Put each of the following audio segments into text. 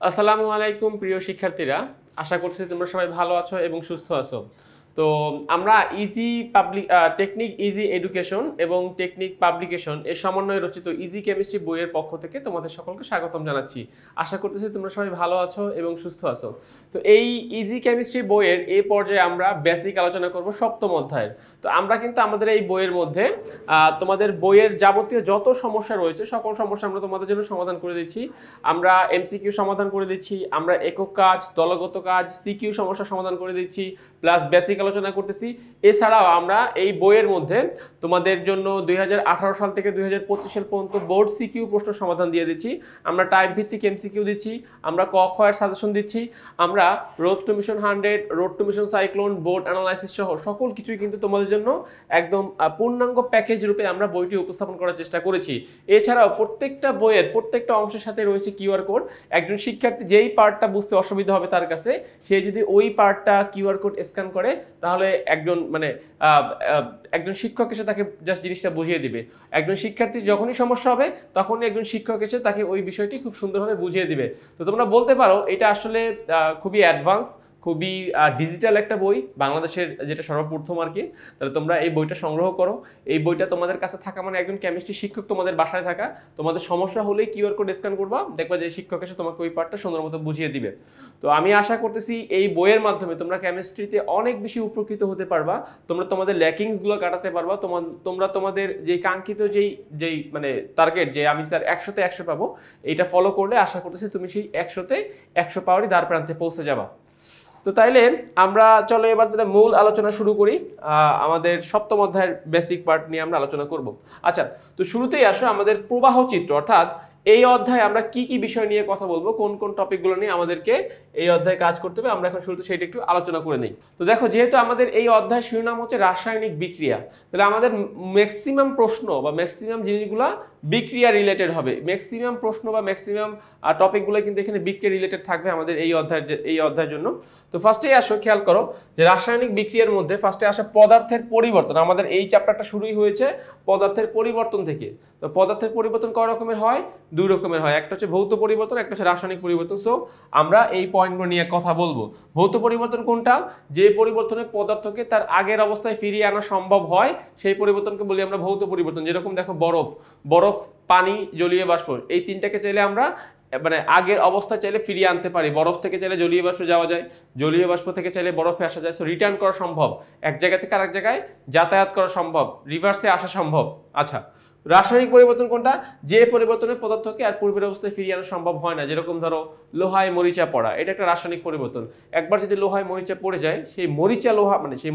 আসসালামু আলাইকুম প্রিয় শিক্ষার্থীরা, আশা করছি তোমরা সবাই ভালো আছো এবং সুস্থ আছো। তো আমরা easy public technique easy education এবং টেকনিক পাবলিকেশন এর সমন্বয়ে রচিত ইজি কেমিস্ট্রি বইয়ের পক্ষ থেকে তোমাদের সকলকে স্বাগতম জানাচ্ছি। আশা করতেছি তোমরা সবাই ভালো আছো এবং সুস্থ আছো। তো এই ইজি কেমিস্ট্রি বইয়ের এই পর্যায়ে আমরা বেসিক আলোচনা করব সপ্তম অধ্যায়ের। তো আমরা কিন্তু আমাদের এই বইয়ের মধ্যে তোমাদের বইয়ের যাবতীয় যত সমস্যা রয়েছে সকল সমস্যা আমরা তোমাদের জন্য সমাধান করে দিচ্ছি। আমরা এমসিকিউ সমাধান করে দিচ্ছি, আমরা একক কাজ, দলগত কাজ, সিকিউ সমস্যা সমাধান করে দিচ্ছি, প্লাস বেসিক আলোচনা করতেছি। এছাড়াও আমরা এই বইয়ের মধ্যে তোমাদের জন্য 2018 সাল থেকে 2025 সাল পর্যন্ত বোর্ড সিকিউ প্রশ্ন সমাধান দিয়ে দিচ্ছি, আমরা টাইপ ভিত্তিক এমসিকিউ দিচ্ছি, আমরা ক খ এর সাজেশন দিচ্ছি, আমরা road two mission 100, road two mission cyclone, board analysis সহ সকল কিছুই কিন্তু তোমাদের জন্য একদম পূর্ণাঙ্গ প্যাকেজ রূপে আমরা বইটি উপস্থাপন করার চেষ্টা করেছি। এছাড়াও প্রত্যেকটা বইয়ের প্রত্যেকটা অংশের সাথে রয়েছে কিউআর কোড। একজন শিক্ষার্থী যেই পার্টটা বুঝতে অসুবিধা হবে তার কাছে, সে যদি ওই পার্টটা কিউআর কোড স্ক্যান করে তাহলে একজন শিক্ষক এসে তাকে জাস্ট জিনিসটা বুঝিয়ে দিবে। একজন শিক্ষার্থী যখনই সমস্যা হবে তখনই একজন শিক্ষক এসে তাকে ওই বিষয়টি খুব সুন্দরভাবে বুঝিয়ে দিবে। তো তোমরা বলতে পারো এটা আসলে খুবই অ্যাডভান্স, খুবই ডিজিটাল একটা বই, বাংলাদেশের যেটা সর্বপ্রথম আর কি। তাহলে তোমরা এই বইটা সংগ্রহ করো। এই বইটা তোমাদের কাছে থাকা মানে একজন কেমিস্ট্রি শিক্ষক তোমাদের বাসায় থাকা। তোমাদের সমস্যা হলেই কিউআর কোড স্ক্যান করবা, দেখবা যে শিক্ষক এসে তোমাকে ওই পার্টটা সুন্দর মতো বুঝিয়ে দিবে। তো আমি আশা করতেছি এই বইয়ের মাধ্যমে তোমরা কেমিস্ট্রিতে অনেক বেশি উপকৃত হতে পারবা, তোমরা তোমাদের ল্যাকিংসগুলো কাটাতে পারবা, তোমরা তোমাদের যেই কাঙ্ক্ষিত যেই মানে টার্গেট, যে আমি স্যার 100-তে 100 পাবো, এটা ফলো করলে আশা করতেছি তুমি সেই 100-তে 100 পাওয়ারই দ্বার প্রান্তে পৌঁছে যাবা। তো তাইলে আমরা চলো এবার তাহলে মূল আলোচনা শুরু করি। আমাদের সপ্তম অধ্যায়ের বেসিক পার্ট নিয়ে আমরা আলোচনা করব। আচ্ছা, তো শুরুতেই আসো আমাদের প্রবাহ চিত্র, অর্থাৎ এই অধ্যায়ে আমরা কি কি বিষয় নিয়ে কথা বলবো, কোন কোন টপিকগুলো নিয়ে আমাদেরকে এই অধ্যায়ে কাজ করতে হবে, আমরা এখন শুরুতে সেটা একটু আলোচনা করে নিই। তো দেখো, যেহেতু আমাদের এই অধ্যায় শিরোনাম হচ্ছে রাসায়নিক বিক্রিয়া, তাহলে আমাদের ম্যাক্সিমাম প্রশ্ন বা ম্যাক্সিমাম জিনিসগুলো বিক্রিয়া রিলেটেড হবে। ম্যাক্সিমাম প্রশ্ন বা ম্যাক্সিমাম টপিকগুলো কিন্তু এখানে বিক্রিয়া রিলেটেড থাকবে আমাদের এই অধ্যায়ের জন্য। তো ফার্স্টেই আসো, খেয়াল করো যে রাসায়নিক বিক্রিয়ার মধ্যে ফার্স্টে আসে পদার্থের পরিবর্তন। আমাদের এই চ্যাপ্টারটা শুরুই হয়েছে পদার্থের পরিবর্তন থেকে। তো পদার্থের পরিবর্তন কয় রকমের হয়? দুই রকমের হয়, একটা হচ্ছে ভৌত পরিবর্তন, একটা হচ্ছে রাসায়নিক পরিবর্তন। সো আমরা এই পয়েন্টগুলো নিয়ে কথা বলবো। ভৌত পরিবর্তন কোনটা? যে পরিবর্তনে পদার্থকে তার আগের অবস্থায় ফিরিয়ে আনা সম্ভব হয় সেই পরিবর্তনকে বলি আমরা ভৌত পরিবর্তন। যেরকম দেখো বরফ, পানি, জলীয় বাষ্প, এই তিনটাকে চাইলে আমরা মানে আগের অবস্থায় চাইলে ফিরিয়ে আনতে পারি। বরফ থেকে চাইলে জলীয় বাষ্পে যাওয়া যায়, জলীয় বাষ্প থেকে চাইলে বরফে আসা যায়। সো রিটার্ন করা সম্ভব, এক জায়গা থেকে আরেক জায়গায় যাতায়াত করা সম্ভব, রিভার্সে আসা সম্ভব। আচ্ছা, রাসায়নিক পরিবর্তন কোনটা? যে পরিবর্তনে পদার্থকে আর পূর্বের অবস্থায় ফিরিয়ে আনা সম্ভব হয় না। যেরকম ধরো লোহায় মরিচা পড়া, এটা একটা রাসায়নিক পরিবর্তন। একবার যদি লোহায় মরিচা পড়ে যায়, সেই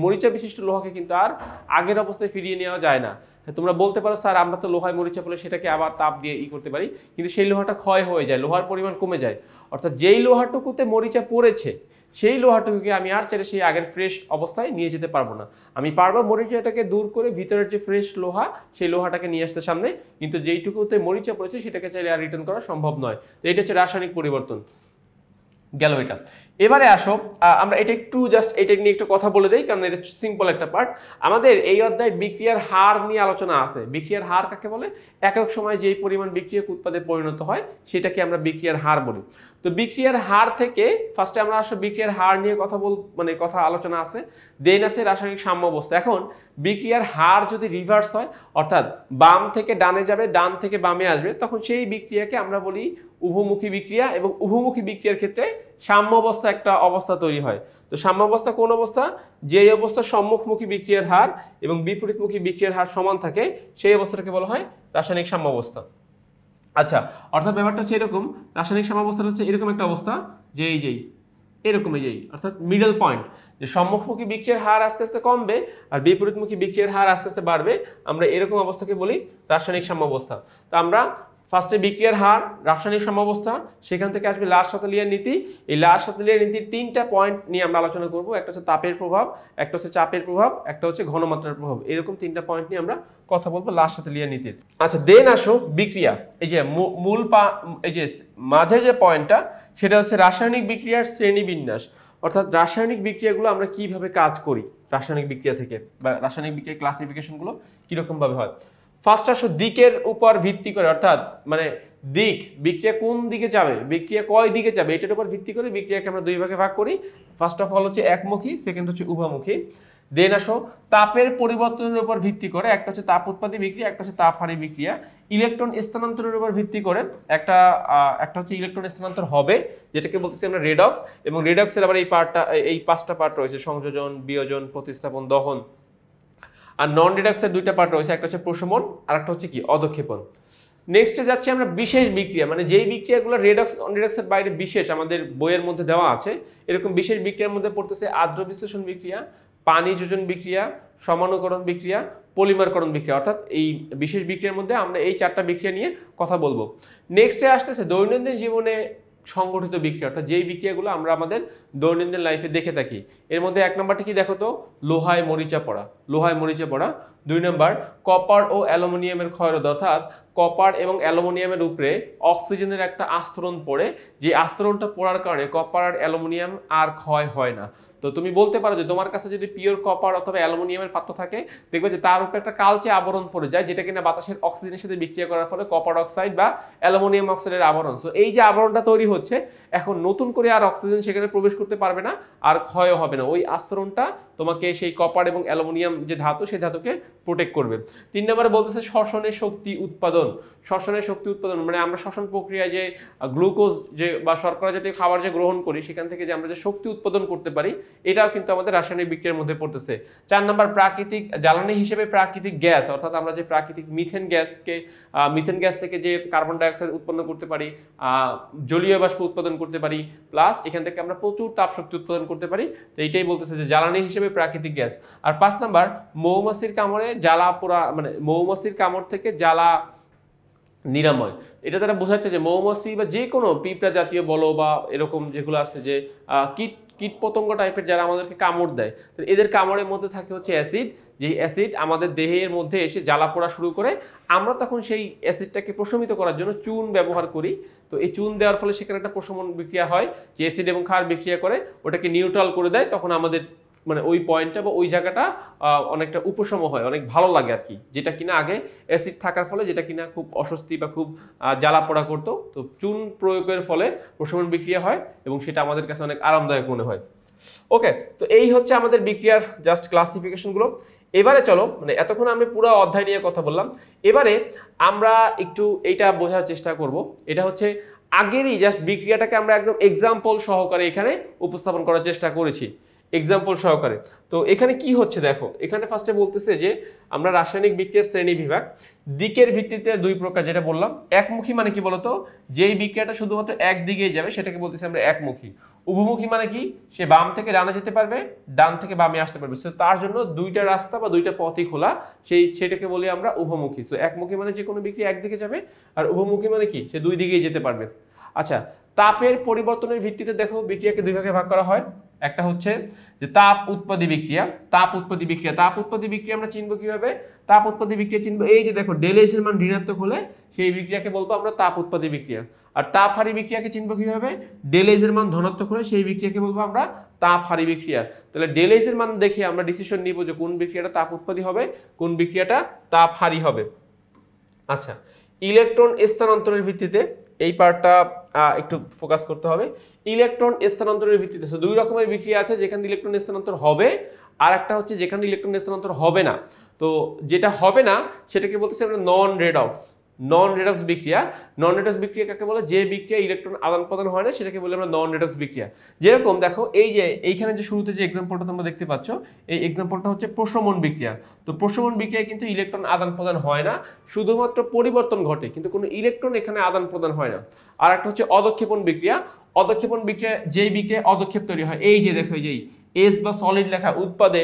মরিচা বিশিষ্ট লোহাকে কিন্তু আর আগের অবস্থায় ফিরিয়ে নেওয়া যায় না। তোমরা বলতে পারো স্যার আমরা তো লোহায় মরিচা পড়লে সেটাকে আবার তাপ দিয়ে করতে পারি, কিন্তু সেই লোহাটা ক্ষয় হয়ে যায়, লোহার পরিমাণ কমে যায়। অর্থাৎ যেই লোহাটুকুতে মরিচা পড়েছে সেই লোহাটুকুকে আমি আর চাইলে সেই আগের ফ্রেশ অবস্থায় নিয়ে যেতে পারবো না। আমি পারবো মরিচাটাকে দূর করে ভিতরের যে ফ্রেশ লোহা সেই লোহাটাকে নিয়ে আসতে সামনে, কিন্তু যেইটুকুতে মরিচা পড়েছে সেটাকে চাইলে আর রিটার্ন করা সম্ভব নয়। তো এটা হচ্ছে রাসায়নিক পরিবর্তন গেল এটা। এবারে আসো, আমরা এটা নিয়ে একটু কথা বলে দেই, কারণ এটা সিম্পল একটা পার্ট। আমাদের এই অধ্যায়ে বিক্রিয়ার হার নিয়ে আলোচনা আছে। বিক্রিয়ার হার কাকে বলে? একক সময় যেই পরিমাণ বিক্রিয়ক উৎপাদে পরিণত হয় সেটাকে আমরা বিক্রিয়ার হার বলি। তো বিক্রিয়ার হার থেকে ফার্স্টে আমরা আসলে বিক্রিয়ার হার নিয়ে কথা আলোচনা আছে। দেন আছে রাসায়নিক সাম্যাবস্থা। এখন বিক্রিয়ার হার যদি রিভার্স হয়, অর্থাৎ বাম থেকে ডানে যাবে, ডান থেকে বামে আসবে, তখন সেই বিক্রিয়াকে আমরা বলি উভমুখী বিক্রিয়া। এবং উভমুখী বিক্রিয়ার ক্ষেত্রে সাম্যাবস্থা একটা অবস্থা তৈরি হয়। তো সাম্যাবস্থা কোন অবস্থা? যে অবস্থা সম্মুখমুখী বিক্রিয়ার হার এবং বিপরীতমুখী বিক্রিয়ার হার সমান থাকে সেই অবস্থাটাকে বলা হয় রাসায়নিক সাম্যাবস্থা। আচ্ছা, অর্থাৎ ব্যাপারটা হচ্ছে এরকম, রাসায়নিক সাম্যাবস্থাটা হচ্ছে এরকম একটা অবস্থা যে অর্থাৎ মিডল পয়েন্ট, যে সম্মুখমুখী বিক্রিয়ার হার আস্তে আস্তে কমবে আর বিপরীতমুখী বিক্রিয়ার হার আস্তে আস্তে বাড়বে। আমরা এরকম অবস্থাকে বলি রাসায়নিক সাম্যাবস্থা। তো আমরা ফার্স্টে বিক্রিয়ার হার, রাসায়নিক সাম্যাবস্থা, সেখান থেকে আসবে লাস-সাতোলিয়ার নীতি। এই লাস-সাতোলিয়ার নীতির তিনটা পয়েন্ট নিয়ে আমরা আলোচনা করব। একটা হচ্ছে তাপের প্রভাব, একটা হচ্ছে চাপের প্রভাব, একটা হচ্ছে ঘনমাত্রার প্রভাব। এরকম তিনটা পয়েন্ট নিয়ে আমরা কথা বলবো লাস-সাতোলিয়ার নীতির। আচ্ছা, দেন আসো বিক্রিয়া। এই যে এই যে মাঝের যে পয়েন্টটা, সেটা হচ্ছে রাসায়নিক বিক্রিয়ার শ্রেণীবিন্যাস। অর্থাৎ রাসায়নিক বিক্রিয়াগুলো আমরা কিভাবে কাজ করি, রাসায়নিক বিক্রিয়া থেকে বা রাসায়নিক বিক্রিয়ার ক্লাসিফিকেশনগুলো কিরকম ভাবে হয়। ফার্স্ট আসো দিকের উপর ভিত্তি করে, অর্থাৎ মানে দিক, বিক্রিয়া কোন দিকে যাবে, বিক্রিয়া কয় দিকে যাবে, এটার উপর ভিত্তি করে বিক্রিয়াকে আমরা দুই ভাগে ভাগ করি। ফার্স্ট অফ অল হচ্ছে একমুখী, সেকেন্ড হচ্ছে উভমুখী। দেন আসো তাপের পরিবর্তনের উপর ভিত্তি করে, একটা হচ্ছে তাপ উৎপাদী বিক্রিয়া, একটা হচ্ছে তাপহারী বিক্রিয়া। ইলেকট্রন স্থানান্তরের উপর ভিত্তি করে একটা হচ্ছে ইলেকট্রন স্থানান্তর হবে, যেটাকে বলতেছি আমরা রেডক্স। এবং রেডক্সের আবার এই পার্টটা, এই 5টা পার্ট রয়েছে, সংযোজন, বিয়োজন, প্রতিস্থাপন, দহন। আর নন রেডক্সের 2টা পার্ট রয়েছে, একটা হচ্ছে প্রশমন আর একটা হচ্ছে কি অধক্ষেপণ। নেক্সটে যাচ্ছি আমরা বিশেষ বিক্রিয়া, মানে যেই বিক্রিয়াগুলো রেডক্স নন রেডক্সের বাইরে বিশেষ আমাদের বইয়ের মধ্যে দেওয়া আছে, এরকম বিশেষ বিক্রিয়ার মধ্যে পড়তেছে আদ্র বিশ্লেষণ বিক্রিয়া, পানি যোজন বিক্রিয়া, সমানুকরণ বিক্রিয়া, পলিমারকরণ বিক্রিয়া। অর্থাৎ এই বিশেষ বিক্রিয়ার মধ্যে আমরা এই 4টা বিক্রিয়া নিয়ে কথা বলবো। নেক্সটে আসতেছে দৈনন্দিন জীবনে সংগঠিত বিক্রিয়া, অর্থাৎ যেই বিক্রিয়াগুলো আমরা আমাদের দৈনন্দিন লাইফে দেখে থাকি। এর মধ্যে 1 নম্বরটা কি দেখো তো, লোহায় মরিচা পড়া, লোহায় মরিচা পড়া। 2 নম্বর কপার ও অ্যালুমিনিয়ামের ক্ষয়রোধ, অর্থাৎ কপার এবং অ্যালুমিনিয়ামের উপরে অক্সিজেনের একটা আস্তরণ পড়ে, যে আস্তরণটা পড়ার কারণে কপার আর অ্যালুমিনিয়াম আর ক্ষয় হয় না। তো তুমি বলতে পারো যে তোমার কাছে যদি পিওর কপার অথবা অ্যালুমিনিয়ামের পাত্র থাকে, দেখবে যে তার উপরে একটা কালচে আবরণ পড়ে যায়, যেটা কিনা বাতাসের অক্সিজেনের সাথে বিক্রিয়া করার ফলে কপার অক্সাইড বা অ্যালুমিনিয়াম অক্সাইডের আবরণ। সো এই যে আবরণটা তৈরি হচ্ছে, এখন নতুন করে আর অক্সিজেন সেখানে প্রবেশ করতে পারবে না, আর ক্ষয়ও হবে না। ওই আস্তরণটা তোমাকে সেই কপার এবং অ্যালুমিনিয়াম যে ধাতু, সেই ধাতুকে প্রোটেক্ট করবে। 3 নম্বরে বলতেছে শ্বসনের শক্তি উৎপাদন। শ্বসনের শক্তি উৎপাদন মানে আমরা শ্বসন প্রক্রিয়ায় যে গ্লুকোজ যে বা শর্করা জাতীয় খাবার যে গ্রহণ করি, সেখান থেকে যে আমরা যে শক্তি উৎপাদন করতে পারি, এটাও কিন্তু আমাদের রাসায়নিক বিক্রিয়ার মধ্যে পড়তেছে। 4 নম্বর প্রাকৃতিক জ্বালানি হিসেবে প্রাকৃতিক গ্যাস, অর্থাৎ আমরা যে প্রাকৃতিক মিথেন গ্যাস থেকে যে কার্বন ডাই অক্সাইড উৎপন্ন করতে পারি, জলীয় বাষ্প উৎপাদন করতে পারি, প্লাস এখান থেকে আমরা প্রচুর তাপ শক্তি উৎপাদন করতে পারি। তো এইটাই বলতেছে যে জ্বালানি হিসেবে প্রাকৃতিক গ্যাস। আর 5 নম্বর মৌমাছির কামড়ে জ্বালা পোড়া, মানে মৌমাছির কামড় থেকে জ্বালা নিরাময়। এটা তারা বোঝাচ্ছে যে মৌমাছি বা যে কোনো পিঁপড়া জাতীয় বলো বা এরকম যেগুলো আছে যে কীটপতঙ্গ টাইপের যারা আমাদেরকে কামড় দেয়, তো এদের কামড়ের মধ্যে থাকে হচ্ছে অ্যাসিড, যেই অ্যাসিড আমাদের দেহের মধ্যে এসে জ্বালা পোড়া শুরু করে। আমরা তখন সেই অ্যাসিডটাকে প্রশমিত করার জন্য চুন ব্যবহার করি। তো এই চুন দেওয়ার ফলে সেখানে একটা প্রশমন বিক্রিয়া হয়, যে অ্যাসিড এবং ক্ষার বিক্রিয়া করে ওটাকে নিউট্রাল করে দেয়। তখন আমাদের মানে ওই পয়েন্টটা বা ওই জায়গাটা অনেকটা উপশম হয়, অনেক ভালো লাগে আর কি, যেটা কিনা আগে অ্যাসিড থাকার ফলে যেটা কিনা খুব অস্বস্তি বা খুব জ্বালা পোড়া করতো। তো চুন প্রয়োগের ফলে প্রশমন বিক্রিয়া হয় এবং সেটা আমাদের কাছে অনেক আরামদায়ক মনে হয়। ওকে, তো এই হচ্ছে আমাদের বিক্রিয়ার জাস্ট ক্লাসিফিকেশনগুলো। এবারে চলো, মানে এতক্ষণ আমি পুরো অধ্যায় নিয়ে কথা বললাম, এবারে আমরা একটু এইটা বোঝার চেষ্টা করব। এটা হচ্ছে আগেরই জাস্ট বিক্রিয়াটাকে আমরা একদম এক্সাম্পল সহকারে এখানে উপস্থাপন করার চেষ্টা করেছি, এক্সাম্পল সহকারে। তো এখানে কি হচ্ছে দেখো, এখানে ফার্স্টে বলতেছে যে আমরা রাসায়নিক বিক্রিয়ার শ্রেণী বিভাগ দিকের ভিত্তিতে 2 প্রকার, যেটা বললাম। একমুখী মানে কি বলতো, যেই বিক্রিয়াটা শুধুমাত্র এক দিকেই যাবে সেটাকে বলতেছি আমরা একমুখী। উভমুখী মানে কি, সে বাম থেকে ডানে যেতে পারবে, ডান থেকে বামে আসতে পারবে, সো তার জন্য 2টা রাস্তা বা 2টা পথই খোলা, সেটাকে বলি আমরা উভমুখী। সো একমুখী মানে যে কোনো বিক্রিয়া একদিকে যাবে, আর উভমুখী মানে কি, সে 2 দিকেই যেতে পারবে। আচ্ছা, তাপের পরিবর্তনের ভিত্তিতে দেখো বিক্রিয়াকে 2 ভাগে ভাগ করা হয়। একটা হচ্ছে যে তাপ উৎপাদী বিক্রিয়া, তাপ উৎপাদী বিক্রিয়া। তাপ উৎপাদী বিক্রিয়া আমরা চিনব কিভাবে, তাপ উৎপাদী বিক্রিয়া চিনব এই যে দেখো ΔH এর মান ঋণাত্মক হলে সেই বিক্রিয়াকে বলবো আমরা তাপ উৎপাদী বিক্রিয়া। আর তাপহারী বিক্রিয়াকে চিনব কিভাবে, ΔH এর মান ধনাত্মক হলে সেই বিক্রিয়াকে বলবো আমরা তাপহারী বিক্রিয়া। তাহলে ΔH এর মান দেখে আমরা ডিসিশন নিব যে কোন বিক্রিয়াটা তাপ উৎপাদী হবে, কোন বিক্রিয়াটা তাপহারী হবে। আচ্ছা, ইলেকট্রন স্থানান্তরের ভিত্তিতে এই পার্টটা একটু ফোকাস করতে হবে। ইলেকট্রন স্থানান্তরের ভিত্তিতে 2 রকমের বিক্রিয়া আছে, যেখানে ইলেকট্রন স্থানান্তর হবে, আর একটা হচ্ছে যেখানে ইলেকট্রন স্থানান্তর হবে না। তো যেটা হবে না সেটাকে বলতেছি আমরা নন রেডক্স। নন রেডক্স বিক্রিয়া, নন রেডক্স বিক্রিয়া কাকে বলে, যে বিক্রিয়া ইলেকট্রন আদান প্রদান হয় না সেটাকে বলি আমরা নন রেডক্স বিক্রিয়া। যেরকম দেখো এই যে এইখানে যে শুরুতে যে এক্সাম্পলটা তোমরা দেখতে পাচ্ছ, এই এক্সাম্পলটা হচ্ছে প্রশমন বিক্রিয়া। তো প্রশমন বিক্রিয়ায় কিন্তু ইলেকট্রন আদান প্রদান হয় না, শুধুমাত্র পরিবর্তন ঘটে, কিন্তু কোনো ইলেকট্রন এখানে আদান প্রদান হয় না। আর একটা হচ্ছে অধক্ষেপণ বিক্রিয়া। অধক্ষেপণ বিক্রিয়া যেই বিক্রিয়ায় অধক্ষেপ তৈরি হয়, এই যে দেখো যেই এস বা সলিড লেখা, উৎপাদে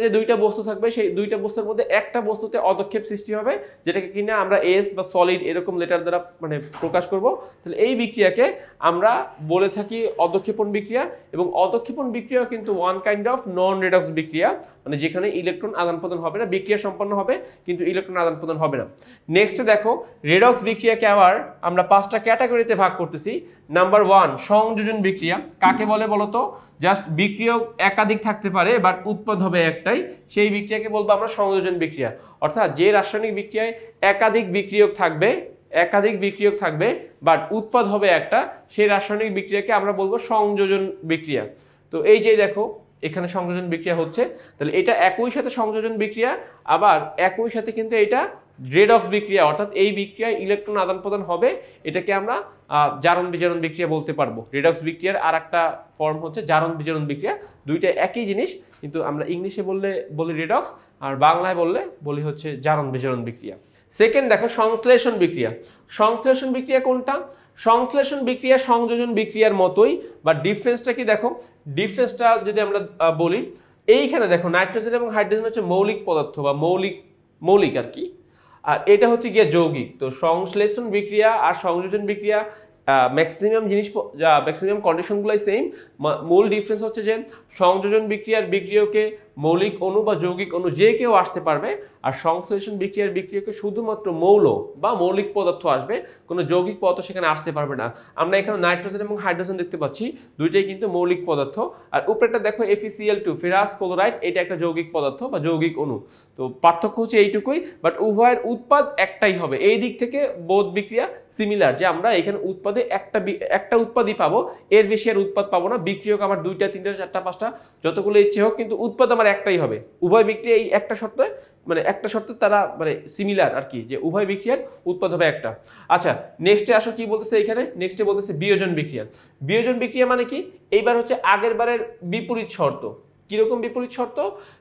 যে 2টা বস্তু থাকবে, সেই 2টা বস্তুর মধ্যে একটা বস্তুতে অধক্ষেপ সৃষ্টি হবে, যেটাকে কিনা আমরা এস বা সলিড এরকম লেটার দ্বারা মানে প্রকাশ করব। তাহলে এই বিক্রিয়াকে আমরা বলে থাকি অধক্ষেপণ বিক্রিয়া। এবং অধক্ষেপণ বিক্রিয়া কিন্তু one kind of non redox বিক্রিয়া, মানে যেখানে ইলেকট্রন আদান প্রদান হবে না, বিক্রিয়া সম্পন্ন হবে কিন্তু ইলেকট্রন আদান প্রদান হবে না। নেক্সট দেখো রেডক্স বিক্রিয়াকে আবার আমরা 5টা ক্যাটাগরিতে ভাগ করতেছি। নাম্বার 1 সংযোজন বিক্রিয়া। কাকে বলে বলতো, জাস্ট বিক্রিয়ক একাধিক থাকতে পারে বাট উৎপাদ হবে একটাই, সেই বিক্রিয়াকে বলবো আমরা সংযোজন বিক্রিয়া। অর্থাৎ যে রাসায়নিক বিক্রিয়ায় একাধিক বিক্রিয়ক থাকবে বাট উৎপাদ হবে একটা, সেই রাসায়নিক বিক্রিয়াকে আমরা বলবো সংযোজন বিক্রিয়া। তো এই যে দেখো এখানে সংযোজন বিক্রিয়া হচ্ছে, তাহলে এটা একই সাথে সংযোজন বিক্রিয়া, আবার একই সাথে কিন্তু এটা রেডক্স বিক্রিয়া, অর্থাৎ এই বিক্রিয়ায় ইলেকট্রন আদান প্রদান হবে, এটাকে আমরা জারণ বিজারণ বিক্রিয়া বলতে পারবো। রেডক্স বিক্রিয়ার আর একটা ফর্ম হচ্ছে জারণ বিজারণ বিক্রিয়া, দুইটা একই জিনিস, কিন্তু আমরা ইংলিশে বলি রেডক্স, আর বাংলায় বলি হচ্ছে জারণ বিজারণ বিক্রিয়া। সেকেন্ড দেখো সংশ্লেষণ বিক্রিয়া। সংশ্লেষণ বিক্রিয়া কোনটা? সংশ্লেষণ বিক্রিয়া সংযোজন বিক্রিয়ার মতোই, বা ডিফারেন্সটা কি দেখো, ডিফারেন্সটা যদি আমরা বলি, এইখানে দেখো নাইট্রোজেন এবং হাইড্রোজেন হচ্ছে মৌলিক পদার্থ বা মৌলিক আর কি, আর এটা হচ্ছে গিয়ে যৌগিক। তো সংশ্লেষণ বিক্রিয়া আর সংযোজন বিক্রিয়া ম্যাক্সিমাম কন্ডিশনগুলোই সেম, মূল ডিফারেন্স হচ্ছে যে সংযোজন বিক্রিয়ার বিক্রিয়কে মৌলিক অণু বা যৌগিক অণু যে কেউ আসতে পারবে, আর সংশ্লেষণ বিক্রিয়ার বিক্রিয়কে শুধুমাত্র মৌল বা মৌলিক পদার্থ আসবে, কোনো যৌগিক পদার্থ সেখানে আসতে পারবে না। আমরা এখানে নাইট্রোজেন এবং হাইড্রোজেন দেখতে পাচ্ছি, দুইটাই কিন্তু মৌলিক পদার্থ। আর উপরেটা দেখো FeCl2 ফেরাস ক্লোরাইড, এটা একটা যৌগিক পদার্থ বা যৌগিক অণু। তো পার্থক্য হচ্ছে এইটুকুই, বাট উভয়ের উৎপাদ একটাই হবে। এই দিক থেকে বোধ বিক্রিয়া সিমিলার, যে আমরা এখানে উৎপাদে একটা উৎপাদই পাবো, এর বেশি আর উৎপাদ পাবো না। বিক্রিয়ক আমার 2টা 3টা 4টা 5টা যতগুলো ইচ্ছে হোক, কিন্তু উৎপাদ আমার একটাই হবে। উভয় বিক্রিয়া এই একটা শর্তে তারা সিমিলার আর কি, যে উভয় বিক্রিয়ার উৎপাদ হবে একটা। আচ্ছা, নেক্সটে আসো কি বলতেছে এখানে, নেক্সটে বলতেছে বিয়োজন বিক্রিয়া। বিয়োজন বিক্রিয়া মানে কি? এইবার হচ্ছে আগের বারের বিপরীত শর্ত। কিরকম বিপরীত শর্ত?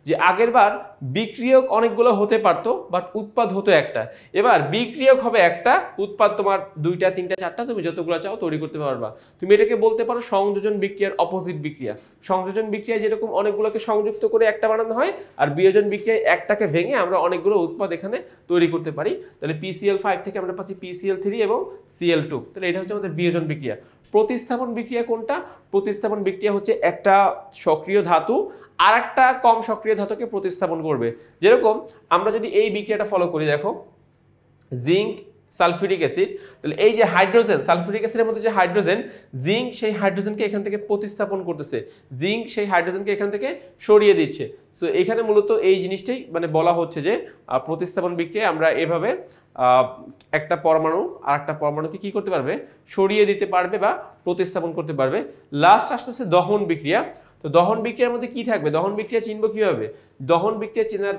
যে আগের বার বিক্রিয়ক অনেকগুলো হতে পারতো বাট উৎপাদ হতো একটা, এবার বিক্রিয়ক হবে একটা, উৎপাদ তোমার 2টা 3টা 4টা, তুমি যতগুলো চাও তৈরি করতে পারবা। তুমি এটাকে বলতে পারো সংযোজন বিক্রিয়ার অপোজিট বিক্রিয়া। সংযোজন বিক্রিয়া যেরকম অনেকগুলোকে সংযুক্ত করে একটা বানানো হয়, আর বিয়োজন বিক্রিয়ায় একটাকে ভেঙে আমরা অনেকগুলো উৎপাদ এখানে তৈরি করতে পারি। তাহলে PCl5 থেকে আমরা পাচ্ছি PCl3 এবং Cl2, তাহলে এটা হচ্ছে আমাদের বিয়োজন বিক্রিয়া। প্রতিস্থাপন বিক্রিয়া কোনটা? প্রতিস্থাপন বিক্রিয়া হচ্ছে একটা সক্রিয় ধাতু আর একটা কম সক্রিয় ধাতুকে প্রতিস্থাপন করবে। যেরকম আমরা যদি এই বিক্রিয়াটা ফলো করি, দেখো জিঙ্ক সালফিউরিক অ্যাসিড, তাহলে এই যে হাইড্রোজেন, সালফিউরিক অ্যাসিডের মধ্যে যে হাইড্রোজেন, জিঙ্ক সেই হাইড্রোজেনকে এখান থেকে প্রতিস্থাপন করতেছে, জিঙ্ক সেই হাইড্রোজেনকে এখান থেকে সরিয়ে দিচ্ছে। সো এখানে মূলত এই জিনিসটাই বলা হচ্ছে যে প্রতিস্থাপন বিক্রিয়া আমরা এভাবে একটা পরমাণু আর একটা পরমাণুকে কি করতে পারবে, সরিয়ে দিতে পারবে বা প্রতিস্থাপন করতে পারবে। লাস্ট আসতেছে দহন বিক্রিয়া। তো দহন বিক্রিয়ার মধ্যে কি থাকবে? দহন বিক্রিয়া চিনব কিভাবে? দহন বিক্রিয়া চেনার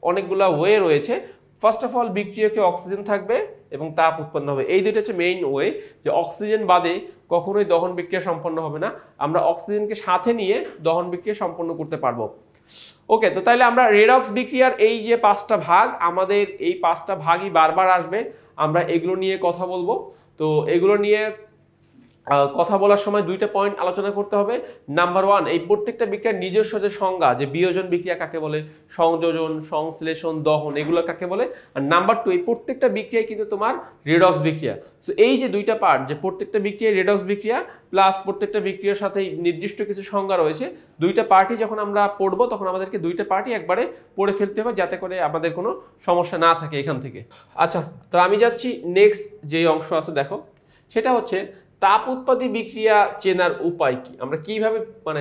অনেকগুলো ওয়ে রয়েছে। ফার্স্ট অফ অল বিক্রিয়কে অক্সিজেন থাকবে এবং তাপ উৎপন্ন হবে, এই দুইটা হচ্ছে মেইন ওয়ে। যে অক্সিজেন বাদে কখনোই দহন বিক্রিয়া সম্পন্ন হবে না, আমরা অক্সিজেনকে সাথে নিয়ে দহন বিক্রিয়া সম্পন্ন করতে পারবো। ওকে, তো তাইলে আমরা রেডক্স বিক্রিয়ার এই যে 5টা ভাগ, আমাদের এই 5টা ভাগই বারবার আসবে, আমরা এগুলো নিয়ে কথা বলবো। তো এগুলো নিয়ে কথা বলার সময় 2টা পয়েন্ট আলোচনা করতে হবে। নাম্বার 1, এই প্রত্যেকটা বিক্রিয়ার নিজস্ব যে সংজ্ঞা, যে বিয়োজন বিক্রিয়া কাকে বলে, সংযোজন, সংশ্লেষণ, দহন, এগুলো কাকে বলে। আর নাম্বার 2, এই প্রত্যেকটা বিক্রিয়ায় কিন্তু তোমার রেডক্স বিক্রিয়া। সো এই যে 2টা পার্ট, যে প্রত্যেকটা বিক্রিয়ায় রেডক্স বিক্রিয়া প্লাস প্রত্যেকটা বিক্রিয়ার সাথে নির্দিষ্ট কিছু সংজ্ঞা রয়েছে, 2টা পার্টই যখন আমরা পড়বো তখন আমাদেরকে 2টা পার্টই একবারে পড়ে ফেলতে হবে, যাতে করে আমাদের কোনো সমস্যা না থাকে এখান থেকে। আচ্ছা, তো আমি যাচ্ছি নেক্সট যে অংশ আছে, দেখো সেটা হচ্ছে তাপ উৎপাদী বিক্রিয়া চেনার উপায় কি, আমরা কিভাবে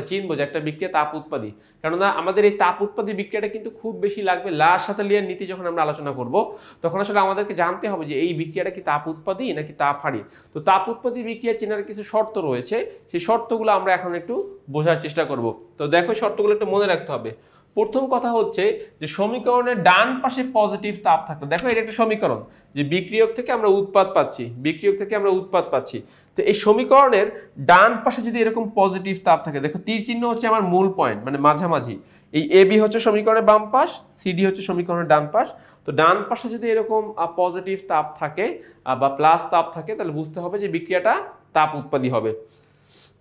চিনবো যে একটা বিক্রিয়া তাপ উৎপাদী। কেননা আমাদের এই তাপ উৎপাদী বিক্রিয়াটা কিন্তু খুব বেশি লাগবে লাস সাতালিয়ার নীতি যখন আমরা আলোচনা করব, তখন আসলে আমাদেরকে জানতে হবে যে এই বিক্রিয়াটা কি তাপ উৎপাদী নাকি তাপ হারি। তো তাপ উৎপাদী বিক্রিয়া চেনার কিছু শর্ত রয়েছে, সেই শর্তগুলো আমরা এখন একটু বোঝার চেষ্টা করব। তো দেখো শর্তগুলো একটু মনে রাখতে হবে। প্রথম কথা হচ্ছে যে সমীকরণের ডান পাশে পজিটিভ তাপ থাকবে। দেখো এটা একটা সমীকরণ, যে বিক্রিয়ক থেকে আমরা উৎপাদ পাচ্ছি, তো এই সমীকরণের ডান পাশে যদি এরকম পজিটিভ তাপ থাকে, দেখো তীর চিহ্ন হচ্ছে আমার মূল পয়েন্ট, মাঝামাঝি। এই AB হচ্ছে সমীকরণের বাম পাশ, CD হচ্ছে সমীকরণের ডান পাশ। তো ডান পাশে যদি এরকম পজিটিভ তাপ থাকে বা প্লাস তাপ থাকে, তাহলে বুঝতে হবে যে বিক্রিয়াটা তাপ উৎপাদী হবে।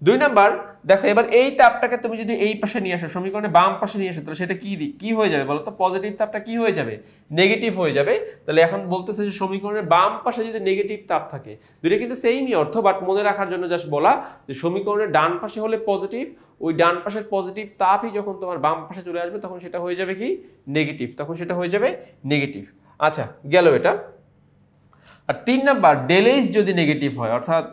2 নাম্বার, দেখো এবার এই তাপটাকে তুমি যদি এই পাশে নিয়ে আসো, সমীকরণের বাম পাশে নিয়ে আসো, তাহলে সেটা কি হয়ে যাবে বলো তো? পজিটিভ তাপটা কি হয়ে যাবে? নেগেটিভ হয়ে যাবে। তাহলে এখন বলতেছে যে সমীকরণের বাম পাশে যদি নেগেটিভ তাপ থাকে, দুটো কিন্তু সেমই অর্থ, বাট মনে রাখার জন্য জাস্ট বলা যে সমীকরণের ডান পাশে হলে পজিটিভ, ওই ডান পাশের পজিটিভ তাপই যখন তোমার বাম পাশে চলে আসবে তখন সেটা হয়ে যাবে কি? নেগেটিভ, তখন সেটা হয়ে যাবে নেগেটিভ। আচ্ছা, গেল এটা। আর 3 নাম্বার, ডেল এইচ যদি নেগেটিভ হয়, অর্থাৎ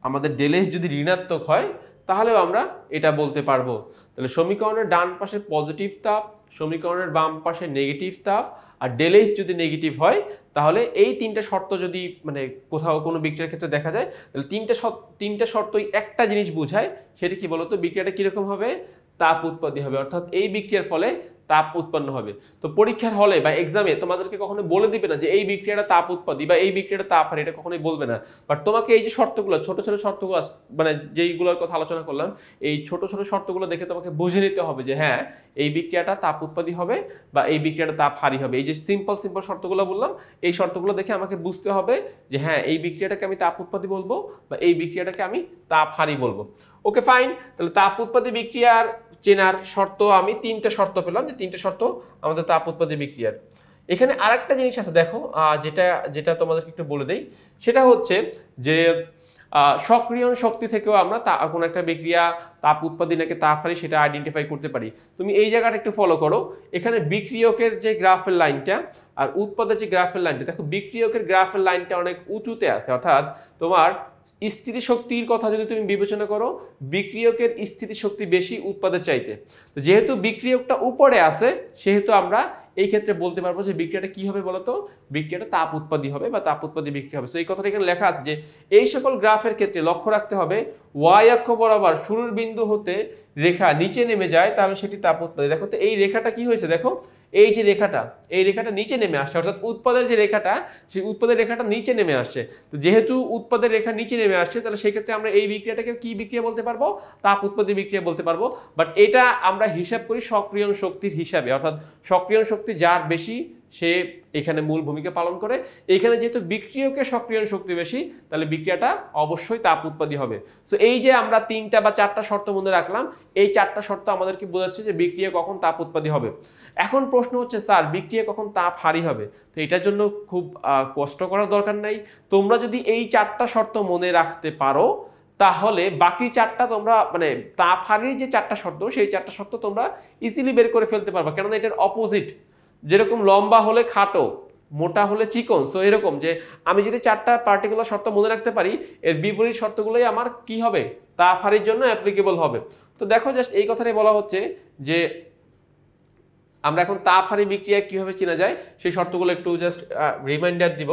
আমাদের ডেল এইচ যদি ঋণাত্মক হয়, তাহলেও আমরা এটা বলতে পারবো। তাহলে সমীকরণের ডান পাশে পজিটিভ তাপ, সমীকরণের বাম পাশে নেগেটিভ তাপ, আর ডেল এইচ যদি নেগেটিভ হয় তাহলে এই তিনটা শর্ত যদি মানে কোথাও কোনো বিক্রিয়ার ক্ষেত্রে দেখা যায়, তাহলে তিনটা শর্তই একটা জিনিস বোঝায়, সেটা কি বলতো, বিক্রিয়াটা কিরকম হবে, তাপ উৎপত্তি হবে, অর্থাৎ এই বিক্রিয়ার ফলে তাপ উৎপন্ন হবে। তো পরীক্ষার হলে বা এক্সামে তোমাদেরকে কখনো বলে দিবে না যে এই বিক্রিয়াটা তাপ উৎপত্তি বা এই বিক্রিয়াটা তাপ হানি, এটা কখনোই বলবে না। বাট তোমাকে এই যে শর্তগুলো, ছোট ছোট শর্তগুলো, মানে যেইগুলোর কথা আলোচনা করলাম, এই ছোট ছোট শর্তগুলো দেখে তোমাকে বুঝে নিতে হবে যে হ্যাঁ এই বিক্রিয়াটা তাপ উৎপত্তি হবে বা এই বিক্রিয়াটা তাপ হারি হবে। এই যে সিম্পল শর্তগুলো বললাম, এই শর্তগুলো দেখে আমাকে বুঝতে হবে যে হ্যাঁ এই বিক্রিয়াটাকে আমি তাপ উৎপত্তি বলবো বা এই বিক্রিয়াটাকে আমি তাপ হারি বলবো। Okay fine. তাহলে তাপ উৎপত্তি বিক্রিয়ার চেনার শর্ত আমি তিনটা শর্ত পেলাম, যে তিনটা শর্ত আমাদের তাপ উৎপত্তি বিক্রিয়ার। এখানে আরেকটা জিনিস আছে দেখো, যেটা যেটা তোমাদেরকে একটু বলে দেই, সেটা হচ্ছে যে সক্রিয়ণ শক্তি থেকেও আমরা কোনো একটা বিক্রিয়া তাপ উৎপত্তি নাকি তাপ হারি সেটা আইডেন্টিফাই করতে পারি। তুমি এই জায়গাটা একটু ফলো করো, এখানে বিক্রিয়কের যে গ্রাফের লাইনটা আর উৎপাদের যে গ্রাফের লাইনটা, দেখো বিক্রিয়কের গ্রাফের লাইনটা অনেক উঁচুতে আছে, অর্থাৎ তোমার স্থিতিশক্তির কথা যদি তুমি বিবেচনা করো, বিক্রিয়কের স্থিতিশক্তি বেশি উৎপাদের চাইতে। তো যেহেতু বিক্রিয়কটা উপরে আছে, সেহেতু আমরা এই ক্ষেত্রে বলতে পারবো যে বিক্রিয়াটা কি হবে বলতো, বিক্রিয়াটা তাপ উৎপত্তি হবে বা তাপ উৎপত্তি বিক্রিয়া হবে। তো এই কথাটা এখানে লেখা আছে যে এই সকল গ্রাফের ক্ষেত্রে লক্ষ্য রাখতে হবে ওয়াই অক্ষ বরাবর শুরুর বিন্দু হতে রেখা নিচে নেমে যায়, তাহলে সেটি তাপ উৎপত্তি। দেখো তো এই রেখাটা কি হয়েছে, দেখো এই যে রেখাটা, এই রেখাটা নিচে নেমে আসছে, অর্থাৎ উৎপাদের যে রেখাটা, সেই উৎপাদের রেখাটা নিচে নেমে আসছে। তো যেহেতু উৎপাদের রেখা নিচে নেমে আসছে, তাহলে সেই ক্ষেত্রে আমরা এই বিক্রিয়াটাকে কি বিক্রিয়া বলতে পারবো, তাপ উৎপত্তি বিক্রিয়া বলতে পারবো। বাট এটা আমরা হিসাব করি সক্রিয়ণ শক্তির হিসাবে, অর্থাৎ সক্রিয়ণ শক্তি যার বেশি সে এখানে মূল ভূমিকা পালন করে। এখানে যেহেতু বিক্রিয়কের সক্রিয়ণ শক্তি বেশি, তাহলে বিক্রিয়াটা অবশ্যই তাপ উৎপত্তি হবে। সো এই যে আমরা তিনটা বা চারটা শর্ত মনে রাখলাম, এই চারটা শর্ত আমাদেরকে বোঝাচ্ছে যে বিক্রিয়া কখন তাপ উৎপত্তি হবে। এখন প্রশ্ন হচ্ছে স্যার বিক্রিয়া কখন তাপ হারি হবে? তো এটার জন্য খুব কষ্ট করার দরকার নাই, তোমরা যদি এই চারটা শর্ত মনে রাখতে পারো তাহলে বাকি চারটা তোমরা মানে তাপ হারির যে চারটা শর্ত, সেই চারটা শর্ত তোমরা ইজিলি বের করে ফেলতে পারবা, কেননা এটার অপোজিট। যেরকম লম্বা হলে খাটো, মোটা হলে চিকন, সো এরকম যে আমি যদি চারটা পার্টিকুলার শর্ত মনে রাখতে পারি, এর বিপরীত শর্তগুলোই আমার কি হবে, তাপ হারির জন্য অ্যাপ্লিকেবল হবে। তো দেখো জাস্ট এই কথাটাই বলা হচ্ছে যে আমরা এখন তাপ হারি বিক্রিয়া কিভাবে চেনা যায় সেই শর্তগুলো একটু জাস্ট রিমাইন্ডার দিব।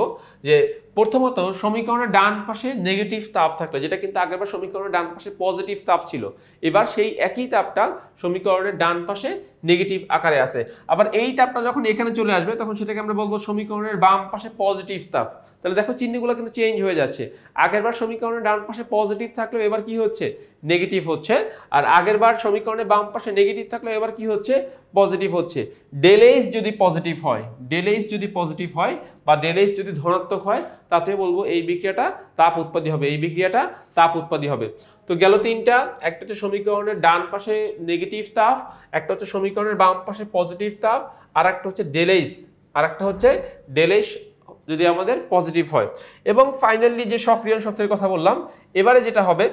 যে প্রথমত সমীকরণের ডান পাশে নেগেটিভ তাপ থাকলে, যেটা কিন্তু আগেরবার সমীকরণের ডান পাশে পজিটিভ তাপ ছিল, এবার সেই একই তাপটা সমীকরণের ডান পাশে নেগেটিভ আকারে আছে। আবার এই তাপটা যখন এখানে চলে আসবে তখন সেটাকে আমরা বলবো সমীকরণের বাম পাশে পজিটিভ তাপ। তাহলে দেখো চিহ্নগুলো কিন্তু চেঞ্জ হয়ে যাচ্ছে, আগেরবার সমীকরণের ডান পাশে পজিটিভ থাকলেও এবার কি হচ্ছে, নেগেটিভ হচ্ছে। আর আগেরবার সমীকরণের বাম পাশে নেগেটিভ থাকলেও এবার কি হচ্ছে, পজিটিভ হচ্ছে। ডেল এইচ যদি পজিটিভ হয়, ডেল এইচ যদি পজিটিভ হয় বা ডেল এইচ যদি ধনাত্মক হয়, তাতে বলবো এই বিক্রিয়াটা তাপ উৎপত্তি হবে, এই বিক্রিয়াটা তাপ উৎপত্তি হবে। তো গেল তিনটা, একটা হচ্ছে সমীকরণের ডান পাশে নেগেটিভ তাপ, একটা হচ্ছে সমীকরণের বাম পাশে পজিটিভ তাপ, আর একটা হচ্ছে ডেল এইচ, আর একটা হচ্ছে ডেল এইচ যদি আমাদের পজিটিভ হয়। এবং ফাইনালি যে সক্রিয়ণ শক্তির কথা বললাম, এবারে যেটা হবে,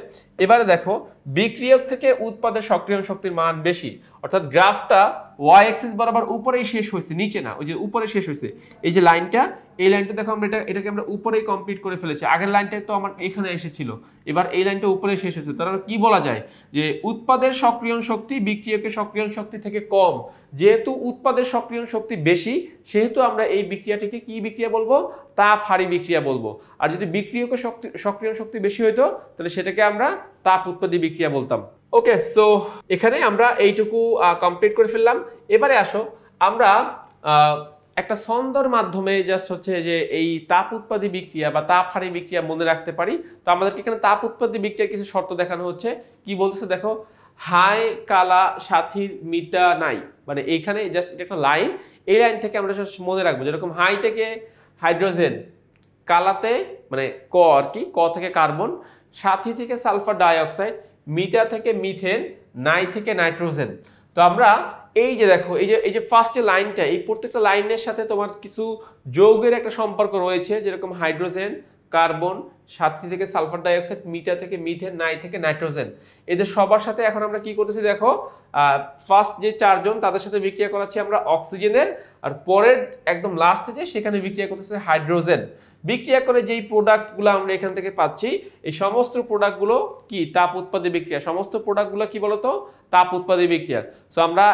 এবারে দেখো বিক্রিয়ক থেকে উৎপাদের সক্রিয়ণ শক্তির মান বেশি, অর্থাৎ গ্রাফটা ওয়াই অ্যাক্সিস বরাবর উপরেই শেষ হয়েছে, নিচে না, ওই যে উপরে শেষ হয়েছে। এই যে লাইনটা, এই লাইনটা দেখো আমরা এটাকে আমরা উপরেই কমপ্লিট করে ফেলেছি, আগের লাইনটা তো আমার এখানে এসেছিল, এবার এই লাইনটা উপরে শেষ হয়েছে। তার কি বলা যায় যে উৎপাদের সক্রিয়ণ শক্তি বিক্রিয়কের সক্রিয়ণ শক্তি থেকে কম। যেহেতু উৎপাদের সক্রিয়ণ শক্তি বেশি, সেহেতু আমরা এই বিক্রিয়াটিকে কি বিক্রিয়া বলবো, তাপ হারি বিক্রিয়া বলবো। আর যদি বিক্রিয়কের সক্রিয়ণ শক্তি বেশি হইতো, তাহলে সেটাকে আমরা তাপ উৎপত্তি বিক্রিয়া বলতাম। ওকে, সো এখানে আমরা এইটুকু কমপ্লিট করে ফেললাম। এবারে আসো আমরা একটা ছন্দর মাধ্যমে জাস্ট হচ্ছে যে এই তাপ উৎপত্তি বিক্রিয়া বা তাপ হারি বিক্রিয়া মনে রাখতে পারি। তো আমাদেরকে এখানে তাপ উৎপত্তি বিক্রিয়ার কিছু শর্ত দেখানো হচ্ছে। কি বলতেছে দেখো, হাই কালা সাথীর মিতা নাই, মানে এইখানে জাস্ট এটা একটা লাইন, এই লাইন থেকে আমরা মনে রাখবো, যেরকম হাই থেকে হাইড্রোজেন, কালাতে মানে ক আর কি, ক থেকে কার্বন, সাথী থেকে সালফার ডাইঅক্সাইড, মিথা থেকে মিথেন, নাই থেকে নাইট্রোজেন। তো আমরা এই যে দেখো এই যে ফার্স্ট লাইনটা, এই প্রত্যেকটা লাইনের সাথে তোমার কিছু যৌগের একটা সম্পর্ক রয়েছে, যেরকম হাইড্রোজেন, কার্বন, 7 থেকে সালফার ডাইঅক্সাইড, মিটা থেকে মিথেন, নাই থেকে নাইট্রোজেন। এদের সবার সাথে এখন আমরা কি করতেছি দেখো, ফার্স্ট যে 4 জন তাদের সাথে বিক্রিয়া করাচ্ছি আমরা অক্সিজেনের, আর পরের একদম লাস্টে যে সেখানে বিক্রিয়া করতেছে হাইড্রোজেন। বিক্রিয়া করে যেই প্রোডাক্টগুলো আমরা এখান থেকে পাচ্ছি, এই সমস্ত প্রোডাক্টগুলো কি তাপ উৎপাদী বিক্রিয়া। সমস্ত প্রোডাক্টগুলো কি বলতো, তাপ উৎপাদী বিক্রিয়া। সো আমরা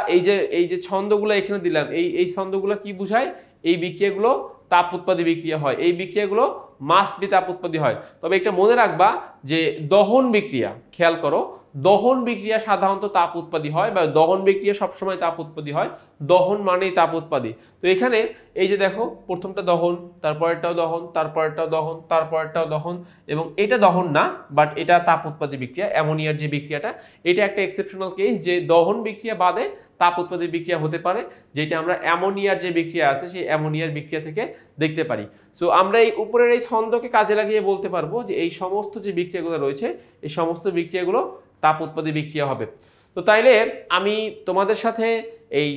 এই যে ছন্দগুলো এখানে দিলাম, এই ছন্দগুলো কি বোঝায়, এই বিক্রিয়াগুলো তাপ উৎপাদী বিক্রিয়া হয়, এই বিক্রিয়াগুলো মাস্ট বি তাপ উৎপাদী হয়। তবে একটা মনে রাখবা যে দহন বিক্রিয়া, খেয়াল করো, দহন বিক্রিয়া সাধারণত তাপ উৎপাদী হয়, বা দহন বিক্রিয়া সবসময় তাপ উৎপাদী হয়। দহন মানেই তাপ উৎপাদী। তো এখানে এই যে দেখো, প্রথমটা দহন, তারপরেরটাও দহন, তারপরেরটাও দহন, তারপরেরটাও দহন, এবং এটা দহন না, বাট এটা তাপ উৎপাদী বিক্রিয়া। অ্যামোনিয়ার যে বিক্রিয়াটা, এটা একটা এক্সেপশনাল কেস যে দহন বিক্রিয়া বাদে তাপ উৎপাদী বিক্রিয়া হতে পারে, যেটা আমরা অ্যামোনিয়ার যে বিক্রিয়া আছে সেই অ্যামোনিয়ার বিক্রিয়া থেকে দেখতে পারি। সো আমরা এই উপরের এই ছন্দকে কাজে লাগিয়ে বলতে পারবো যে এই সমস্ত যে বিক্রিয়াগুলো রয়েছে, এই সমস্ত বিক্রিয়াগুলো তাপ উৎপাদী বিক্রিয়া হবে। তো তাইলে আমি তোমাদের সাথে এই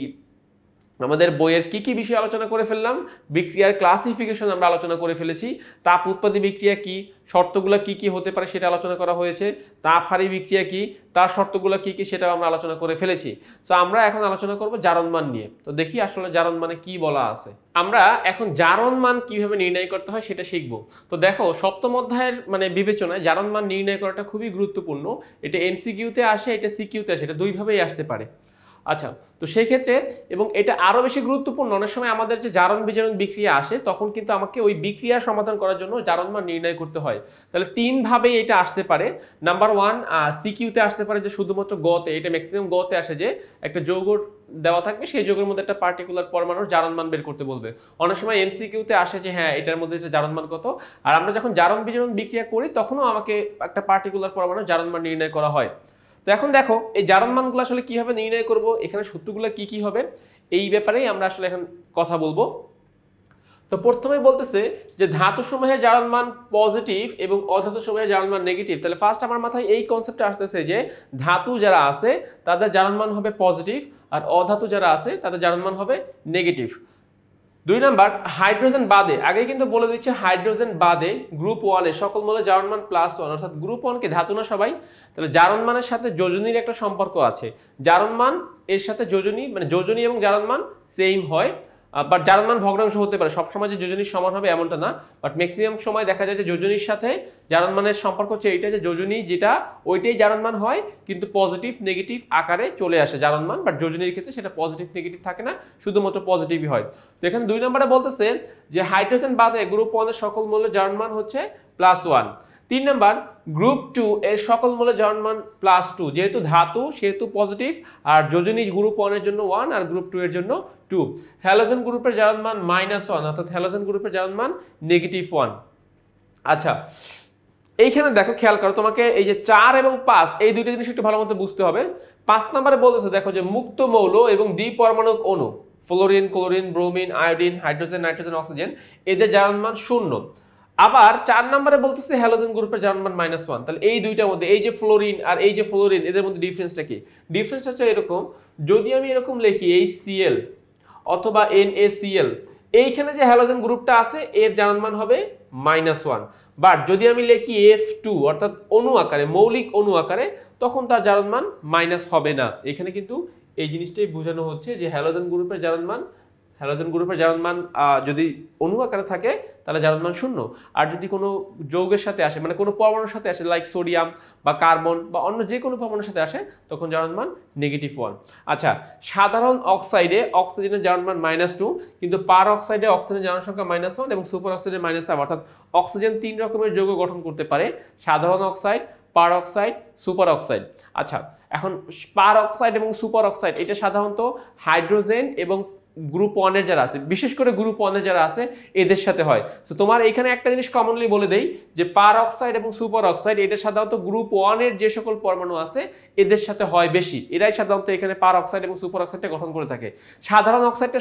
আমাদের বইয়ের কি কি বিষয় আলোচনা করে ফেললাম, বিক্রিয়ার ক্লাসিফিকেশন আমরা আলোচনা করে ফেলেছি, তাপ উৎপাদী বিক্রিয়া কি, শর্তগুলো কি কি হতে পারে সেটা আলোচনা করা হয়েছে, তাপ হারি বিক্রিয়া কি, তার শর্তগুলো কি কি সেটাও আমরা আলোচনা করে ফেলেছি। তো আমরা এখন আলোচনা করব জারণ মান নিয়ে। তো দেখি আসলে জারণ মানে কি বলা আছে। আমরা এখন জারণ মান কিভাবে নির্ণয় করতে হয় সেটা শিখবো। তো দেখো, সপ্তম অধ্যায়ের মানে বিবেচনায় জারণ মান নির্ণয় করাটা খুবই গুরুত্বপূর্ণ। এটা এমসিকিউতে আসে, এটা সিকিউতে আসে, এটা দুইভাবেই আসতে পারে। আচ্ছা, তো সেই ক্ষেত্রে, এবং এটা আরো বেশি গুরুত্বপূর্ণ, অনেক সময় আমাদের যে জারণ বিজারণ বিক্রিয়া আসে তখন কিন্তু আমাকে ওই বিক্রিয়া সমাধান করার জন্য জারণ মান নির্ণয় করতে হয়। তাহলে 3 ভাবেই এটা আসতে পারে। নাম্বার 1, সিকিউতে আসতে পারে, যে শুধুমাত্র গতে, এটা ম্যাক্সিমাম গতে আসে, যে একটা যৌগ দেওয়া থাকবে, সেই যৌগের মধ্যে একটা পার্টিকুলার পরমাণুর জারণ মান বের করতে বলবে। অনেক সময় এমসিকিউতে আসে যে হ্যাঁ এটার মধ্যে এটা জারণ মান কত, আর আমরা যখন জারণ বিজারণ বিক্রিয়া করি তখনও আমাকে একটা পার্টিকুলার পরমাণুর জারণ মান নির্ণয় করা হয়। তো এখন দেখো, এই জারণ মানগুলো আসলে কিভাবে নির্ণয় করব, এখানে সূত্রগুলো কি কি হবে, এই ব্যাপারেই আমরা আসলে এখন কথা বলবো। তো প্রথমে বলতেছে যে ধাতু সমূহের জারণ মান পজিটিভ এবং অধাতু সমূহের জারণ মান নেগেটিভ। তাহলে ফার্স্ট আমার মাথায় এই কনসেপ্টটা আসতেছে যে ধাতু যারা আছে তাদের জারণ মান হবে পজিটিভ, আর অধাতু যারা আছে তাদের জারণ মান হবে নেগেটিভ। 2 নাম্বার, হাইড্রোজেন বাদে, আগে কিন্তু বলে দিচ্ছে হাইড্রোজেন বাদে গ্রুপ 1 এ সকল মৌলের জারণ মান +1, অর্থাৎ গ্রুপ 1 কে ধাতু না সবাই, তাহলে জারণ মানের সাথে যোজনীর একটা সম্পর্ক আছে। জারণ মান এর সাথে যোজনী, মানে যোজনী এবং জারণ মান সেম হয়, বাট জারণ মান ভগ্নাংশ হতে পারে। সবসময় যে যোজনীর সমান হবে এমনটা না, বাট ম্যাক্সিমাম সময় দেখা যায় যে যোজনীর সাথে জারণ মানের সম্পর্ক হচ্ছে এইটা, যে যোজনী যেটা ওইটাই জারণ মান হয়, কিন্তু পজিটিভ নেগেটিভ আকারে চলে আসে জারণ মান, বাট যোজনীর ক্ষেত্রে সেটা পজিটিভ নেগেটিভ থাকে না, শুধুমাত্র পজিটিভই হয়। তো এখানে 2 নম্বরে বলতেছে যে হাইড্রোজেন বাদে গ্রুপ 1 এর সকল মৌলের জারণ মান হচ্ছে +1। 3 নাম্বার, গ্রুপ 2 এর সকল মৌলের জারণ মান +2, যেহেতু ধাতু সেহেতু পজিটিভ, আর যোজনী গ্রুপ 1 এর জন্য 1 আর গ্রুপ 2 এর জন্য 2। হ্যালোজেন গ্রুপের জারণ মান -1, অর্থাৎ হ্যালোজেন গ্রুপের জারণ মান -1। আচ্ছা, এইখানে দেখো, খেয়াল করো, তোমাকে এই যে 4 এবং 5 এই দুইটা জিনিস একটু ভালো মতো বুঝতে হবে। 5 নম্বরে বলতেছে দেখো যে মুক্ত মৌল এবং দ্বিপরমাণুক অণু, fluorine, chlorine, bromine, iodine, hydrogen, nitrogen, oxygen, এদের জারণ মান 0। আবার 4 নম্বরে বলতেছে হ্যালোজেন গ্রুপের জারণ মান -1। তাহলে এই দুইটার মধ্যে, এই যে ফ্লোরিন আর এই যে ফ্লোরিন, এদের মধ্যে ডিফারেন্সটা কি? ডিফারেন্সটা হচ্ছে এরকম, যদি আমি এরকম লিখি HCl অথবা NaCl, এইখানে যে হ্যালোজেন গ্রুপটা আছে এর জারণ মান হবে -1। বাট যদি আমি লিখি F2, অর্থাৎ অণু আকারে, মৌলিক অণু আকারে, তখন তার জারণ মান মাইনাস হবে না। এখানে কিন্তু এই জিনিসটাই বোঝানো হচ্ছে যে হ্যালোজেন গ্রুপের জারণ মান, যদি অণু আকারে থাকে তাহলে জারণ মান 0, আর যদি কোনো যৌগের সাথে আসে, মানে কোনো পরমাণুর সাথে আসে, লাইক সোডিয়াম বা কার্বন বা অন্য যে কোনো পরমাণুর সাথে আসে, তখন জারণ মান -1। আচ্ছা, সাধারণ অক্সাইডে অক্সিজেনের জারণ মান -2, কিন্তু পার অক্সাইডে অক্সিজেনের জারণ সংখ্যা -1 এবং সুপার অক্সাইডে -1। অর্থাৎ অক্সিজেন 3 রকমের যৌগ গঠন করতে পারে, সাধারণ অক্সাইড, পার অক্সাইড, সুপার অক্সাইড। আচ্ছা, এখন পার অক্সাইড এবং সুপার অক্সাইড এটা সাধারণত হাইড্রোজেন এবং গ্রুপ 1 এর যারা আছে, বিশেষ করে গ্রুপ 1 এর যারা আছে এদের সাথে হয়। তো তোমার এখানে একটা জিনিস কমনলি বলে দেই যে পার অক্সাইড এবং সুপার অক্সাইড এটা সাধারণত গ্রুপ 1 এর যে সকল পরমাণু আছে এদের সাথে হয় বেশি, এরাই সাধারণত এখানে পার অক্সাইড এবং সুপার অক্সাইডটা গঠন করে থাকে। সাধারণ অক্সাইডটা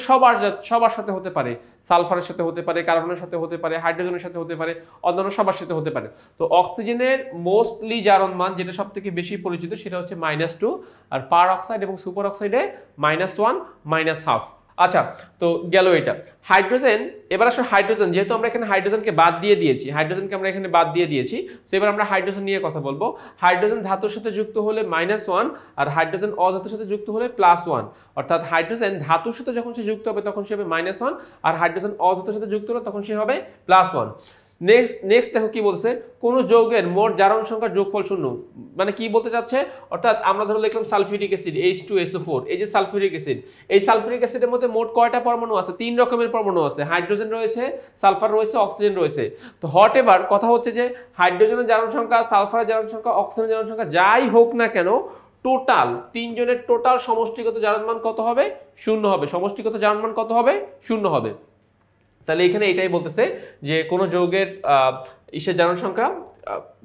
সবার সাথে হতে পারে, সালফারের সাথে হতে পারে, কার্বনের সাথে হতে পারে, হাইড্রোজেনের সাথে হতে পারে, অন্যান্য সবার সাথে হতে পারে। তো অক্সিজেনের মোস্টলি জারণ মান যেটা সবথেকে বেশি পরিচিত সেটা হচ্ছে -2, আর পার অক্সাইড এবং সুপার অক্সাইডে -1, -1/2। আচ্ছা, তো গেল এটা। হাইড্রোজেন, এবার আসলে হাইড্রোজেন, যেহেতু আমরা এখানে হাইড্রোজেনকে বাদ দিয়ে দিয়েছি, হাইড্রোজেনকে আমরা এখানে বাদ দিয়ে দিয়েছি, তো এবার আমরা হাইড্রোজেন নিয়ে কথা বলবো। হাইড্রোজেন ধাতুর সাথে যুক্ত হলে -1, আর হাইড্রোজেন অধাতুর সাথে যুক্ত হলে +1। অর্থাৎ হাইড্রোজেন ধাতুর সাথে যখন সে যুক্ত হবে তখন সে হবে -1, আর হাইড্রোজেন অধাতুর সাথে যুক্ত হলে তখন সে হবে +1। নেক্সট দেখো কি বলছে, কোন যৌগের মোট জারণ সংখ্যার যোগফল 0। মানে কি বলতে চাচ্ছে, অর্থাৎ আমরা ধরো লিখলাম সালফিউরিক অ্যাসিড H2SO4, এই যে সালফিউরিক অ্যাসিড, এই সালফিউরিক অ্যাসিডের মধ্যে মোট কয়টা পরমাণু আছে? 3 রকমের পরমাণু আছে, হাইড্রোজেন রয়েছে, সালফার রয়েছে, অক্সিজেন রয়েছে। তো হট এভার কথা হচ্ছে যে হাইড্রোজেনের জারণ সংখ্যা, সালফারের জারণ সংখ্যা, অক্সিজেনের জারণ সংখ্যা যাই হোক না কেন, টোটাল তিনজনের টোটাল সমষ্টিগত জারণ মান কত হবে? 0 হবে। সমষ্টিগত জারণ মান কত হবে? 0 হবে। তাহলে এখানে এটাই বলতেছে যে কোন যৌগের ইসের জারণ সংখ্যা,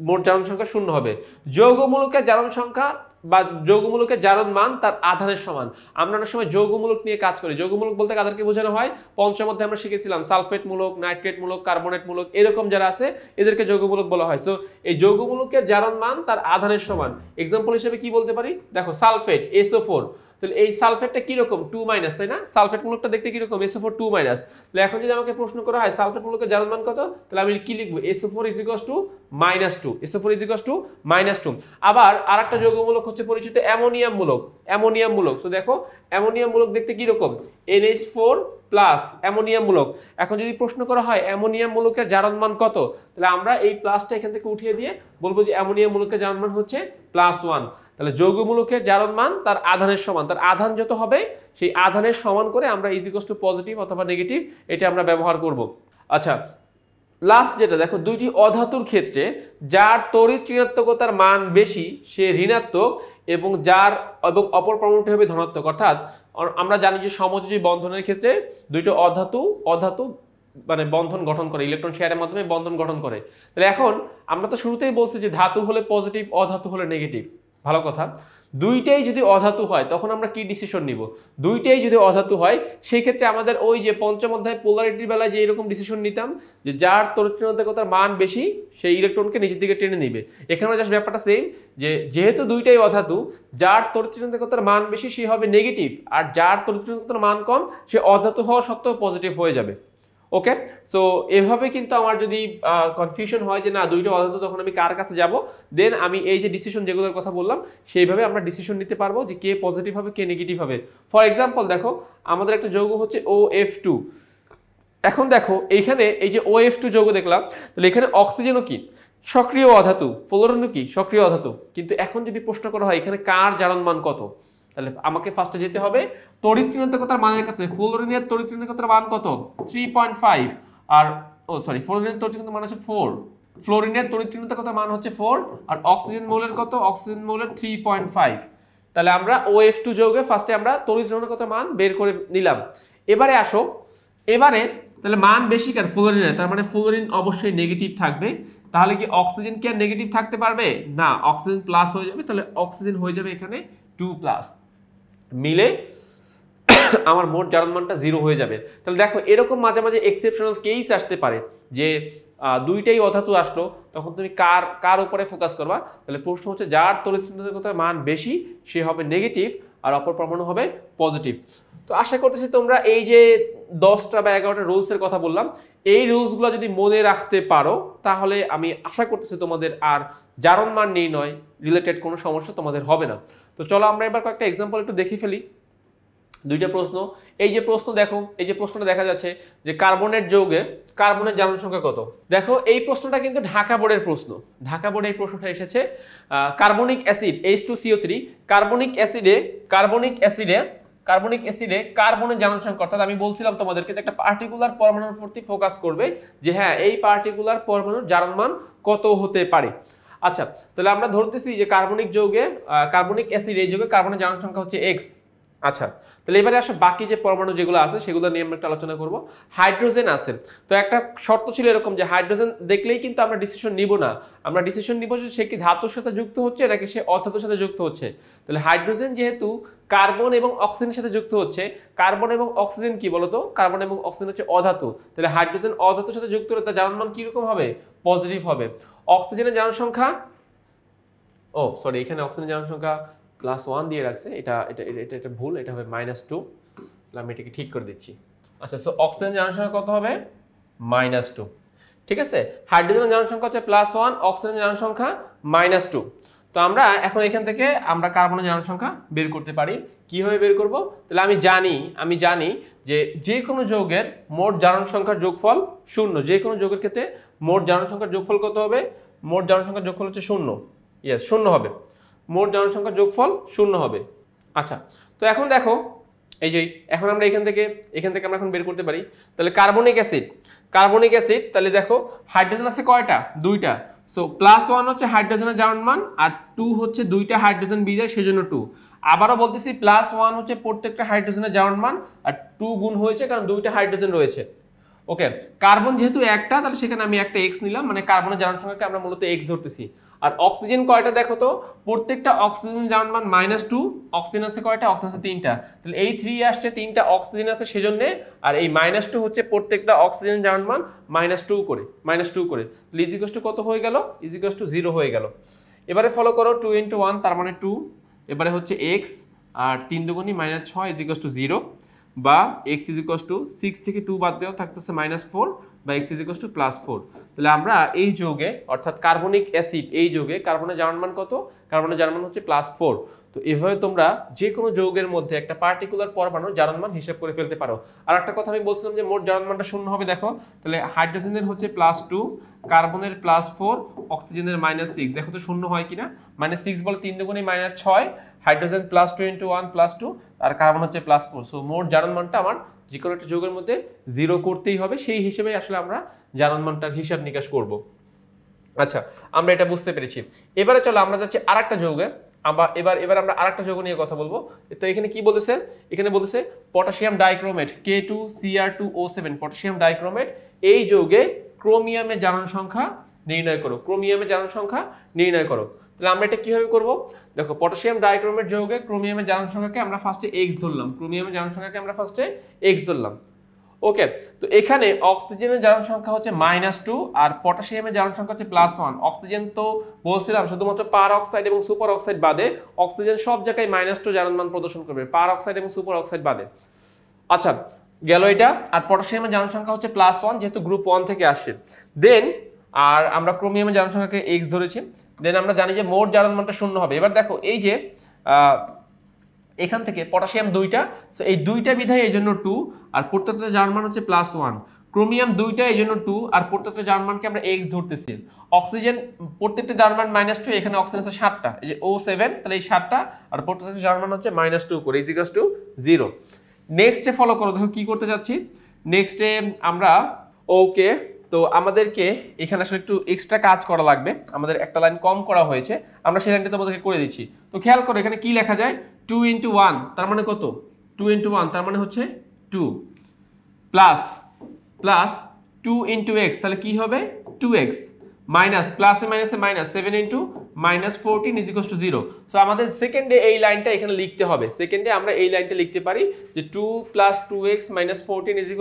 মোট জারণ সংখ্যা 0 হবে। যৌগমূলকের জারণ সংখ্যা বা যৌগমূলকের জারণ মান তার আধানের সমান। আমরা অনেক সময় যৌগমূলক নিয়ে কাজ করি। যৌগমূলক বলতে কাদেরকে বোঝানো হয়? পঞ্চম অধ্যায়ে আমরা শিখেছিলাম সালফেট মূলক, নাইট্রেট মূলক, কার্বনেট মূলক, এরকম যারা আছে এদেরকে যৌগমূলক বলা হয়। সো এই যৌগমূলকের জারণ মান তার আধানের সমান। এক্সাম্পল হিসেবে কি বলতে পারি? দেখো সালফেট SO4, তাহলে এই সালফেটটা কি রকম? 2-, তাই না? সালফেট মূলকটা দেখতে কি রকম? SO4 2-। তাহলে এখন যদি আমাকে প্রশ্ন করা হয় সালফেট মূলকের জারণ মান কত, তাহলে আমি কি লিখব? SO4 -2, SO4 -2। আবার আরেকটা যৌগমূলক হচ্ছে পরিচিত অ্যামোনিয়াম মূলক, অ্যামোনিয়াম মূলক। সো দেখো অ্যামোনিয়াম মূলক দেখতে কি রকম? NH4+ অ্যামোনিয়াম মূলক। এখন যদি প্রশ্ন করা হয় অ্যামোনিয়াম মূলকের জারণ মান কত, তাহলে আমরা এই প্লাসটা এখান থেকে উঠিয়ে দিয়ে বলবো যে অ্যামোনিয়াম মূলকের জারণ মান হচ্ছে +1। তাহলে যৌগমূলকের জারণ মান তার আধানের সমান, তার আধান যত হবে সেই আধানের সমান করে আমরা পজিটিভ অথবা নেগেটিভ এটা আমরা ব্যবহার করব। আচ্ছা, লাস্ট যেটা দেখো, দুইটি অধাতুর ক্ষেত্রে যার তড়িৎ ঋণাত্মকতার মান বেশি সে ঋণাত্মক এবং অপর পরমাণুটি হবে ধনাত্মক। অর্থাৎ আমরা জানি যে সমযোজী বন্ধনের ক্ষেত্রে দুইটো অধাতু মানে বন্ধন গঠন করে, ইলেকট্রন শেয়ারের মাধ্যমে বন্ধন গঠন করে। তাহলে এখন আমরা তো শুরুতেই বলছি যে ধাতু হলে পজিটিভ, অধাতু হলে নেগেটিভ। ভালো কথা, দুইটাই যদি অধাতু হয় তখন আমরা কি ডিসিশন নিব? দুইটাই যদি অধাতু হয় সেই ক্ষেত্রে আমাদের ওই যে পঞ্চম অধ্যায় পোলারিটির বেলায় যে এরকম ডিসিশন নিতাম যে যার তড়িৎ ঋণাত্মকতার মান বেশি সেই ইলেকট্রনকে নিচের দিকে টেনে নিবে, এখানেও জাস্ট ব্যাপারটা সেম, যে যেহেতু দুইটাই অধাতু, যার তড়িৎ ঋণাত্মকতার মান বেশি সে হবে নেগেটিভ, আর যার তড়িৎ ঋণাত্মকতার মান কম সে অধাতু হওয়া সত্ত্বেও পজিটিভ হয়ে যাবে। ওকে, সো এভাবে কিন্তু আমার যদি কনফিউশন হয় যে না দুইটা অধাতু, তখন আমি কার কাছে যাব? দেন আমি এই যে ডিসিশন যেগুলোর কথা বললাম সেইভাবে আমরা ডিসিশন নিতে পারবো যে কে পজিটিভ হবে কে নেগেটিভ হবে। ফর এক্সাম্পল দেখো আমাদের একটা যৌগ হচ্ছে OF2। এখন দেখো এইখানে এই যে OF2 যৌগ দেখলাম, তাহলে এখানে অক্সিজেনও কি সক্রিয় অধাতু, ফ্লোরিনও কি সক্রিয় অধাতু। কিন্তু এখন যদি প্রশ্ন করা হয় এখানে কার জারণ মান কত, তাহলে আমাকে ফার্স্টে যেতে হবে তড়িৎ ঋণাত্মকতার মানের কাছে। ফ্লোরিনের তড়িৎ ঋণাত্মকতার মান কত? 3.5। আর ফ্লোরিনের তড়িৎ ঋণাত্মকতার মান হচ্ছে 4। ফ্লোরিনের তড়িৎ ঋণাত্মকতার মান হচ্ছে 4, আর অক্সিজেন মৌলের কত? অক্সিজেন মৌলের 3.5। তাহলে আমরা OF2 যৌগে ফার্স্টে আমরা তড়িৎ ঋণাত্মকতার মান বের করে নিলাম। এবারে আসো, এবারে তাহলে মান বেশি কার? ফ্লোরিনের, তার মানে ফ্লোরিন অবশ্যই নেগেটিভ থাকবে। তাহলে কি অক্সিজেন কি আর নেগেটিভ থাকতে পারবে না? অক্সিজেন প্লাস হয়ে যাবে, তাহলে অক্সিজেন হয়ে যাবে এখানে 2+, মিলে আমার মোট জারণ মানটা 0 হয়ে যাবে। তাহলে দেখো এরকম মাঝে মাঝে এক্সেপশনাল কেস আসতে পারে যে দুইটাই অধাতু আসলো, তখন তুমি কার উপরে ফোকাস করবা? তাহলে প্রশ্ন হচ্ছে যার তড়িৎ ঋণাত্মকতার মান বেশি সে হবে নেগেটিভ আর অপর পরমাণু হবে পজিটিভ। তো আশা করতেছি তোমরা এই যে 10টা বা 11টা রুলসের কথা বললাম, এই রুলসগুলো যদি মনে রাখতে পারো তাহলে আমি আশা করতেছি তোমাদের আর জারণ মান নির্ণয় রিলেটেড কোনো সমস্যা তোমাদের হবে না। তো চলো আমরা এবার কয়েকটা এক্সাম্পল একটু দেখে ফেলি। দুইটা প্রশ্ন, এই যে প্রশ্ন দেখো, এই যে প্রশ্নটা দেখা যাচ্ছে যে কার্বনের যৌগে কার্বনের জারণ সংখ্যা কত। দেখো এই প্রশ্নটা কিন্তু ঢাকা বোর্ডের প্রশ্ন, ঢাকা বোর্ডে এই প্রশ্নটা এসেছে। কার্বনিক অ্যাসিড H2CO3, কার্বনিক অ্যাসিডে কার্বনের জারণ সংখ্যা, অর্থাৎ আমি বলছিলাম তোমাদেরকে যে একটা পার্টিকুলার পরমাণুর প্রতি ফোকাস করবে যে হ্যাঁ এই পার্টিকুলার পরমাণুর জারণ মান কত হতে পারে। আচ্ছা, তাহলে আমরা ধরতেছি যে কার্বনিক অ্যাসিড এই যৌগে কার্বনের জারণ সংখ্যা হচ্ছে X। আচ্ছা, তাহলে এবারে আসলে বাকি যে পরমাণু যেগুলো আছে সেগুলো নিয়ে আমরা একটা আলোচনা করব। হাইড্রোজেন আছে, তো একটা শর্ত ছিল এরকম যে হাইড্রোজেন দেখলেই কিন্তু আমরা ডিসিশন নিব না, আমরা ডিসিশন নিব যে সে কি ধাতুর সাথে যুক্ত হচ্ছে নাকি সে অধাতুর সাথে যুক্ত হচ্ছে। তাহলে হাইড্রোজেন যেহেতু কার্বন এবং অক্সিজেনের সাথে যুক্ত হচ্ছে, কার্বন এবং অক্সিজেন কি বলতো? কার্বন এবং অক্সিজেন হচ্ছে অধাতু, তাহলে হাইড্রোজেন অধাতুর সাথে যুক্ত হলে তার জারণ মান কিরকম হবে? পজিটিভ হবে। অক্সিজেনের জারণ সংখ্যা, এখানে অক্সিজেনের জারণ সংখ্যা +1 দিয়ে রাখছে, এটা ভুল, এটা হবে -2 আমি এটাকে ঠিক করে দিচ্ছি। আচ্ছা, সো অক্সিজেন জারণ সংখ্যা কত হবে? -2। ঠিক আছে, হাইড্রোজেনের জারণ সংখ্যা হচ্ছে +1, অক্সিজেনের জারণ সংখ্যা -2। তো আমরা এখন এখান থেকে আমরা কার্বনের জারণ সংখ্যা বের করতে পারি। কিভাবে বের করব? তাহলে আমি জানি যে কোনো যৌগের মোট জারণ সংখ্যার যোগফল 0। যে কোনো যৌগের ক্ষেত্রে মোট জারণ সংখ্যার যোগফল কত হবে? মোট জারণ সংখ্যার যোগফল হচ্ছে 0। ইয়েস, 0 হবে। মোট জারণ সংখ্যার যোগফল 0 হবে। আচ্ছা, তো এখন দেখো এই যে এখন আমরা এখান থেকে আমরা এখন বের করতে পারি। তাহলে কার্বনিক অ্যাসিড তাহলে দেখো হাইড্রোজেন আছে কয়টা? 2টা। সো +1 হচ্ছে হাইড্রোজেনের জারণ মান, আর 2 হচ্ছে 2টা হাইড্রোজেন বিজয়, সেজন্য 2। আবারও বলতেছি +1 হচ্ছে প্রত্যেকটা হাইড্রোজেনের জারণ মান, আর 2 গুণ হয়েছে কারণ 2টা হাইড্রোজেন রয়েছে। ওকে, কার্বন যেহেতু একটা, তাহলে সেখানে আমি একটা x নিলাম, মানে কার্বনের জারণ সংখ্যাকে আমরা মূলত x ধরতেছি। আর অক্সিজেন কয়টা দেখো তো? প্রত্যেকটা অক্সিজেনের জারণ মান -2। অক্সিজেন আছে কয়টা? অক্সিজেন আছে 3টা। তাহলে এই 3 আসছে, 3টা অক্সিজেন আছে সেজন্য, আর এই -2 হচ্ছে প্রত্যেকটা অক্সিজেন জারণ মান -2 করে। তাহলে ইজিকস টু কত হয়ে গেল? ইজিকস টু 0 হয়ে গেল। এবারে ফলো করো 2 × 1 তার মানে 2। এবারে হচ্ছে x, আর 3 দুগুণী -6 ইজিকস টু 0, বা x ইজিকস টু 6 থেকে 2 বাদ দেওয়া থাকতেছে -4, বা x ইজিকস টু +4। তাহলে আমরা এই যৌগে অর্থাৎ কার্বনিক অ্যাসিড এই যৌগে কার্বনের জারণ মান কত? কার্বনের জারণ মান হচ্ছে +4। তো এভাবে তোমরা যে কোনো যৌগের মধ্যে একটা পার্টিকুলার পরমাণুর জারণ মান হিসাব করে ফেলতে পারো। আর একটা কথা আমি বলছিলাম যে মোট জারণ মানটা 0 হবে। দেখো তাহলে হাইড্রোজেনের হচ্ছে +2, কার্বনের +4, অক্সিজেনের -6। দেখো তো 0 হয় কিনা? -6 বলে 3 দুগুণী -6, হাইড্রোজেন +2 × 1 +2, আর কার্বন হচ্ছে +4। সো মোট জারণ মানটা আমার যে কোনো একটা যৌগের মধ্যে 0 করতেই হবে। সেই হিসেবে আসলে আমরা জারণ মানটার হিসাব নিকাশ করব। আচ্ছা, আমরা এটা বুঝতে পেরেছি। এবারে চলো আমরা যাচ্ছি আরেকটা যৌগে। এবার আমরা আরেকটা যৌগ নিয়ে কথা বলবো। তো এখানে কি বলেছে? এখানে বলেছে potassium dichromate, K2Cr2O7, potassium dichromate. এই যৌগে ক্রোমিয়ামের জারণ সংখ্যা নির্ণয় করো। তাহলে আমরা এটা কিভাবে করব? দেখো পটাশিয়াম ডাইক্রোমেট যৌগে ক্রোমিয়ামের জারণ সংখ্যাকে আমরা ফার্স্টে x ধরলাম। ওকে, তো এখানে অক্সিজেনের জারণ সংখ্যা হচ্ছে -2, আর পটাশিয়ামের জারণ সংখ্যা হচ্ছে +1। অক্সিজেন তো বলছিলাম শুধুমাত্র পার অক্সাইড এবং সুপার অক্সাইড বাদে, অক্সিজেন সব জায়গায় -2 জারণ মান প্রদর্শন করবে, পার অক্সাইড এবং সুপার অক্সাইড বাদে। আচ্ছা, গেল এটা। আর পটাশিয়ামের জারণ সংখ্যা হচ্ছে +1, যেহেতু গ্রুপ 1 থেকে আসছে। দেন আর আমরা ক্রোমিয়ামের জারণ সংখ্যাকে x ধরেছি। দেন আমরা জানি যে মোট জারণ মানটা 0 হবে। এবার দেখো এই যে এখান থেকে পটাশিয়াম 2টা, সো এই 2টা বিধায় এই জন্য 2, আর প্রত্যেকটা জারণ মান হচ্ছে +1। ক্রোমিয়াম 2টা এই জন্য 2, আর প্রত্যেকটা জারণ মানকে আমরা x ধরতেছি। অক্সিজেন প্রত্যেকটা জারণ মান -2, এখানে অক্সিজেন আছে 7টা, এই যে O7, তাহলে এই 7টা, আর প্রত্যেকটা জারণ মান হচ্ছে -2 করে, ইজিকস টু 0। নেক্সটে ফলো করো, দেখো কি করতে যাচ্ছি। নেক্সটে আমরা ওকে, তো আমাদেরকে এখানে আসলে একটু এক্সট্রা কাজ করা লাগবে, আমাদের একটা লাইন কম করা হয়েছে, আমরা সেই লাইনটা তোমাদেরকে করে দিচ্ছি। তো খেয়াল করো এখানে কি লেখা যায়? 2 × 1 তার মানে কত? 2 × 1 তার মানে হচ্ছে 2, প্লাস 2 × x, তাহলে কি হবে? 2x, মাইনাস প্লাসে মাইনাসে মাইনাস 7 × -14 = 0। সো আমাদের সেকেন্ডে এই লাইনটা এখানে লিখতে হবে। সেকেন্ডে আমরা এই লাইনটা লিখতে পারি যে 2 + 2x - 14 =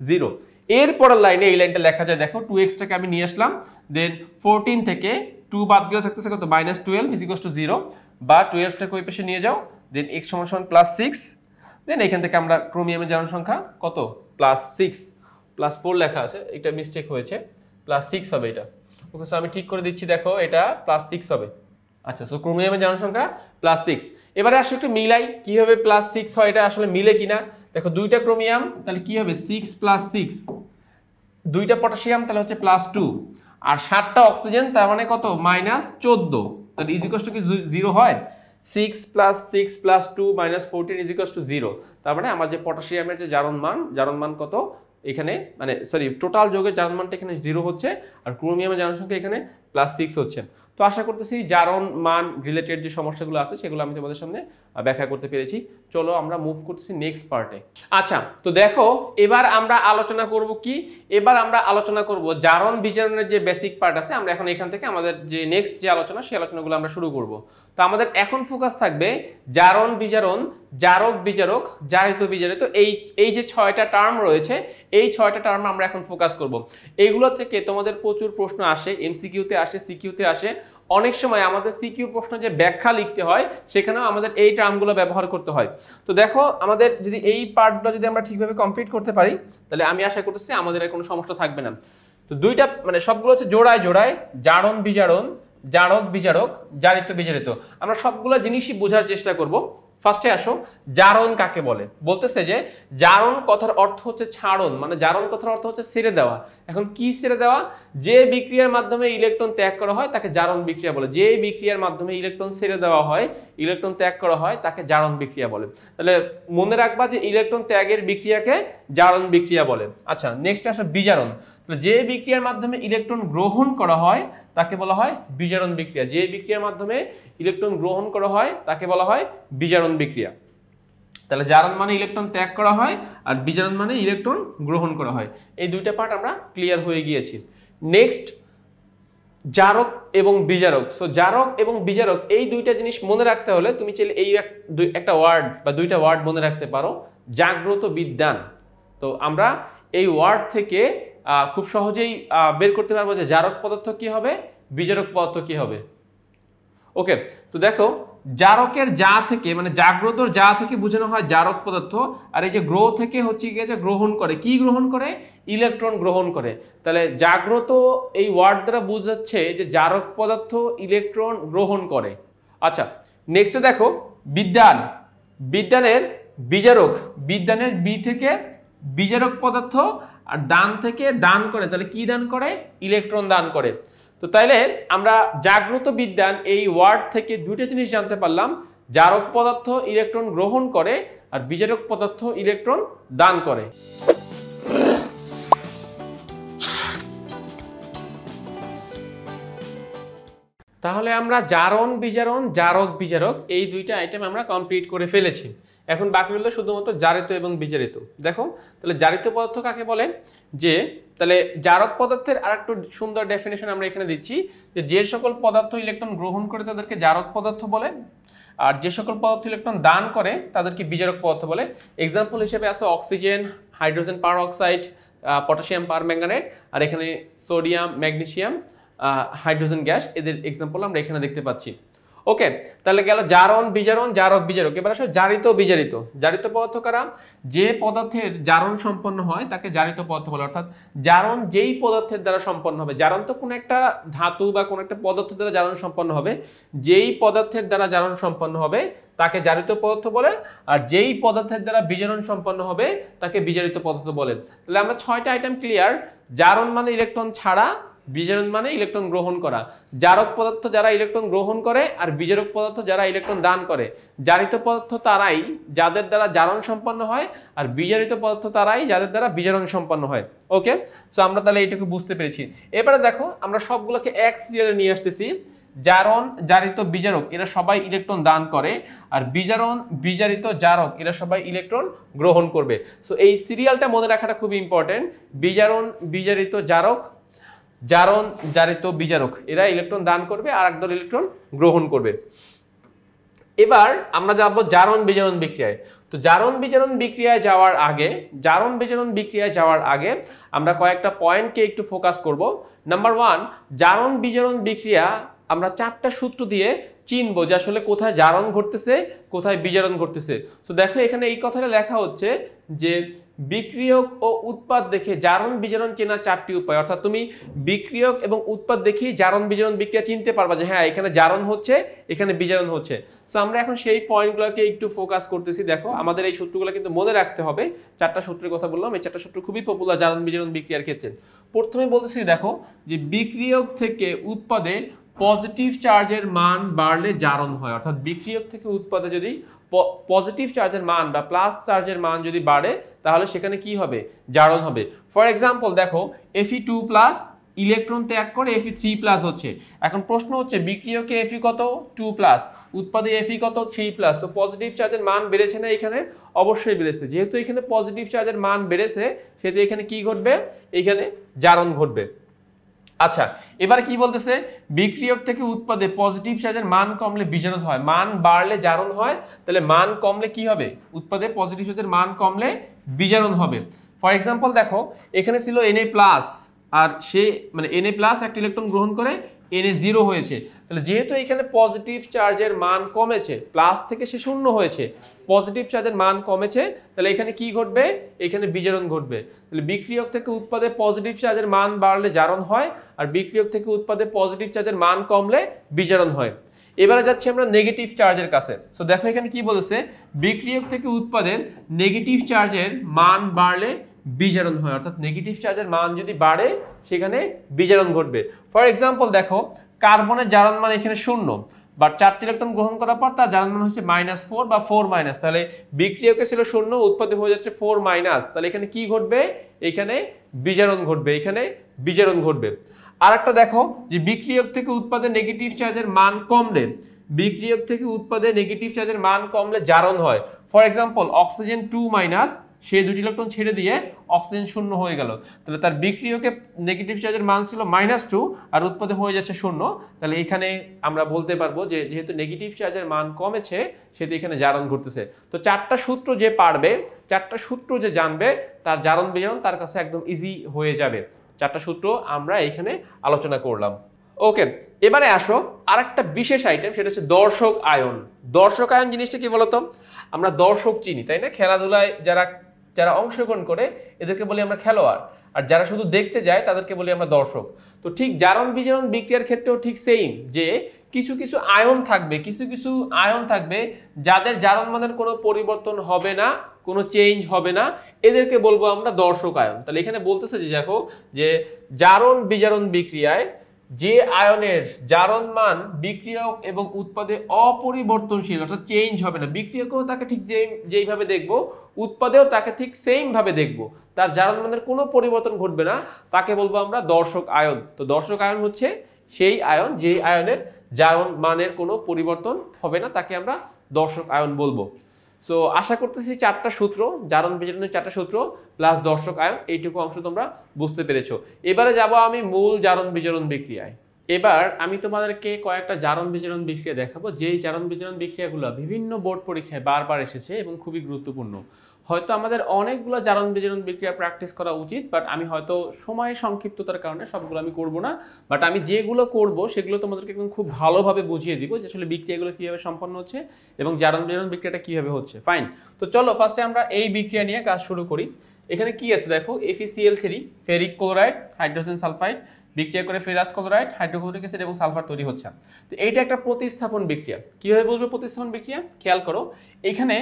0। এরপরের লাইনে এই লাইনটা লেখা যায়, দেখো 2x টাকে আমি নিয়ে আসলাম, দেন 14 থেকে 2 বাদ গেলে থাকতেছে কত? -12 = 0, বা 12 টাকে ওই পাশে নিয়ে যাও, দেন x = +6। দেন এখান থেকে আমরা ক্রোমিয়ামের জারণ সংখ্যা কত? +6, +4 লেখা আছে, এটা মিস্টেক হয়েছে, +6 হবে এটা। ওকে, সো আমি ঠিক করে দিচ্ছি, দেখো এটা +6 হবে। আচ্ছা, সো ক্রোমিয়ামের জারণ সংখ্যা +6। এবারে আসলে একটু মিলাই কিভাবে +6 হয়, এটা আসলে মিলে কিনা। দেখো 2টা ক্রোমিয়াম, তাহলে কি হবে? 6 + 6, 2টা পটাশিয়াম, তাহলে হচ্ছে +2, আর 7টা অক্সিজেন, তার মানে কত? -14। তাহলে ইজিকস টু কি 0 হয়? 6 + 6 + 2 - 14 = 0। তার মানে আমার যে পটাশিয়ামের যে জারণ মান কত এখানে, মানে সরি টোটাল যৌগের জারণ মানটা এখানে 0 হচ্ছে, আর ক্রোমিয়ামের জারণ সংখ্যা এখানে +6 হচ্ছে। তো আশা করতেছি জারণ মান রিলেটেড যে সমস্যাগুলো আছে সেগুলো আমি তোমাদের সামনে ব্যাখ্যা করতে পেরেছি। চলো আমরা মুভ করতেছি নেক্সট পার্টে। আচ্ছা, তো দেখো এবার আমরা আলোচনা করব কি? এবার আমরা আলোচনা করব জারণ বিজারণের যে বেসিক পার্ট আছে। আমরা এখন এখান থেকে আমাদের যে নেক্সট যে আলোচনা, সেই আলোচনাগুলো আমরা শুরু করব। তো আমাদের এখন ফোকাস থাকবে জারণ বিজারণ জারক বিজারক জারিত বিজারিত, এই যে 6টা টার্ম রয়েছে, এই 6টা টার্ম আমরা এখন ফোকাস করব। এইগুলো থেকে তোমাদের প্রচুর প্রশ্ন আসে, এমসিকিউতে আসে, সিকিউতে আসে। অনেক সময় আমাদের সিকিউ প্রশ্ন যে ব্যাখ্যা লিখতে হয় সেখানেও আমাদের এই টার্মগুলো ব্যবহার করতে হয়। তো দেখো আমাদের যদি এই পার্টগুলো যদি আমরা ঠিকভাবে কমপ্লিট করতে পারি তাহলে আমি আশা করতেছি আমাদের আর কোনো সমস্যা থাকবে না। তো দুইটা মানে সবগুলো হচ্ছে জোড়ায় জোড়ায়, জারণ বিজারণ, জারক বিজারক, জারিত বিজারিত। আমরা সবগুলো জিনিসই বোঝার চেষ্টা করব। ফার্স্টে আসো, জারণ কাকে বলে। বলতেছে যে জারণ কথার অর্থ হচ্ছে ছাড়ন, মানে জারণ কথার অর্থ হচ্ছে ছেড়ে দেওয়া। এখন কি ছেড়ে দেওয়া? যে বিক্রিয়ার মাধ্যমে ইলেকট্রন ত্যাগ করা হয় তাকে জারণ বিক্রিয়া বলে। যে বিক্রিয়ার মাধ্যমে ইলেকট্রন ছেড়ে দেওয়া হয়, ইলেকট্রন ত্যাগ করা হয়, তাকে জারণ বিক্রিয়া বলে। তাহলে মনে রাখবা যে ইলেকট্রন ত্যাগের বিক্রিয়াকে জারণ বিক্রিয়া বলে। আচ্ছা, নেক্সট আসো বিজারণ। যে বিক্রিয়ার মাধ্যমে ইলেকট্রন গ্রহণ করা হয় তাকে বলা হয় বিজারণ বিক্রিয়া। যে বিক্রিয়ার মাধ্যমে ইলেকট্রন গ্রহণ করা হয় তাকে বলা হয় বিজারণ বিক্রিয়া। তাহলে জারণ মানে ইলেকট্রন ত্যাগ করা হয় আর বিজারণ মানে ইলেকট্রন গ্রহণ করা হয়। এই দুইটা পার্ট আমরা ক্লিয়ার হয়ে গিয়েছি। নেক্সট জারক এবং বিজারক। সো জারক এবং বিজারক এই দুইটা জিনিস মনে রাখতে হলে তুমি চাইলে এই একটা ওয়ার্ড বা দুইটা ওয়ার্ড মনে রাখতে পারো, জাগ্রত বিদ্যান। তো আমরা এই ওয়ার্ড থেকে খুব সহজেই বের করতে পারবো যে জারক পদার্থ কি হবে, বিজারক পদার্থ কি হবে। ওকে, তো দেখো জারকের যা থেকে মানে জাগ্রতর যা থেকে বোঝানো হয় জারক পদার্থ, আর এই যে গ্রহ থেকে হচ্ছে গিয়ে যে গ্রহণ করে, কি গ্রহণ করে? ইলেকট্রন গ্রহণ করে। তাহলে জাগ্রত এই ওয়ার্ড দ্বারা বোঝাচ্ছে যে জারক পদার্থ ইলেকট্রন গ্রহণ করে। আচ্ছা, নেক্সটে দেখো বিদ্যান। বিদ্যানের বিজারক, বিদ্যানের বি থেকে বিজারক পদার্থ, আর দান থেকে দান করে। তাহলে কি দান করে? ইলেকট্রন দান করে। তো তাইলে আমরা জাগ্রত বিদ্যান এই ওয়ার্ড থেকে দুইটা জিনিস জানতে পারলাম, জারক পদার্থ ইলেকট্রন গ্রহণ করে আর বিজারক পদার্থ ইলেকট্রন দান করে। তাহলে আমরা জারণ বিজারণ, জারক বিজারক এই দুইটা আইটেম আমরা কমপ্লিট করে ফেলেছি। এখন বাকি রইল শুধুমাত্র জারিত এবং বিজারিত। দেখো তাহলে জারিত পদার্থ কাকে বলে? যে তাহলে জারক পদার্থের আরেকটু সুন্দর ডেফিনেশন আমরা এখানে দিচ্ছি, যে সকল পদার্থ ইলেকট্রন গ্রহণ করে তাদেরকে জারক পদার্থ বলে, আর যে সকল পদার্থ ইলেকট্রন দান করে তাদেরকে বিজারক পদার্থ বলে। এক্সাম্পল হিসেবে আছে অক্সিজেন, হাইড্রোজেন পার অক্সাইড, পটাশিয়াম পার ম্যাঙ্গানেট, আর এখানে সোডিয়াম, ম্যাগনেসিয়াম, হাইড্রোজেন গ্যাস, এদের এক্সাম্পল আমরা এখানে দেখতে পাচ্ছি। ওকে, তাহলে গেল জারণ বিজারণ, জারক বিজারক। এবার আসলে জারিত বিজারিত। জারিত পদার্থ কারা? যে পদার্থের জারণ সম্পন্ন হয় তাকে জারিত পদার্থ বলে। অর্থাৎ জারণ যেই পদার্থের দ্বারা সম্পন্ন হবে, জারণ তো কোনো একটা ধাতু বা কোনো একটা পদার্থের দ্বারা জারণ সম্পন্ন হবে, যেই পদার্থের দ্বারা জারণ সম্পন্ন হবে তাকে জারিত পদার্থ বলে, আর যেই পদার্থের দ্বারা বিজারণ সম্পন্ন হবে তাকে বিজারিত পদার্থ বলে। তাহলে আমরা 6টা আইটেম ক্লিয়ার। জারণ মানে ইলেকট্রন ছাড়া, বিজারণ মানে ইলেকট্রন গ্রহণ করা। জারক পদার্থ যারা ইলেকট্রন গ্রহণ করে আর বিজারক পদার্থ যারা ইলেকট্রন দান করে। জারিত পদার্থ তারাই যাদের দ্বারা জারণ সম্পন্ন হয়, আর বিজারিত পদার্থ তারাই যাদের দ্বারা বিজারণ সম্পন্ন হয়। ওকে, সো আমরা তাহলে এইটুকু বুঝতে পেরেছি। এবারে দেখো আমরা সবগুলোকে এক সিরিয়ালে নিয়ে আসতেছি। জারণ, জারিত, বিজারক এরা সবাই ইলেকট্রন দান করে, আর বিজারণ, বিজারিত, জারক এরা সবাই ইলেকট্রন গ্রহণ করবে। সো এই সিরিয়ালটা মনে রাখাটা খুবই ইম্পর্টেন্ট। বিজারণ, বিজারিত, জারক, জারণ, জারিত, বিজারক এরা ইলেকট্রন দান করবে আর একদল ইলেকট্রন গ্রহণ করবে। এবার আমরা যাব জারণ বিজারণ বিক্রিয়ায়। তো জারণ বিজারণ বিক্রিয়ায় যাওয়ার আগে, জারণ বিজারণ বিক্রিয়ায় যাওয়ার আগে আমরা কয়েকটা পয়েন্টকে একটু ফোকাস করব। নাম্বার 1, জারণ বিজারণ বিক্রিয়া আমরা 4টা সূত্র দিয়ে চিনবো যে আসলে কোথায় জারণ ঘটতেছে, কোথায় বিজারণ ঘটতেছে। তো দেখো এখানে এই কথাটা লেখা হচ্ছে যে বিক্রিয়ক ও উৎপাদ দেখে জারণ বিজারণ চেনার 4টি উপায়। অর্থাৎ তুমি বিক্রিয়ক এবং উৎপাদ দেখেই জারণ বিজারণ বিক্রিয়া চিনতে পারবা যে হ্যাঁ এখানে জারণ হচ্ছে, এখানে বিজারণ হচ্ছে। সো আমরা এখন সেই পয়েন্টগুলোকে একটু ফোকাস করতেছি। দেখো আমাদের এই সূত্রগুলো কিন্তু মনে রাখতে হবে। 4টা সূত্রের কথা বললাম, এই 4টা সূত্র খুবই পপুলার জারণ বিজারণ বিক্রিয়ার ক্ষেত্রে। প্রথমে বলতেছি দেখো যে বিক্রিয়ক থেকে উৎপাদে পজিটিভ চার্জের মান বাড়লে জারণ হয়। অর্থাৎ বিক্রিয়ক থেকে উৎপাদে যদি পজিটিভ চার্জের মান বা প্লাস চার্জের মান যদি বাড়ে তাহলে সেখানে কি হবে? জারণ হবে। ফর এক্সাম্পল দেখো Fe2+ ইলেকট্রন ত্যাগ করে Fe3+ হচ্ছে। এখন প্রশ্ন হচ্ছে বিক্রিয়কে Fe কত? 2+, উৎপাদে Fe কত? 3+। তো পজিটিভ চার্জের মান বেড়েছে না এখানে? অবশ্যই বেড়েছে। যেহেতু এখানে পজিটিভ চার্জের মান বেড়েছে সেহেতু এখানে কি ঘটবে? এখানে জারণ ঘটবে। আচ্ছা, এবারে কি বলতেছে, বিক্রিয়ক থেকে উৎপাদে পজিটিভ চার্জের মান কমলে বিজারণ হয়, মান বাড়লে জারণ হয়, তাহলে মান কমলে কি হবে, উৎপাদে পজিটিভ চার্জের মান কমলে বিজারণ হবে। ফর এক্সাম্পল দেখো, এখানে ছিল Na+, আর সে মানে Na+ একটা ইলেকট্রন গ্রহণ করে Na0 হয়েছে, তাহলে যেহেতু এখানে পজিটিভ চার্জের মান কমেছে, প্লাস থেকে সে শূন্য হয়েছে, পজিটিভ চার্জের মান কমেছে, তাহলে এখানে কি ঘটবে, এখানে বিজারণ ঘটবে। তাহলে বিক্রিয়ক থেকে উৎপাদে পজিটিভ চার্জের মান বাড়লে জারণ হয়, আর বিক্রিয়ক থেকে উৎপাদে পজিটিভ চার্জের মান কমলে বিজারণ হয়। এবারে যাচ্ছি আমরা নেগেটিভ চার্জের কাছে। সো দেখো এখানে কি বলেছে, বিক্রিয়ক থেকে উৎপাদে নেগেটিভ চার্জের মান বাড়লে বিজারণ হয়, অর্থাৎ নেগেটিভ চার্জের মান যদি বাড়ে সেখানে বিজারণ ঘটবে। ফর এক্সাম্পল দেখো, কার্বনের জারণ মান এখানে 0, বাট 4টি ইলেকট্রন গ্রহণ করার পর তার জারণ মান হচ্ছে -4 বা 4-, তাহলে বিক্রিয়কে ছিল 0, উৎপাদে হয়ে যাচ্ছে 4-, তাহলে এখানে কি ঘটবে, এখানে বিজারণ ঘটবে, এখানে বিজারণ ঘটবে। আর একটা দেখো যে বিক্রিয়ক থেকে উৎপাদে নেগেটিভ চার্জের মান কমলে, বিক্রিয়ক থেকে উৎপাদে নেগেটিভ চার্জের মান কমলে জারণ হয়। ফর এক্সাম্পল অক্সিজেন 2-, সে দুটি ইলেকট্রন ছেড়ে দিয়ে অক্সিজেন 0 হয়ে গেল, তাহলে তার বিক্রিয়কে নেগেটিভ চার্জের মান ছিল -2 আর উৎপাদে হয়ে যাচ্ছে 0, তাহলে এখানে আমরা বলতে পারবো যে যেহেতু নেগেটিভ চার্জের মান কমেছে সেহেতু এখানে জারণ ঘটতেছে। তো 4টা সূত্র যে পারবে, 4টা সূত্র যে জানবে, তার জারণ বিজারণ তার কাছে একদম ইজি হয়ে যাবে। 4টা সূত্র আমরা এখানে আলোচনা করলাম। ওকে, এবারে আসো আরেকটা বিশেষ আইটেম, সেটা হচ্ছে দর্শক আয়ন। দর্শক আয়ন জিনিসটা কি বলতো, আমরা দর্শক চিনি তাই না, খেলাধুলায় যারা অংশগ্রহণ করে এদেরকে বলি আমরা খেলোয়াড়, আর যারা শুধু দেখতে যায় তাদেরকে বলি আমরা দর্শক। তো ঠিক জারণ বিজারণ বিক্রিয়ার ক্ষেত্রেও ঠিক সেম, যে কিছু কিছু আয়ন থাকবে, কিছু কিছু আয়ন থাকবে যাদের জারণ মানের কোনো পরিবর্তন হবে না, কোনো চেঞ্জ হবে না, এদেরকে বলবো আমরা দর্শক আয়ন। তাহলে এখানে বলতেছে যে দেখো, যে জারণ বিজারণ বিক্রিয়ায় যে আয়নের জারণ মান বিক্রিয়ক এবং উৎপাদে অপরিবর্তনশীল, অর্থাৎ চেঞ্জ হবে না, বিক্রিয়কেও তাকে ঠিক যেইভাবে দেখবো, উৎপাদেও তাকে ঠিক সেম ভাবে দেখবো, তার জারণ মানের কোনো পরিবর্তন ঘটবে না, তাকে বলবো আমরা দর্শক আয়ন। তো দর্শক আয়ন হচ্ছে সেই আয়ন যে আয়নের জারণ মানের কোনো পরিবর্তন হবে না, তাকে আমরা দর্শক আয়ন বলবো। সো আশা করতেছি 4টা সূত্র, জারণ বিজারণের 4টা সূত্র প্লাস দর্শক আয়ন, এইটুকু অংশ তোমরা বুঝতে পেরেছো। এবারে যাব আমি মূল জারণ বিজারণ বিক্রিয়ায়। এবার আমি তোমাদেরকে কয়েকটা জারণ বিজারণ বিক্রিয়া দেখাবো, যেই জারণ বিজারণ বিক্রিয়াগুলো বিভিন্ন বোর্ড পরীক্ষায় বারবার এসেছে এবং খুবই গুরুত্বপূর্ণ। হয়তো আমাদের অনেকগুলো জারণ বিজারণ বিক্রিয়া প্র্যাকটিস করা উচিত, বাট আমি হয়তো সময়ের সংক্ষিপ্ততার কারণে সবগুলো আমি করব না, বাট আমি যেগুলো করব সেগুলো তোমাদেরকে একদম খুব ভালোভাবে বুঝিয়ে দিব যে আসলে বিক্রিয়াগুলো কীভাবে সম্পন্ন হচ্ছে এবং জারণ বিজারণ বিক্রিয়াটা কীভাবে হচ্ছে। ফাইন, তো চলো ফার্স্টে আমরা এই বিক্রিয়া নিয়ে কাজ শুরু করি। এখানে কি আছে দেখো, FeCl3 ferric chloride hydrogen sulphide বিক্রিয়া করে ফেরাস ক্লোরাইড হাইড্রোক্লোরিক অ্যাসিড এবং সালফার তৈরি হচ্ছে। তো এইটা একটা প্রতিস্থাপন বিক্রিয়া। কীভাবে বুঝবে প্রতিস্থাপন বিক্রিয়া, খেয়াল করো, এখানে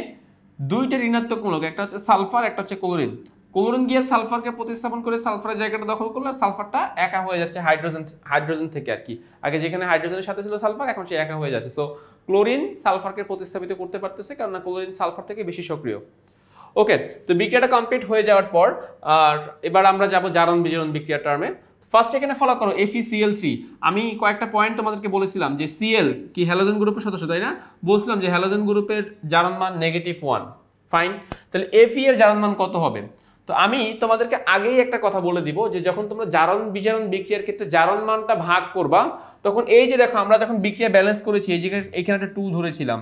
দুইটা ঋণাত্মক মূলক, একটা হচ্ছে সালফার, একটা হচ্ছে ক্লোরিন। ক্লোরিন গিয়ে সালফারকে প্রতিস্থাপন করে সালফারের জায়গাটা দখল করলে সালফারটা একা হয়ে যাচ্ছে হাইড্রোজেন থেকে আর কি। আগে যেখানে হাইড্রোজেনের সাথে ছিল সালফার, এখন সে একা হয়ে যাচ্ছে। সো ক্লোরিন সালফারকে প্রতিস্থাপিত করতে পারতেছে, কারণ ক্লোরিন সালফার থেকে বেশি সক্রিয়। ওকে, তো বিক্রিয়াটা কমপ্লিট হয়ে যাওয়ার পর আর এবার আমরা যাব জারণ বিজারণ বিক্রিয়া টার্মে। ফার্স্ট এখানে ফলো করো FeCl3। আমি কয়েকটা পয়েন্ট তোমাদেরকে বলেছিলাম যে Cl কি হ্যালোজেন গ্রুপের সদস্য তাই না, বলছিলাম যে হ্যালোজেন গ্রুপের জারণ মান -1। ফাইন, তাহলে Fe এর জারণ মান কত হবে? তো আমি তোমাদেরকে আগেই একটা কথা বলে দিব যে যখন তোমরা জারণ বিজারণ বিক্রিয়ার ক্ষেত্রে জারণ মানটা ভাগ করবা, তখন এই যে দেখো আমরা যখন বিক্রিয়া ব্যালেন্স করেছি, এই জায়গায় এখানে একটা 2 ধরেছিলাম,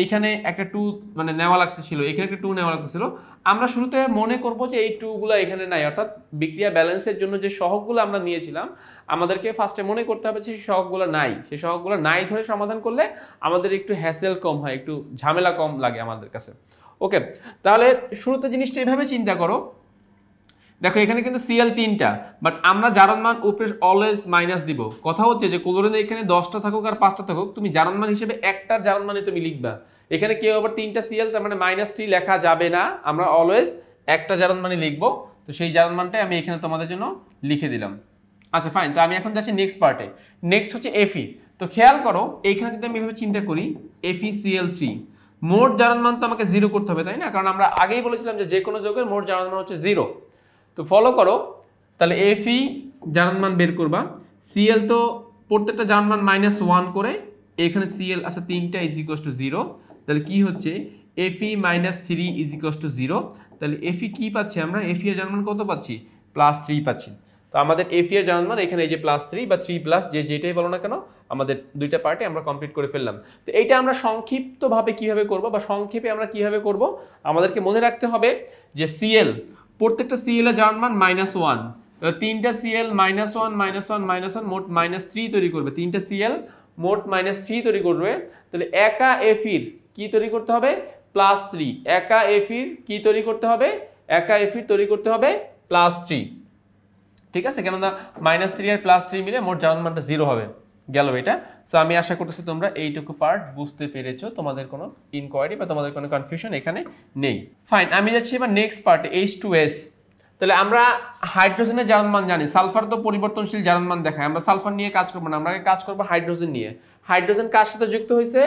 এইখানে একটা 2 মানে নেওয়া লাগতেছিল, এখানে একটা 2 নেওয়া লাগতেছিল, আমরা শুরুতে মনে করব যে এই 2 গুলো এখানে নাই, অর্থাৎ বিক্রিয়া ব্যালেন্সের জন্য যে সহগগুলো আমরা নিয়েছিলাম আমাদেরকে ফার্স্টে মনে করতে হবে যে সেই সহগগুলো নাই, সেই সহগগুলো নাই ধরে সমাধান করলে আমাদের একটু হ্যাসেল কম হয়, একটু ঝামেলা কম লাগে আমাদের কাছে। ওকে, তাহলে শুরুতে জিনিসটা এইভাবে চিন্তা করো, দেখো এখানে কিন্তু Cl 3টা, বাট আমরা জারণ মান উপরে অলওয়েজ মাইনাস দিব। কথা হচ্ছে যে ক্লোরিনে এখানে 10টা থাকুক আর 5টা থাকুক, তুমি জারণ মান হিসেবে একটার জারণ মানে তুমি লিখবা। এখানে কেউ আবার 3টা Cl, তার মানে -3 লেখা যাবে না, আমরা অলওয়েজ একটা জারণ মানে লিখবো। তো সেই জারণ মানটাই আমি এখানে তোমাদের জন্য লিখে দিলাম। আচ্ছা ফাইন, তো আমি এখন যাচ্ছি নেক্সট পার্টে। নেক্সট হচ্ছে Fe। তো খেয়াল করো এইখানে যদি আমি এভাবে চিন্তা করি FeCl3, মোট জারণ মান তো আমাকে 0 করতে হবে তাই না, কারণ আমরা আগেই বলেছিলাম যে কোনো যৌগের মোট জারণ মান হচ্ছে 0। তো ফলো করো, তাহলে Fe জারণ মান বের করবা। Cl তো প্রত্যেকটা জারণ মান -1 করে, এখানে Cl আছে 3টা = 0, তাহলে কি হচ্ছে Fe - 3 = 0। তাহলে Fe কি পাচ্ছি আমরা, Fe এর জারণ মান কত পাচ্ছি, +3 পাচ্ছি। তো আমাদের Fe এর জারণ মান এখানে এই যে +3 বা 3+ যেটাই বলো না কেন আমাদের দুইটা পার্টে আমরা কমপ্লিট করে ফেললাম। তো এইটা আমরা সংক্ষিপ্তভাবে কিভাবে করব বা সংক্ষেপে আমরা কিভাবে করব, আমাদেরকে মনে রাখতে হবে যে Cl প্রত্যেকটা Cl এর জারণ মান -1, তাহলে তিনটা Cl -1 -1 মোট -3 তৈরি করবে। তিনটা Cl মোট -3 তৈরি করবে। তাহলে একা Fe কি তৈরি করতে হবে +3, একা Fe কি তৈরি করতে হবে, একা Fe তৈরি করতে হবে +3, ঠিক আছে, কেননা -3 আর +3 মিলে মোট জারণ মানটা 0 হবে। গেল এটা। সো আমি আশা করতেছি তোমরা এইটুকু পার্ট বুঝতে পেরেছো, তোমাদের কোনো ইনকোয়ারি বা তোমাদের কোনো কনফিউশন এখানে নেই। ফাইন, আমি যাচ্ছি এবার নেক্সট পার্টে H2S। তাহলে আমরা হাইড্রোজেনের জারণ মান জানি, সালফার তো পরিবর্তনশীল জারণ মান দেখায়, আমরা সালফার নিয়ে কাজ করবো না, আমরা কাজ করবো হাইড্রোজেন নিয়ে। হাইড্রোজেন কার সাথে যুক্ত হয়েছে,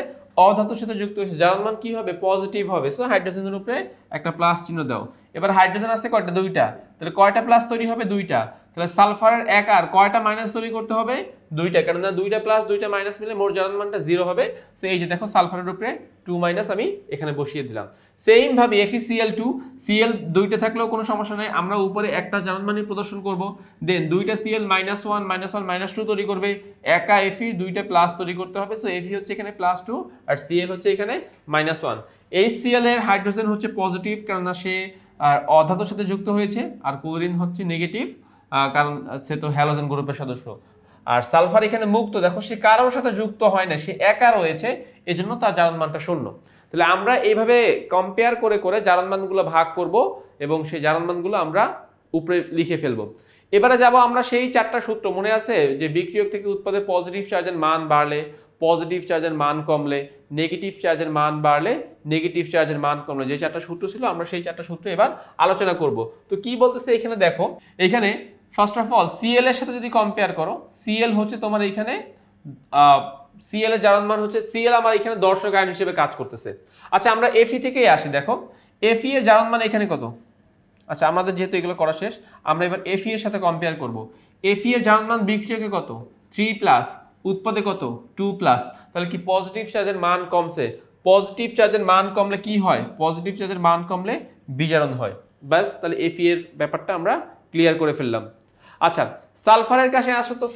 অধাতুর সাথে যুক্ত হয়েছে, জারণ মান কি হবে পজিটিভ হবে। সো হাইড্রোজেনের উপরে একটা প্লাস চিহ্ন দাও। এবার হাইড্রোজেন আছে কয়টা, দুইটা, তাহলে কয়টা প্লাস তৈরি হবে, দুইটা। তাহলে সালফারের একার কয়টা মাইনাস তৈরি করতে হবে, দুইটা, কারণ না দুইটা প্লাস দুইটা মাইনাস মিলে মোট জারণ মানটা 0 হবে। সো এই যে দেখো সালফারের উপরে 2- আমি এখানে বসিয়ে দিলাম। সেম ভাবে FeCl2, Cl দুইটা থাকলেও কোনো সমস্যা নাই, আমরা উপরে একটা জারণ মানই প্রদর্শন করব। দেন দুইটা Cl -1 -2 তৈরি করবে, একা Fe দুইটা প্লাস তৈরি করতে হবে। সো Fe হচ্ছে এখানে +2 আর Cl হচ্ছে এখানে -1। এই Cl এর হাইড্রোজেন হচ্ছে পজিটিভ, কারণ সে অধাতুর সাথে যুক্ত হয়েছে, আর ক্লোরিন হচ্ছে নেগেটিভ, কারণ সে তো হ্যালোজেন গ্রুপের সদস্য। আর সালফার এখানে মুক্ত, দেখো সে কারোর সাথে যুক্ত হয় না, সে একা রয়েছে, এজন্য তার জারণ মানটা 0। তাহলে আমরা এইভাবে কম্পেয়ার করে করে জারণ মানগুলো ভাগ করব এবং সেই জারণ মানগুলো আমরা উপরে লিখে ফেলবো। এবারে যাব আমরা সেই 4টা সূত্র, মনে আছে যে বিক্রিয়ক থেকে উৎপাদে পজিটিভ চার্জের মান বাড়লে পজিটিভ চার্জের মান কমলে, নেগেটিভ চার্জের মান বাড়লে নেগেটিভ চার্জের মান কমলে, যে 4টা সূত্র ছিল আমরা সেই 4টা সূত্র এবার আলোচনা করব। তো কি বলতেছে এখানে দেখো, এখানে ফার্স্ট অফ অল Cl এর সাথে যদি কম্পেয়ার করো, Cl হচ্ছে তোমার এইখানে Cl এর জারণ মান হচ্ছে, Cl আমার এখানে দর্শক আয়ন হিসেবে কাজ করতেছে। আচ্ছা আমরা Fe থেকেই আসি, দেখো Fe এর জারণ মান এখানে কত। আচ্ছা আমাদের যেহেতু এগুলো করা শেষ, আমরা এবার Fe এর সাথে কম্পেয়ার করব। Fe এর জারণ মান বিক্রিয়কে কত 3+, উৎপাদে কত 2+, তাহলে কি পজিটিভ চার্জের মান কমছে। পজিটিভ চার্জের মান কমলে কি হয়, পজিটিভ চার্জের মান কমলে বিজারণ হয়। ব্যাস, তাহলে Fe এর ব্যাপারটা আমরা ক্লিয়ার করে ফেললাম। আচ্ছা সালফারের কাছে আসো তো,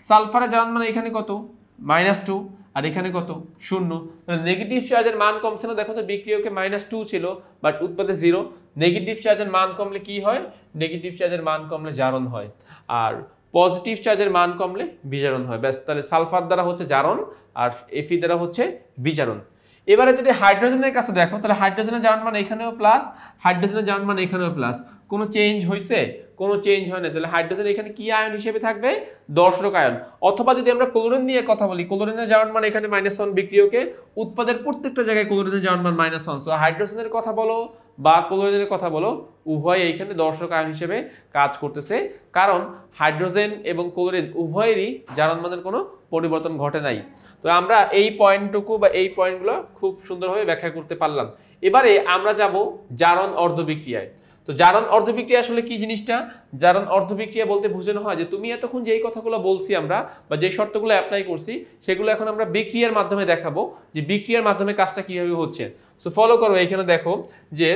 সালফারের জারণ মান এখানে কত -2 আর এখানে কত 0। তাহলে নেগেটিভ চার্জের মান কমছে না, দেখো তো বিক্রিয়কে -2 ছিল বাট উৎপাদে 0। নেগেটিভ চার্জের মান কমলে কি হয়, নেগেটিভ চার্জের মান কমলে জারণ হয়, আর পজিটিভ চার্জের মান কমলে বিজারণ হয়। ব্যাস, তাহলে সালফার দ্বারা হচ্ছে জারণ আর Fe দ্বারা হচ্ছে বিজারণ। এবারে যদি হাইড্রোজেনের কাছে দেখো, তাহলে হাইড্রোজেনের জারণ মান এখানেও প্লাস, হাইড্রোজেনের জারণ মান এখানেও প্লাস, কোনো চেঞ্জ হয়েছে, কোনো চেঞ্জ হয় না। তাহলে হাইড্রোজেন এখানে কি আয়ন হিসেবে থাকবে, দর্শক আয়ন। অথবা যদি আমরা ক্লোরিন নিয়ে কথা বলি, ক্লোরিনের জারণ মান এখানে -1, বিক্রিয়কে উৎপাদের প্রত্যেকটা জায়গায় ক্লোরিনের জারণ মান -1। সো হাইড্রোজেনের কথা বলো বা ক্লোরিনের কথা বলো, উভয় এইখানে দর্শক আয়ন হিসেবে কাজ করতেছে, কারণ হাইড্রোজেন এবং ক্লোরিন উভয়েরই জারণ মানের কোনো পরিবর্তন ঘটে নাই। তো আমরা এই পয়েন্টটুকু বা এই পয়েন্টগুলো খুব সুন্দরভাবে ব্যাখ্যা করতে পারলাম। এবারে আমরা যাব জারণ অর্ধবিক্রিয়ায়। তো জারণ অর্ধবিক্রিয়া আসলে কি জিনিসটা, জারণ অর্ধবিক্রিয়া বলতে বোঝানো হয় যে তুমি এতক্ষণ যেই কথাগুলো বলছি আমরা বা যেই শর্তগুলো অ্যাপ্লাই করছি, সেগুলো এখন আমরা বিক্রিয়ার মাধ্যমে দেখাবো যে বিক্রিয়ার মাধ্যমে কাজটা কিভাবে হচ্ছে। সো ফলো করো, এখানে দেখো যে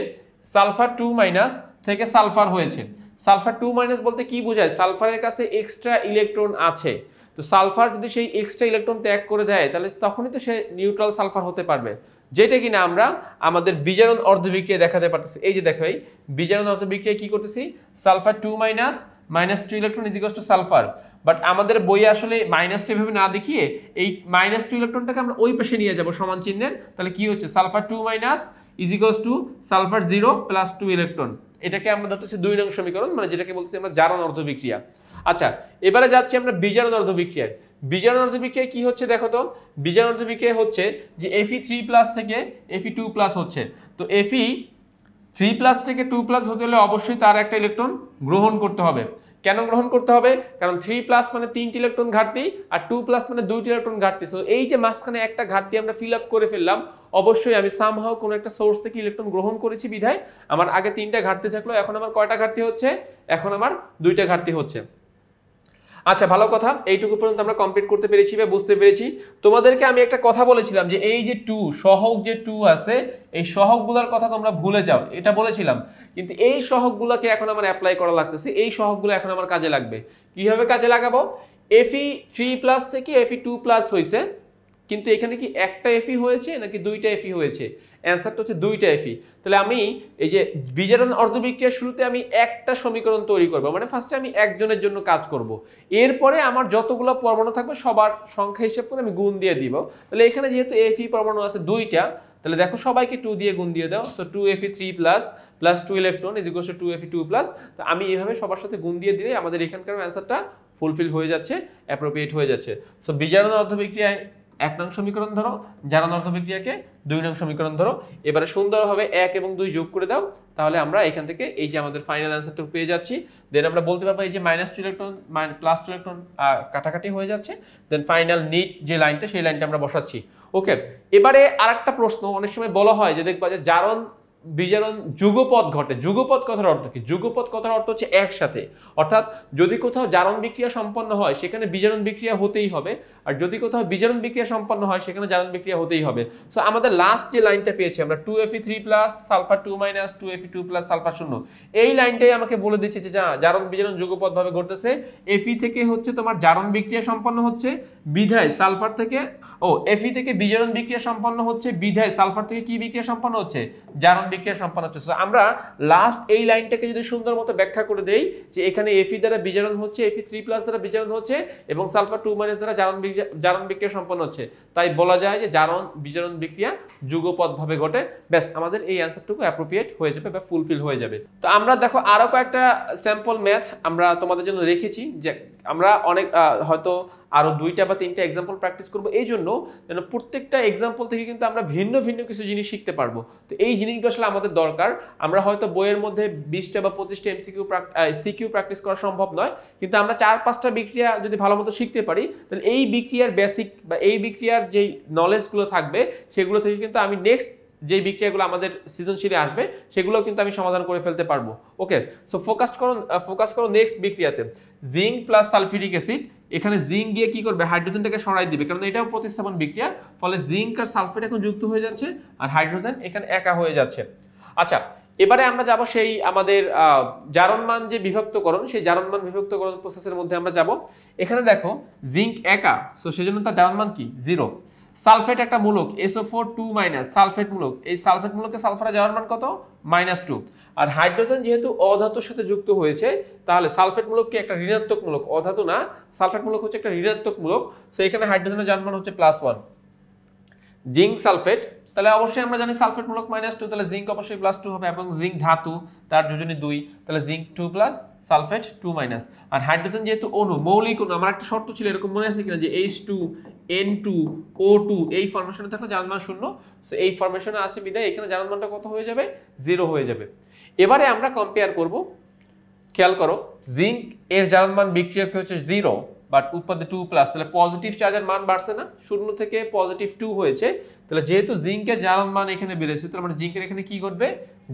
সালফার 2- থেকে সালফার হয়েছে। সালফার 2- বলতে কি বোঝায়, সালফারের কাছে এক্সট্রা ইলেকট্রন আছে। তো সালফার যদি সেই এক্সট্রা ইলেকট্রন ত্যাগ করে দেয়, তাহলে তখনই তো সে নিউট্রাল সালফার হতে পারবে, যেটা কিনা আমরা আমাদের বিজারণ অর্ধবিক্রিয়া দেখাতে পারতেছি। এই যে দেখো, এই বিজারণ অর্ধবিক্রিয়া কি করতেছি, sulphur 2- -2 electron is sulphur, but আমাদের বইয়ে আসলে মাইনাসটা এভাবে না দেখিয়ে এই -2 ইলেকট্রনটাকে আমরা ওই পাশে নিয়ে যাব সমান চিহ্নের। তাহলে কি হচ্ছে, সালফার 2- সালফার 0 + 2 ইলেকট্রন। এটাকে আমরা ধরতেছি 2 নং সমীকরণ, মানে যেটাকে বলছি আমরা জারণ অর্ধবিক্রিয়া। আচ্ছা এবারে যাচ্ছি আমরা বিজারণ অর্ধবিক্রিয়ায়। বিজারণ অর্ধবিক্রিয়া কি হচ্ছে দেখো তো, বিজারণ অর্ধবিক্রিয়া হচ্ছে যে Fe3+ থেকে Fe2+ হচ্ছে। তো Fe3+ থেকে 2+ হতে হলে অবশ্যই তার একটা ইলেকট্রন গ্রহণ করতে হবে। কেন গ্রহণ করতে হবে, কারণ 3+ মানে 3টি ইলেকট্রন ঘাটতি আর 2+ মানে 2টি ইলেকট্রন ঘাটতি। সো এই যে মাঝখানে একটা ঘাটতি আমরা ফিল আপ করে ফেললাম, অবশ্যই আমি সামহাও কোনো একটা সোর্স থেকে ইলেকট্রন গ্রহণ করেছি বিধায় আমার আগে 3টা ঘাটতি থাকলো, এখন আমার কয়টা ঘাটতি হচ্ছে, এখন আমার 2টা ঘাটতি হচ্ছে। আচ্ছা, ভালো কথা, এইটুকু পর্যন্ত আমরা কমপ্লিট করতে পেরেছি বা বুঝতে পেরেছি। তোমাদেরকে আমি একটা কথা বলেছিলাম যে এই যে 2 সহগ যে 2 আছে, এই সহগগুলোর কথা তোমরা ভুলে যাও, এটা বলেছিলাম। কিন্তু এই সহগগুলোকে এখন আমার অ্যাপ্লাই করা লাগতেছে, এই সহগগুলো এখন আমার কাজে লাগবে। কিভাবে কাজে লাগাবো? fe3+ থেকে fe2+ হয়েছে, কিন্তু এখানে কি একটা এফি হয়েছে নাকি দুইটা এফি হয়েছে? অ্যান্সারটা হচ্ছে দুইটা এফি। তাহলে আমি এই যে বিজারণ অর্ধবিক্রিয়ার শুরুতে আমি একটা সমীকরণ তৈরি করব, মানে ফার্স্টে আমি একজনের জন্য কাজ করব, এরপরে আমার যতগুলো পরমাণু থাকবে সবার সংখ্যা হিসেব করে আমি গুণ দিয়ে দিব। তাহলে এখানে যেহেতু এফি পরমাণু আছে দুইটা, তাহলে দেখো সবাইকে 2 দিয়ে গুণ দিয়ে দাও। So 2fe3+ plus 2 electron is equal to 2fe2+। তো আমি এইভাবে সবার সাথে গুণ দিয়ে দিলে আমাদের এখানকার অ্যান্সারটা ফুলফিল হয়ে যাচ্ছে, অ্যাপ্রোপ্রিয়েট হয়ে যাচ্ছে। সো বিজারণ অর্ধবিক্রিয়ায় 1 নং সমীকরণ ধরো, জারণ অর্ধবিক্রিয়াকে 2 নং সমীকরণ ধরো, এবারে সুন্দরভাবে 1 এবং 2 যোগ করে দাও, তাহলে আমরা এখান থেকে এই যে আমাদের ফাইনাল অ্যান্সারটা পেয়ে যাচ্ছি। দেন আমরা বলতে পারবো এই যে -2 ইলেকট্রন +2 ইলেকট্রন কাটাকাটি হয়ে যাচ্ছে। দেন ফাইনাল নিট যে লাইনটা, সেই লাইনটা আমরা বসাচ্ছি। ওকে, এবারে আরেকটা প্রশ্ন অনেক সময় বলা হয় যে দেখবা যে জারণ বিজারণ যুগপৎ ঘটে। যুগপৎ কথার অর্থ কি? যুগপৎ কথার অর্থ হচ্ছে একসাথে, অর্থাৎ যদি কোথাও জারণ বিক্রিয়া সম্পন্ন হয় সেখানে বিজারণ বিক্রিয়া হতেই হবে, আর যদি কোথাও বিজারণ বিক্রিয়া সম্পন্ন হয় সেখানে জারণ বিক্রিয়া হতেই হবে। সো আমাদের লাস্ট যে লাইনটা পেয়েছি আমরা 2fe3+ সালফার 2 - 2fe2+ সালফার 0, এই লাইনটাই আমাকে বলে দিচ্ছে যে জারণ বিজারণ যুগপৎ ভাবে ঘটতেছে। এফি থেকে হচ্ছে তোমার জারণ বিক্রিয়া সম্পন্ন হচ্ছে, বিধায় সালফার থেকে এফি থেকে বিজারণ বিক্রিয়া সম্পন্ন হচ্ছে, বিধায় সালফার থেকে কি বিক্রিয়া সম্পন্ন হচ্ছে? জারণ বিক্রিয়া সম্পন্ন হচ্ছে। আমরা লাস্ট এই লাইনটাকে যদি সুন্দর মতো ব্যাখ্যা করে দেই যে এখানে এফি দ্বারা বিজারণ হচ্ছে, fe3+ দ্বারা বিজারণ হচ্ছে এবং সালফার 2- দ্বারা জারণ বিক্রিয়া সম্পন্ন হচ্ছে, তাই বলা যায় যে জারণ বিজারণ বিক্রিয়া যুগপৎ ভাবে ঘটে। ব্যাস, আমাদের এই অ্যান্সারটুকু অ্যাপ্রোপ্রিয়েট হয়ে যাবে বা ফুলফিল হয়ে যাবে। তো আমরা দেখো আরো কয়েকটা স্যাম্পল ম্যাথ আমরা তোমাদের জন্য রেখেছি, যে আমরা অনেক হয়তো আরো 2টা বা 3টা এক্সাম্পল প্র্যাকটিস করব, এই জন্য যেন প্রত্যেকটা এক্সাম্পল থেকে কিন্তু আমরা ভিন্ন ভিন্ন কিছু জিনিস শিখতে পারবো। তো এই জিনিসগুলো আসলে আমাদের দরকার। আমরা হয়তো বইয়ের মধ্যে 20টা বা 25টা সিকিউ প্র্যাকটিস করা সম্ভব নয়, কিন্তু আমরা 4-5টা বিক্রিয়া যদি ভালো মতো শিখতে পারি, তাহলে এই বিক্রিয়ার বেসিক বা এই বিক্রিয়ার যেই নলেজগুলো থাকবে সেগুলো থেকে কিন্তু আমি নেক্সট যে বিক্রিয়াগুলো আমাদের সৃজনশীলে আসবে সেগুলো কিন্তু আমি সমাধান করে ফেলতে পারবো। ওকে, সো ফোকাস করো নেক্সট বিক্রিয়াতে। জিঙ্ক প্লাস সালফিউরিক অ্যাসিড, এখানে জিঙ্ক গিয়ে কি করবে? হাইড্রোজেনটাকে সরাই দিবে, কারণ এটাও প্রতিস্থাপন বিক্রিয়া, ফলে জিঙ্ক আর সালফেট এখন যুক্ত হয়ে যাচ্ছে আর হাইড্রোজেন এখানে একা হয়ে যাচ্ছে। আচ্ছা, এবারে আমরা যাব সেই আমাদের জারণমান যে বিভক্তকরণ, সেই জারণমান বিভক্তকরণ প্রসেসের মধ্যে আমরা যাব। এখানে দেখো জিঙ্ক একা, সো সেজন্য তার জারণমান কি? 0। সালফেট একটা মূলক, SO4 2- সালফেট মূলক, এই সালফেট মূলকে সালফারের জারণমান কত? -2। আর হাইড্রোজেন যেহেতু অধাতুর সাথে যুক্ত হয়েছে, তাহলে সালফেট মূলক কি একটা ঋণাত্মক মূলক, অধাতু না, সালফেট মূলক হচ্ছে একটা ঋণাত্মক মূলক, সো এখানে হাইড্রোজেনের জারণমান হচ্ছে +1। জিঙ্ক সালফেট, তাহলে অবশ্যই আমরা জানি সালফেট মূলক -2, তাহলে জিঙ্ক অবশ্যই +2 হবে, এবং জিঙ্ক ধাতু, তার যোজনী 2, তাহলে জিঙ্ক 2+ সালফেট 2-। আর হাইড্রোজেন যেহেতু অণু, মৌলিক অণু, আমার একটা শর্ত ছিল এরকম মনে আছে কিনা যে H2N2O2 এই ফরমেশনে থাকলে জারণমান 0, সো এই ফরমেশনে আছে বিধায় এখানে জারণমানটা কত হয়ে যাবে? 0 হয়ে যাবে। এবারে আমরা কম্পেয়ার করব, খেয়াল করো জিঙ্ক এর জারণমান বিক্রিয়ক হচ্ছে 0 বাট উৎপাদে 2+, তাহলে পজিটিভ চার্জের মান বাড়ছে না, 0 থেকে +2 হয়েছে, তাহলে যেহেতু জিঙ্কের জারণ মান এখানে বেড়েছে, তাহলে মানে জিঙ্কের এখানে কি ঘটবে?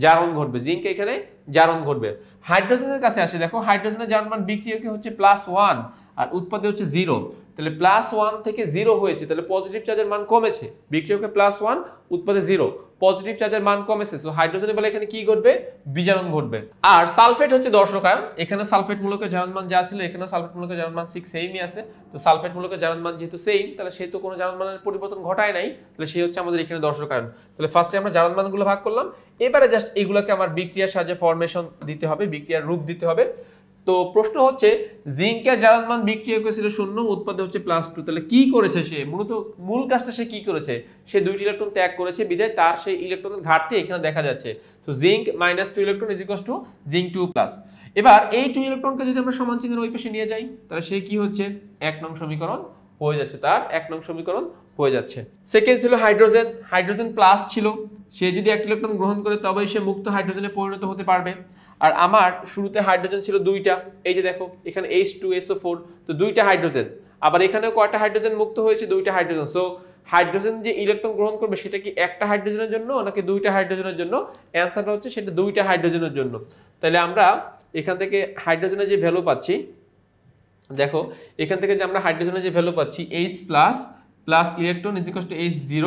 জারণ ঘটবে, জিঙ্ক এখানে জারণ ঘটবে। হাইড্রোজেনের কাছে আসে, দেখো হাইড্রোজেনের জারণ মান বিক্রিয়কে হচ্ছে +1 আর উৎপাদে হচ্ছে 0, তাহলে +1 থেকে 0 হয়েছে, তাহলে পজিটিভ চার্জের মান কমেছে, বিক্রিয়কে +1 উৎপাদে 0, পজিটিভ চার্জের মান কমেছে, সো হাইড্রোজেনের বেলায় এখানে কি ঘটবে? বিজারণ ঘটবে। আর সালফেট হচ্ছে দর্শকায়ন, এখানে সালফেট মূলকের জারণ মান যা ছিল এখানে সালফেট মূলকের জারণ মান 6 সেমই আছে, তো সালফেট মূলকের জারণ মান যেহেতু সেম, তাহলে সে তো কোনো জারণ মানের পরিবর্তন ঘটায় নাই, তাহলে সে হচ্ছে আমাদের এখানে দর্শকায়ন। তাহলে ফার্স্টে আমরা জারণ মানগুলো ভাগ করলাম, এবারে জাস্ট এগুলোকে আমার বিক্রিয়ার সাহায্যে ফরমেশন দিতে হবে, বিক্রিয়ার রূপ দিতে হবে। তো প্রশ্ন হচ্ছে জিঙ্কের জারণ মান বিক্রিয়ক ছিল 0, উৎপাদে হচ্ছে +2, তাহলে কি করেছে সে? মূলত মূল কাজটা সে কি করেছে? সে 2টি ইলেকট্রন ত্যাগ করেছে, বিধায় তার সেই ইলেকট্রনের ঘাটতি এখানে দেখা যাচ্ছে। তো zinc -2 electron is equal to zinc 2+। এবার এই 2 ইলেকট্রনকে যদি আমরা সমান চিহ্নের ওই পাশে নিয়ে যাই, তাহলে সে কি হচ্ছে? 1 নং সমীকরণ হয়ে যাচ্ছে, তার 1 নং সমীকরণ হয়ে যাচ্ছে। সেকেন্ড ছিল হাইড্রোজেন, হাইড্রোজেন প্লাস ছিল, সে যদি 1 ইলেকট্রন গ্রহণ করে তবেই সে মুক্ত হাইড্রোজেনে পরিণত হতে পারবে। আর আমার শুরুতে হাইড্রোজেন ছিল 2টা, এই যে দেখো এখানে H2SO4, তো 2টা হাইড্রোজেন, আবার এখানেও কয়টা হাইড্রোজেন মুক্ত হয়েছে? 2টা হাইড্রোজেন। সো হাইড্রোজেন যে ইলেকট্রন গ্রহণ করবে সেটা কি একটা হাইড্রোজেনের জন্য নাকি 2টা হাইড্রোজেনের জন্য? অ্যান্সারটা হচ্ছে সেটা 2টা হাইড্রোজেনের জন্য। তাহলে আমরা এখান থেকে হাইড্রোজেনের যে ভ্যালু পাচ্ছি দেখো এখান থেকে যে আমরা হাইড্রোজেনের যে ভ্যালু পাচ্ছি H plus plus electron is equal to H0,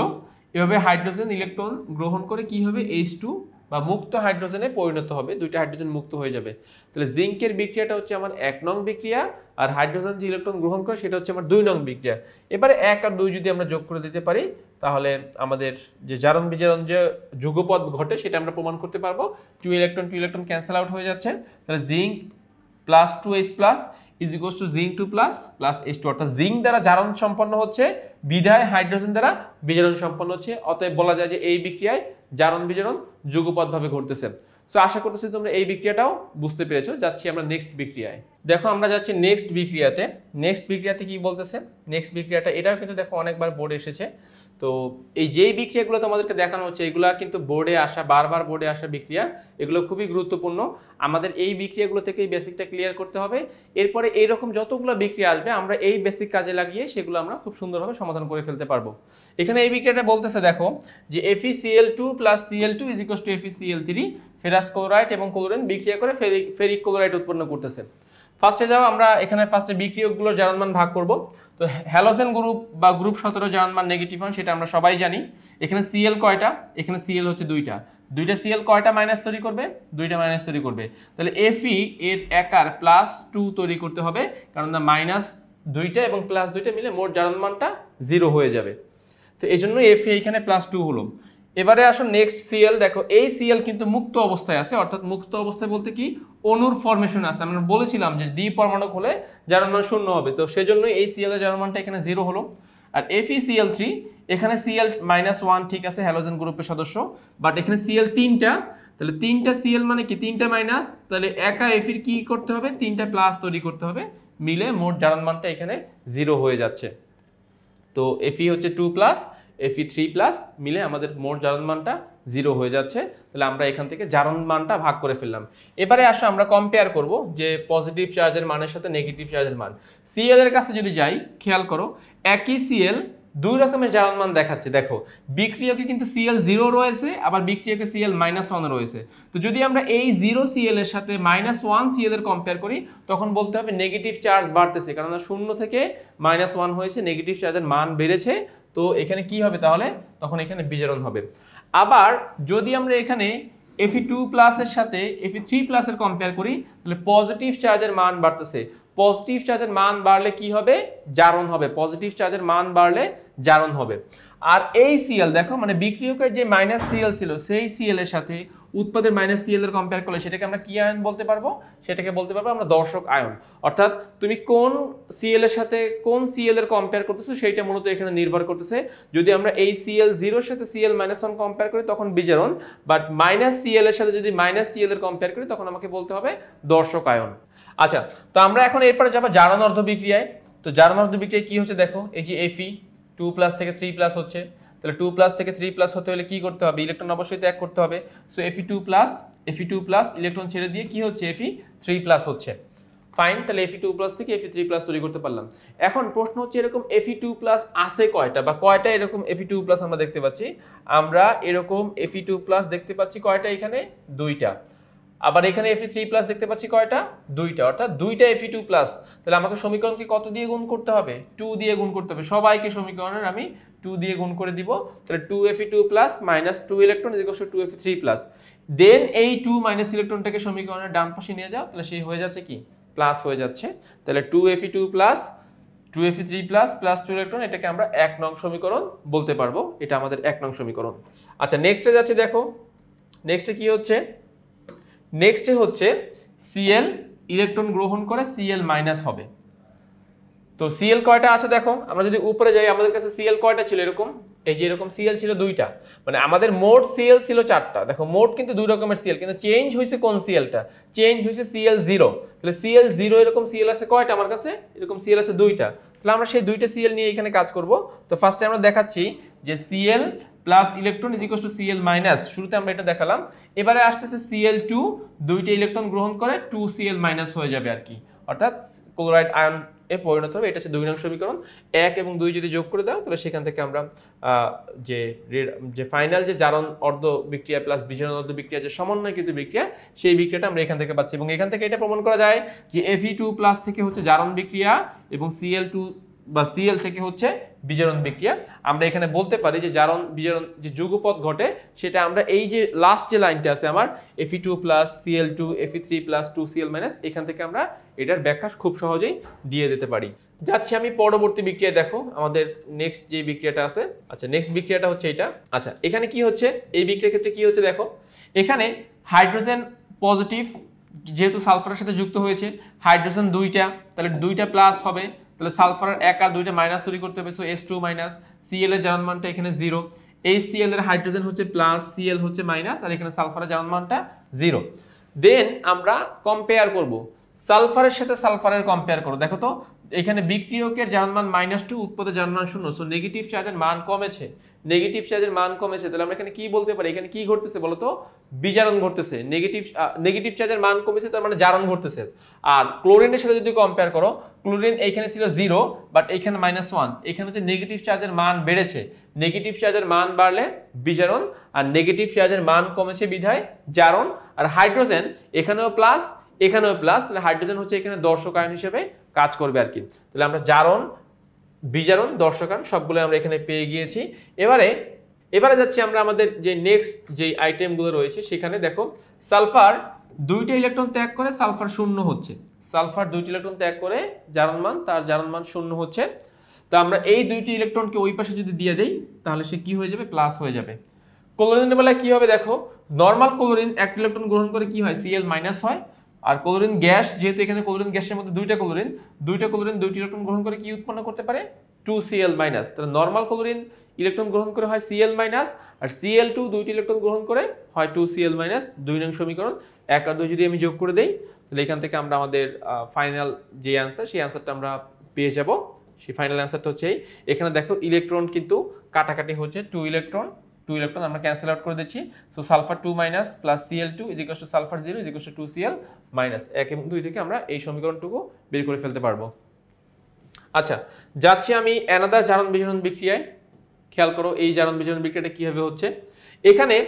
এভাবে হাইড্রোজেন ইলেকট্রন গ্রহণ করে কি হবে H2 বা মুক্ত হাইড্রোজেনে পরিণত হবে, দুইটা হাইড্রোজেন মুক্ত হয়ে যাবে। তাহলে জিঙ্কের বিক্রিয়াটা হচ্ছে আমার 1 নং বিক্রিয়া, আর হাইড্রোজেন যে ইলেকট্রন গ্রহণ করে সেটা হচ্ছে আমার 2 নং বিক্রিয়া। এবারে 1 আর 2 যদি আমরা যোগ করে দিতে পারি তাহলে আমাদের যে জারণ বিজারণ যে যুগপদ ঘটে সেটা আমরা প্রমাণ করতে পারবো। 2 ইলেকট্রন ক্যান্সেল আউট হয়ে যাচ্ছে, তাহলে zinc plus 2H plus is equals to zinc 2 plus plus H2, অর্থাৎ জিঙ্ক দ্বারা জারণ সম্পন্ন হচ্ছে, বিধায় হাইড্রোজেন দ্বারা বিজারণ সম্পন্ন হচ্ছে। অতএব বলা যায় যে এই বিক্রিয়ায় জারণ বিজারণ যুগপদভাবে ঘটতেছে। সো আশা করতেছি তোমরা এই বিক্রিয়াটাও বুঝতে পেরেছো। যাচ্ছি আমরা নেক্সট বিক্রিয়ায়। দেখো আমরা যাচ্ছি নেক্সট বিক্রিয়াতে। নেক্সট বিক্রিয়াতে কি বলতেছে, নেক্সট বিক্রিয়াটা এটাও কিন্তু দেখো অনেকবার বোর্ডে এসেছে। তো এই যেই বিক্রিয়াগুলো তোমাদেরকে দেখানো হচ্ছে এগুলো কিন্তু বোর্ডে আসা, বারবার বোর্ডে আসা বিক্রিয়া, এগুলো খুবই গুরুত্বপূর্ণ। আমাদের এই বিক্রিয়াগুলো থেকে এই বেসিকটা ক্লিয়ার করতে হবে। এরপরে এইরকম যতগুলো বিক্রিয়া আসবে আমরা এই বেসিক কাজে লাগিয়ে সেগুলো আমরা খুব সুন্দরভাবে সমাধান করে ফেলতে পারবো। এখানে এই বিক্রিয়াটা বলতেছে দেখো যে FeCl2 plus Cl2 is equals to FeCl3, ferrous chloride এবং ক্লোরিন বিক্রিয়া করে ফেরিক ক্লোরাইড উৎপন্ন করতেছে। ফার্স্টে যাও, আমরা এখানে ফার্স্টে বিক্রিয়কগুলোর জারণ মান ভাগ করব। তো হ্যালোজেন গ্রুপ বা গ্রুপ 17 জারণ মান নেগেটিভ হয় সেটা আমরা সবাই জানি। এখানে Cl কয়টা, এখানে Cl হচ্ছে দুইটা Cl কয়টা মাইনাস তৈরি করবে, দুইটা মাইনাস তৈরি করবে। তাহলে Fe এর একার প্লাস 2 তৈরি করতে হবে, কারণ না মাইনাস দুইটা এবং প্লাস দুইটা মিলে মোট জারণ মানটা 0 হয়ে যাবে। তো এই জন্য Fe এখানে প্লাস 2 হলো। এবারে আসো নেক্সট Cl, দেখো এই Cl কিন্তু মুক্ত অবস্থায় আছে, অর্থাৎ মুক্ত অবস্থায় বলতে কি অণুর ফরমেশন আছে। আমরা বলেছিলাম যে দ্বি পরমাণু হলে জারণ মান 0 হবে, তো সেজন্য এই Cl এর জারণ মানটা এখানে 0 হলো। আর FeCl3, এখানে Cl-1 ঠিক আছে হ্যালোজেন গ্রুপের সদস্য, বাট এখানে Cl 3টা, তাহলে 3টা Cl মানে কি 3টা মাইনাস, তাহলে একা Fe কি করতে হবে 3টা প্লাস তৈরি করতে হবে, মিলে মোট জারণ মানটা এখানে 0 হয়ে যাচ্ছে। তো Fe হচ্ছে 2 প্লাস Fe3 প্লাস মিলে আমাদের মোট জারণ মানটা 0 হয়ে যাচ্ছে। তাহলে আমরা এখান থেকে জারণ মানটা ভাগ করে ফেললাম। এবারে আসো আমরা কম্পেয়ার করব যে পজিটিভ চার্জের মানের সাথে নেগেটিভ চার্জের মান। Cl এর কাছে যদি যাই, খেয়াল করো একই Cl দুই রকমের জারণ মান দেখাচ্ছে। দেখো বিক্রিয়কে কিন্তু Cl 0 রয়েছে, আবার বিক্রিয়কে Cl-1 রয়েছে। তো যদি আমরা এই 0 Cl এর সাথে -1 Cl এর কম্পেয়ার করি তখন বলতে হবে নেগেটিভ চার্জ বাড়তেছে, কারণ 0 থেকে -1 হয়েছে, নেগেটিভ চার্জের মান বেড়েছে। তো এখানে কি হবে তাহলে, তখন এখানে বিজারণ হবে। আবার যদি আমরা এখানে Fe2 এর সাথে Fe3 এর কম্পেয়ার করি তাহলে পজিটিভ চার্জের মান বাড়তেছে। পজিটিভ চার্জের মান বাড়লে কি হবে, জারণ হবে। পজিটিভ চার্জের মান বাড়লে জারণ হবে। আর এই Cl দেখো মানে বিক্রিয়কের যে -Cl ছিল সেই Cl এর সাথে উৎপাদের -Cl এর কম্পেয়ার করলে সেটাকে আমরা কি আয়ন বলতে পারবো, সেটাকে বলতে পারবো আমরা দর্শক আয়ন। অর্থাৎ তুমি কোন Cl এর সাথে কোন Cl এর কম্পেয়ার করতেছো সেইটা মূলত এখানে নির্ভর করতেছে। যদি আমরা এই Cl0 এর সাথে Cl-1 কম্পেয়ার করি তখন বিজারণ, বাট Cl এর সাথে যদি -Cl এর কম্পেয়ার করি তখন আমাকে বলতে হবে দর্শক আয়ন। আচ্ছা, তো আমরা এখন এরপরে যাবো জারণ অর্ধ বিক্রিয়ায়। তো জারণ অর্ধ বিক্রিয়ায় কি হচ্ছে দেখো, এই যে Fe 2 থেকে 3 হচ্ছে, তাহলে 2 থেকে 3 হতে হলে কি করতে হবে, ইলেকট্রন অবশ্যই ত্যাগ করতে হবে। সো Fe2 ইলেকট্রন ছেড়ে দিয়ে কি হচ্ছে Fe3 হচ্ছে। ফাইন, তাহলে Fe2 থেকে Fe3 তৈরি করতে পারলাম। এখন প্রশ্ন হচ্ছে এরকম Fe2 আছে কয়টা, বা কয়টা এরকম Fe2 আমরা দেখতে পাচ্ছি। আমরা এরকম Fe2 দেখতে পাচ্ছি কয়টা, এখানে দুইটা। আবার এখানে Fe3 দেখতে পাচ্ছি কয়টা, দুইটা, অর্থাৎ দুইটা Fe2। তাহলে আমাকে সমীকরণকে কত দিয়ে গুণ করতে হবে, 2 দিয়ে গুণ করতে হবে। সবাইকে সমীকরণের আমি 2 দিয়ে গুণ করে দিব। তাহলে 2Fe2 -2 ইলেকট্রন 2Fe3। দেন এই 2 মাইনাস ইলেকট্রনটাকে সমীকরণের ডান পাশে নিয়ে যাও, তাহলে সেই হয়ে যাচ্ছে কি প্লাস হয়ে যাচ্ছে। তাহলে 2Fe2 2Fe3 +2 ইলেকট্রন, এটাকে আমরা 1 নং সমীকরণ বলতে পারবো। এটা আমাদের 1 নং সমীকরণ। আচ্ছা, নেক্সটে যাচ্ছে। দেখো নেক্সটে কি হচ্ছে, নেক্সটে হচ্ছে Cl ইলেকট্রন গ্রহণ করে Cl- হবে। তো Cl কয়টা আছে দেখো, আমরা যদি উপরে যাই আমাদের কাছে Cl কয়টা ছিল, এরকম এই যে এরকম Cl ছিল দুইটা, মানে আমাদের মোট Cl ছিল 4টা। দেখো মোট কিন্তু দুই রকমের Cl, কিন্তু চেঞ্জ হয়েছে কোন Clটা, চেঞ্জ হয়েছে Cl0। তাহলে Cl0 এরকম Cl আছে কয়টা আমার কাছে, এরকম Cl আছে দুইটা। তাহলে আমরা সেই দুইটা Cl নিয়ে এখানে কাজ করব। তো ফার্স্টে আমরা দেখাচ্ছি যে Cl plus electron is equal to Cl-, শুরুতে আমরা এটা দেখালাম। এবারে আসতেছে Cl2, দুইটা ইলেকট্রন গ্রহণ করে 2 Cl- হয়ে যাবে আর কি, অর্থাৎ ক্লোরাইড আয়ন এ পরিণত হবে। এটা হচ্ছে 2 নং সমীকরণ। 1 এবং 2 যদি যোগ করে দাও তাহলে সেখান থেকে আমরা যে ফাইনাল যে জারণ অর্ধ বিক্রিয়া প্লাস বিজারণ অর্ধ বিক্রিয়া যে সমন্বয়কৃত বিক্রিয়া সেই বিক্রিয়াটা আমরা এখান থেকে পাচ্ছি। এবং এখান থেকে এটা প্রমাণ করা যায় যে Fe2+ থেকে হচ্ছে জারণ বিক্রিয়া এবং Cl2 বা Cl থেকে হচ্ছে বিজারণ বিক্রিয়া। আমরা এখানে বলতে পারি যে জারণ বিজারণ যে যুগপৎ ঘটে সেটা আমরা এই যে লাস্ট যে লাইনটা আছে আমার Fe2+ Cl2 Fe3+ 2Cl- এখান থেকে আমরা এটার ব্যাখ্যা খুব সহজেই দিয়ে দিতে পারি। যাচ্ছি আমি পরবর্তী বিক্রিয়া। দেখো আমাদের নেক্সট যে বিক্রিয়াটা আছে, আচ্ছা নেক্সট বিক্রিয়াটা হচ্ছে এটা। আচ্ছা এখানে কি হচ্ছে, এই বিক্রিয়ার ক্ষেত্রে কি হচ্ছে দেখো, এখানে হাইড্রোজেন পজিটিভ যেহেতু সালফারের সাথে যুক্ত হয়েছে, হাইড্রোজেন 2টা, তাহলে 2টা প্লাস হবে, তাহলে সালফারের 1 আর 2টা মাইনাস তৈরি করতে হবে, সো S2-, Cl এর জারণ মানটা এখানে 0, HCl এর হাইড্রোজেন হচ্ছে প্লাস, Cl হচ্ছে মাইনাস, আর এখানে সালফারের জারণ মানটা 0। দেন আমরা কম্পেয়ার করব সালফারের সাথে সালফারের কম্পেয়ার করো। দেখো তো এখানে বিক্রিয়কের জারণ মান -2, উৎপাদকের জারণ মান 0, সো নেগেটিভ চার্জের মান কমেছে, নেগেটিভ চার্জের মান কমেছে। তাহলে আমরা এখানে কি বলতে পারি, এখানে কি ঘটতেছে বলো তো, বিজারণ ঘটতেছে। নেগেটিভ চার্জের মান কমেছে তার মানে জারণ ঘটতেছে। আর ক্লোরিনের সাথে যদি কম্পেয়ার করো, ক্লোরিন এইখানে ছিল 0 বাট এইখানে -1, এখানে হচ্ছে নেগেটিভ চার্জের মান বেড়েছে। নেগেটিভ চার্জের মান বাড়লে বিজারণ, আর নেগেটিভ চার্জের মান কমেছে বিধায় জারণ। আর হাইড্রোজেন এখানেও প্লাস এখানেও প্লাস, তাহলে হাইড্রোজেন হচ্ছে এখানে দর্শক আয়ন হিসেবে কাজ করবে আর কি। তাহলে আমরা জারণ, বিজারণ, দর্শক আয়ন সবগুলো আমরা এখানে পেয়ে গিয়েছি। এবারে যাচ্ছি আমরা আমাদের যে নেক্সট যে আইটেমগুলো রয়েছে সেখানে। দেখো সালফার 2টা ইলেকট্রন ত্যাগ করে সালফার 0 হচ্ছে, সালফার 2টি ইলেকট্রন ত্যাগ করে জারণ মান, তার জারণ মান 0 হচ্ছে। তো আমরা এই 2টি ইলেকট্রনকে ওই পাশে যদি দিয়ে দেই তাহলে সে কি হয়ে যাবে, প্লাস হয়ে যাবে। ক্লোরিনের বেলায় কি হবে দেখো, নর্মাল ক্লোরিন একটা ইলেকট্রন গ্রহণ করে কি হয়, Cl- হয়। আর ক্লোরিন গ্যাস, যেহেতু এখানে ক্লোরিন গ্যাসের মধ্যে 2টা ক্লোরিন 2টি ইলেকট্রন গ্রহণ করে কি উৎপন্ন করতে পারে, 2Cl-। তাহলে নর্মাল ক্লোরিন ইলেকট্রন গ্রহণ করে হয় Cl-, আর Cl2 2টি ইলেকট্রন গ্রহণ করে হয় 2Cl-। 2 নং সমীকরণ 1 আর 2 যদি আমি যোগ করে দেই তাহলে এখান থেকে আমরা আমাদের ফাইনাল যে অ্যান্সার সেই অ্যান্সারটা আমরা পেয়ে যাব। সেই ফাইনাল অ্যান্সারটা হচ্ছে এখানে দেখো ইলেকট্রন কিন্তু কাটাকাটি হচ্ছে, 2 ইলেকট্রন আমরা ক্যান্সেল আউট করে দিচ্ছি। So sulphur 2- plus Cl2 sulphur 0 2Cl-। 1 এবং 2 থেকে আমরা এই সমীকরণটুকু বের করে ফেলতে পারবো। আচ্ছা যাচ্ছি আমি অ্যানাদার জারণ বিজারণ বিক্রিয়ায়। খেয়াল করো এই জারণ বিজারণ বিক্রিয়াটা কিভাবে হচ্ছে। এখানে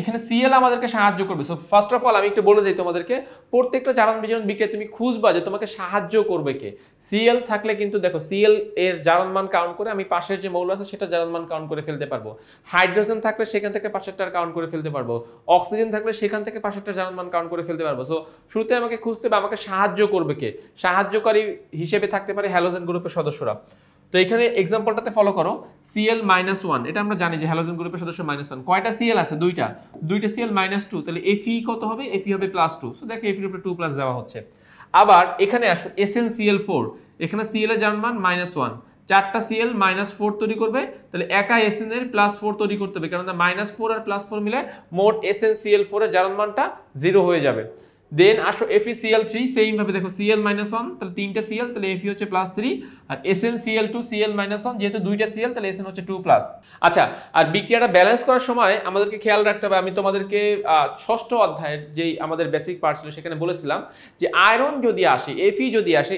এখানে Cl আমাদেরকে সাহায্য করবে। সো ফার্স্ট অফ অল আমি একটু বলে দিই তোমাদেরকে, প্রত্যেকটা জারণ বিজারণ বিক্রিয়া তুমি খুঁজবা যে তোমাকে সাহায্য করবে কে। Cl থাকলে কিন্তু দেখো Cl এর জারণ মান কাউন্ট করে আমি পাশের যে মৌল আছে সেটা জারণ মান কাউন্ট করে ফেলতে পারবো। হাইড্রোজেন থাকলে সেখান থেকে পাশেরটার কাউন্ট করে ফেলতে পারবো। অক্সিজেন থাকলে সেখান থেকে পাশেরটার জারণ মান কাউন্ট করে ফেলতে পারবো। সো শুরুতে আমাকে খুঁজতে বা আমাকে সাহায্য করবে কে, সাহায্যকারী হিসেবে থাকতে পারে হ্যালোজেন গ্রুপের সদস্যরা। তো এখানে এক্সাম্পলটাতে ফলো করো, Cl-1, এটা আমরা জানি যে হ্যালোজেন গ্রুপের সদস্য -1। কয়টা Cl আছে, দুইটা Cl-2, তাহলে Fe কত হবে, Fe হবে +2। সো দেখো Fe এর উপরে 2+ দেওয়া হচ্ছে। আবার এখানে আসো SnCl4, এখানে Cl এর জারণ মান -1, 4টা Cl -4 তৈরি করবে, তাহলে একা Sn এর +4 তৈরি করতে হবে, কারণ -4 আর +4 মিলে মোট SnCl4 এর জারণ মানটা 0 হয়ে যাবে। দেন আসো FeCl3, সেম ভাবে দেখো Cl-1, তাহলে 3টা Cl, তাহলে Fe হচ্ছে +3, আর SnCl2 Cl-1, যেহেতু 2টা Cl তাহলে Sn হচ্ছে 2+। আচ্ছা আর বিক্রিয়াটা ব্যালেন্স করার সময় আমাদেরকে খেয়াল রাখতে হবে, আমি তোমাদেরকে ষষ্ঠ অধ্যায়ের যেই আমাদের বেসিক পার্ট ছিল সেখানে বলেছিলাম যে আয়রন যদি আসে, Fe যদি আসে,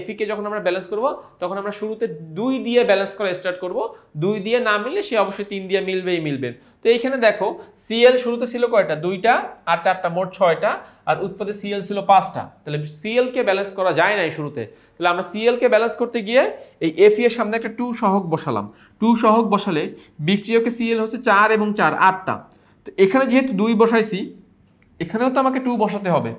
Fe কে যখন আমরা ব্যালেন্স করব তখন আমরা শুরুতে 2 দিয়ে ব্যালেন্স করা স্টার্ট করব। 2 দিয়ে না মিললে সে অবশ্যই 3 দিয়ে মিলবে। তো এইখানে দেখো Cl শুরুতে ছিল কয়টা, 2টা আর 4টা, মোট 6টা, আর উৎপাদে Cl ছিল 5টা। তাহলে Cl কে ব্যালেন্স করা যায় নাই শুরুতে। তাহলে আমরা Cl কে ব্যালেন্স করতে গিয়ে এই Fe এর সামনে একটা 2 সহগ বসালাম। 2 সহগ বসালে বিক্রিয়কে Cl হচ্ছে 4 এবং 4 8টা। তো এখানে যেহেতু 2 বসাইছি, এখানেও তো আমাকে 2 বসাতে হবে।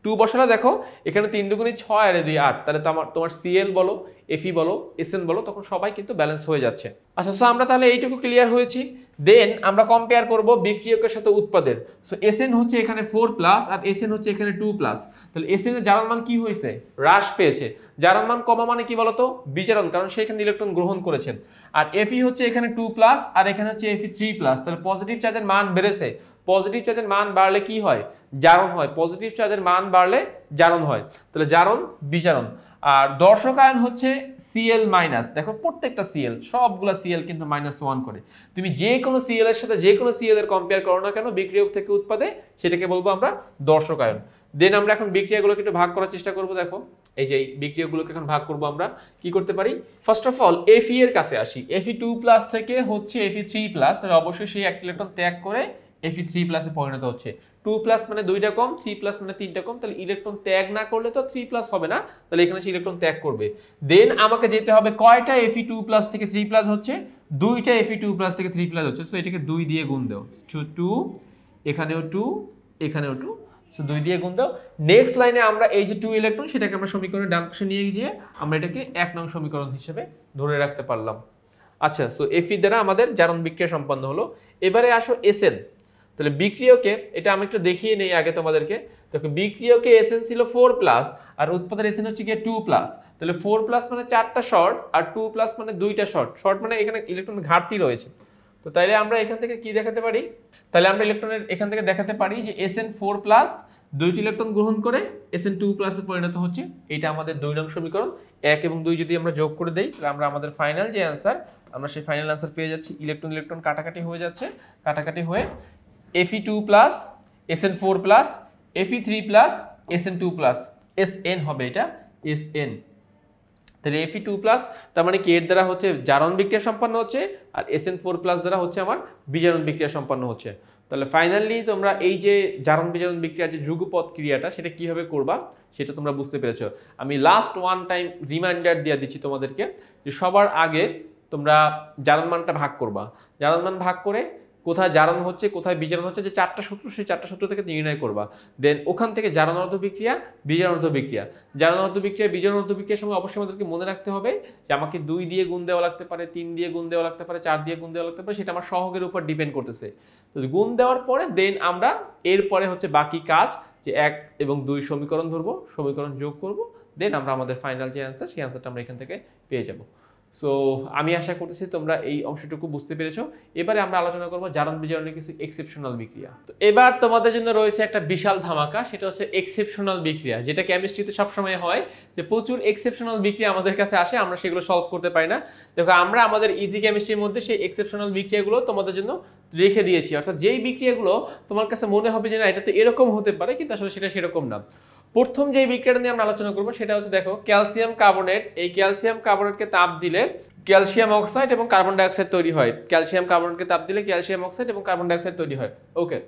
2 বসালে দেখো এখানে 3 দুগুণে 6 আর 2 8, তাহলে তোমার Cl বলো, Fe বলো, Sn বলো, তখন সবাই কিন্তু ব্যালেন্স হয়ে যাচ্ছে। আচ্ছা সো আমরা তাহলে এইটুকু ক্লিয়ার হয়েছি। দেন আমরা কম্পেয়ার করব বিক্রিয়কের সাথে উৎপাদের। সো Sn হচ্ছে এখানে 4+ আর Sn হচ্ছে এখানে 2+, তাহলে Sn এর জারণ মান কি হয়েছে, হ্রাস পেয়েছে। জারণ মান কমা মানে কি বলতো, বিজারণ, কারণ সে এখানে ইলেকট্রন গ্রহণ করেছে। আর Fe হচ্ছে এখানে 2+ আর এখানে হচ্ছে Fe3+, তাহলে পজিটিভ চার্জের মান বেড়েছে। পজিটিভ চার্জের মান বাড়লে কি হয়, জারণ হয়। পজিটিভ চার্জের মান বাড়লে জারণ হয়। তাহলে জারণ, বিজারণ। আর দর্শক আয়ন হচ্ছে Cl-, দেখো প্রত্যেকটা Cl, সবগুলা Cl কিন্তু -1 করে। তুমি যে কোনো Cl এর সাথে যে কোনো Cl এর কম্পেয়ার করো না কেন বিক্রিয়ক থেকে উৎপাদে, সেটাকে বলবো আমরা দর্শক আয়ন। দেন আমরা এখন বিক্রিয়াগুলোকে একটু ভাগ করার চেষ্টা করব। দেখো এই যে বিক্রিয়কগুলোকে এখন ভাগ করব আমরা কি করতে পারি ফার্স্ট অফ অল Fe এর কাছে আসি Fe2+ থেকে হচ্ছে Fe3+, তাহলে অবশ্যই সেই একটা ইলেকট্রন ত্যাগ করে Fe3+ এ পরিণত হচ্ছে 2+ মানে 2টা কম 3+ মানে 3টা কম, তাহলে ইলেকট্রন ত্যাগ না করলে তো 3+ হবে না, তাহলে এখানে সে ইলেকট্রন ত্যাগ করবে। দেন আমাকে যেতে হবে কয়টা Fe2+ থেকে 3+ হচ্ছে, দুইটা Fe2+ থেকে 3+ হচ্ছে, সো এটাকে 2 দিয়ে গুণ দাও, 2 এখানেও 2 এখানেও 2, সো 2 দিয়ে গুণ দাও। নেক্সট লাইনে আমরা এই যে 2 ইলেকট্রন সেটাকে আমরা সমীকরণের ডান পাশে নিয়ে গিয়ে আমরা এটাকে 1 নং সমীকরণ হিসেবে ধরে রাখতে পারলাম। আচ্ছা, সো Fe দ্বারা আমাদের জারণ বিক্রিয়া সম্পন্ন হলো। এবারে আসো Sn, তাহলে বিক্রিয়কে এটা আমি একটু দেখিয়ে নেই আগে তোমাদেরকে। দেখো বিক্রিয়কে Sn ছিল 4+ আর উৎপাদের Sn হচ্ছে গিয়ে 2+, তাহলে 4+ মানে 4টা শর্ট আর 2+ মানে 2টা শর্ট, শর্ট মানে এখানে ইলেকট্রন ঘাটতি রয়েছে। তো তাইলে আমরা এখান থেকে কি দেখাতে পারি, তাহলে আমরা ইলেকট্রনের এখান থেকে দেখাতে পারি যে Sn4+ দুইটি ইলেকট্রন গ্রহণ করে Sn2+ এ পরিণত হচ্ছে। এটা আমাদের 2 নং সমীকরণ। 1 এবং 2 যদি আমরা যোগ করে দেই তাহলে আমরা আমাদের ফাইনাল যে অ্যান্সার, আমরা সেই ফাইনাল অ্যান্সার পেয়ে যাচ্ছি। ইলেকট্রন ইলেকট্রন কাটাকাটি হয়ে যাচ্ছে, কাটাকাটি হয়ে Fe2+, Sn4+, Fe3+, Sn2+, Sn হবে এটা Sn। তাহলে Fe2+ তার মানে কি এর দ্বারা হচ্ছে জারণ বিক্রিয়া সম্পন্ন হচ্ছে আর Sn4+ দ্বারা হচ্ছে আমার বিজারণ বিক্রিয়া সম্পন্ন হচ্ছে। তাহলে ফাইনালি তোমরা এই যে জারণ বিজারণ বিক্রিয়ার যে যুগপৎ ক্রিয়াটা সেটা কিভাবে করবা সেটা তোমরা বুঝতে পেরেছো। আমি লাস্ট ওয়ান টাইম রিমাইন্ডার দিয়ে দিচ্ছি তোমাদেরকে যে সবার আগে তোমরা জারণ মানটা ভাগ করবা। জারণ মান ভাগ করে কোথায় জারণ হচ্ছে কোথায় বিজারণ হচ্ছে যে 4টা সূত্র, সেই 4টা সূত্র থেকে নির্ণয় করবা। দেন ওখান থেকে জারণ অর্ধ বিক্রিয়া, বিজারণ অর্ধ বিক্রিয়া, জারণ অর্ধ বিক্রিয়া, বিজারণ অর্ধ বিক্রিয়ার সময় অবশ্যই আমাদেরকে মনে রাখতে হবে যে আমাকে 2 দিয়ে গুণ দেওয়া লাগতে পারে, 3 দিয়ে গুণ দেওয়া লাগতে পারে, 4 দিয়ে গুণ দেওয়া লাগতে পারে, সেটা আমার সহগের উপর ডিপেন্ড করতেছে। তো গুণ দেওয়ার পরে দেন আমরা এরপরে হচ্ছে বাকি কাজ যে 1 এবং 2 সমীকরণ ধরবো, সমীকরণ যোগ করব, দেন আমরা আমাদের ফাইনাল যে অ্যান্সার সেই অ্যান্সারটা আমরা এখান থেকে পেয়ে যাব। সো আমি আশা করতেছি তোমরা এই অংশটুকু বুঝতে পেরেছো। এবারে আমরা আলোচনা করব জারণ বিজারণের কিছু এক্সেপশনাল বিক্রিয়া। তো এবার তোমাদের জন্য রয়েছে একটা বিশাল ধামাকা, সেটা হচ্ছে এক্সেপশনাল বিক্রিয়া, যেটা কেমিস্ট্রিতে সবসময় হয় যে প্রচুর এক্সেপশনাল বিক্রিয়া আমাদের কাছে আসে, আমরা সেগুলো সলভ করতে পারি না। দেখো আমরা আমাদের ইজি কেমিস্ট্রির মধ্যে সেই এক্সেপশনাল বিক্রিয়াগুলো তোমাদের জন্য রেখে দিয়েছি, অর্থাৎ যেই বিক্রিয়াগুলো তোমার কাছে মনে হবে যে না এটা তো এরকম হতে পারে, কিন্তু আসলে সেটা সেরকম না। প্রথম যে বিক্রিয়াটা নিয়ে আমরা আলোচনা করব সেটা হচ্ছে দেখো ক্যালসিয়াম কার্বনেট, এই ক্যালসিয়াম কার্বনেটকে তাপ দিলে ক্যালসিয়াম অক্সাইড এবং কার্বন ডাইঅক্সাইড তৈরি হয়। ক্যালসিয়াম কার্বনেটকে তাপ দিলে ক্যালসিয়াম অক্সাইড এবং কার্বন ডাইঅক্সাইড তৈরি হয়। ওকে,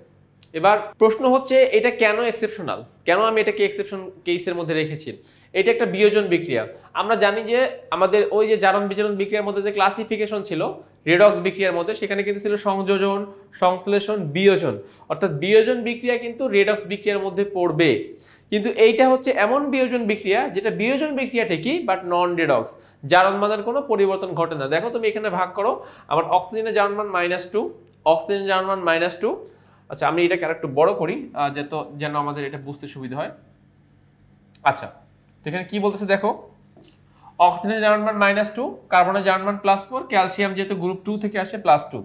এবার প্রশ্ন হচ্ছে এটা কেন এক্সেপশনাল, কেন আমি এটাকে এক্সেপশন কেসের মধ্যে রেখেছি। এটা একটা বিয়োজন বিক্রিয়া। আমরা জানি যে আমাদের ওই যে জারণ বিজারণ বিক্রিয়ার মধ্যে যে ক্লাসিফিকেশন ছিল রেডক্স বিক্রিয়ার মধ্যে, সেখানে কিন্তু ছিল সংযোজন, সংশ্লেষণ, বিয়োজন, অর্থাৎ বিয়োজন বিক্রিয়া কিন্তু রেডক্স বিক্রিয়ার মধ্যে পড়বে। কিন্তু এইটা হচ্ছে এমন বিয়োজন বিক্রিয়া যেটা বিয়োজন বিক্রিয়া ঠিকই বাট নন রেডক্স, জারণ মানের কোনো পরিবর্তন ঘটে না। দেখো তুমি এখানে ভাগ করো, আমার অক্সিজেনের জারণ মান -2, অক্সিজেনের জারণ মান -2। আচ্ছা আমি এটাকে আরেকটু বড় করি যেন আমাদের এটা বুঝতে সুবিধা হয়। আচ্ছা তো এখানে কি বলতেছে দেখো, অক্সিজেনের জারণ মান -2, কার্বনের জারণ মান +4, ক্যালসিয়াম যেহেতু গ্রুপ 2 থেকে আসে +2।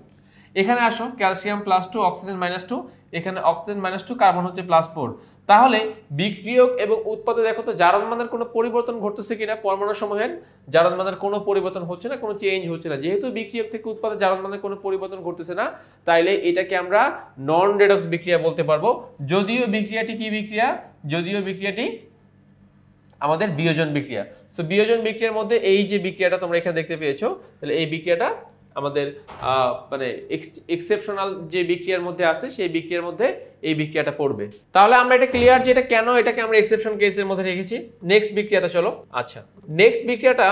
এখানে আসো ক্যালসিয়াম +2, অক্সিজেন -2, এখানে অক্সিজেন -2, কার্বন হচ্ছে +4। তাহলে বিক্রিয়ক এবং উৎপাদে দেখো তো জারণ মানের কোনো পরিবর্তন ঘটতেছে কিনা, পরমাণু সমূহের জারণ মানের কোনো পরিবর্তন হচ্ছে না, কোনো চেঞ্জ হচ্ছে না। যেহেতু বিক্রিয়ক থেকে উৎপাদে জারণ মানের কোনো পরিবর্তন ঘটতেছে না, তাইলে এটাকে আমরা নন রেডক্স বিক্রিয়া বলতে পারবো। যদিও বিক্রিয়াটি কি বিক্রিয়া, যদিও বিক্রিয়াটি আমাদের বিয়োজন বিক্রিয়া। সো বিয়োজন বিক্রিয়ার মধ্যে এই যে বিক্রিয়াটা তোমরা এখানে দেখতে পেয়েছো, তাহলে এই বিক্রিয়াটা আমাদের মানে এক্সেপশনাল যে বিক্রিয়ার মধ্যে আছে সেই বিক্রিয়ার মধ্যে এই বিক্রিয়াটা পড়বে। তাহলে আমরা এটা ক্লিয়ার যে এটা কেন এটাকে আমরা এক্সেপশন কেসের মধ্যে রেখেছি। নেক্সট বিক্রিয়াটা চলো। আচ্ছা নেক্সট বিক্রিয়াটা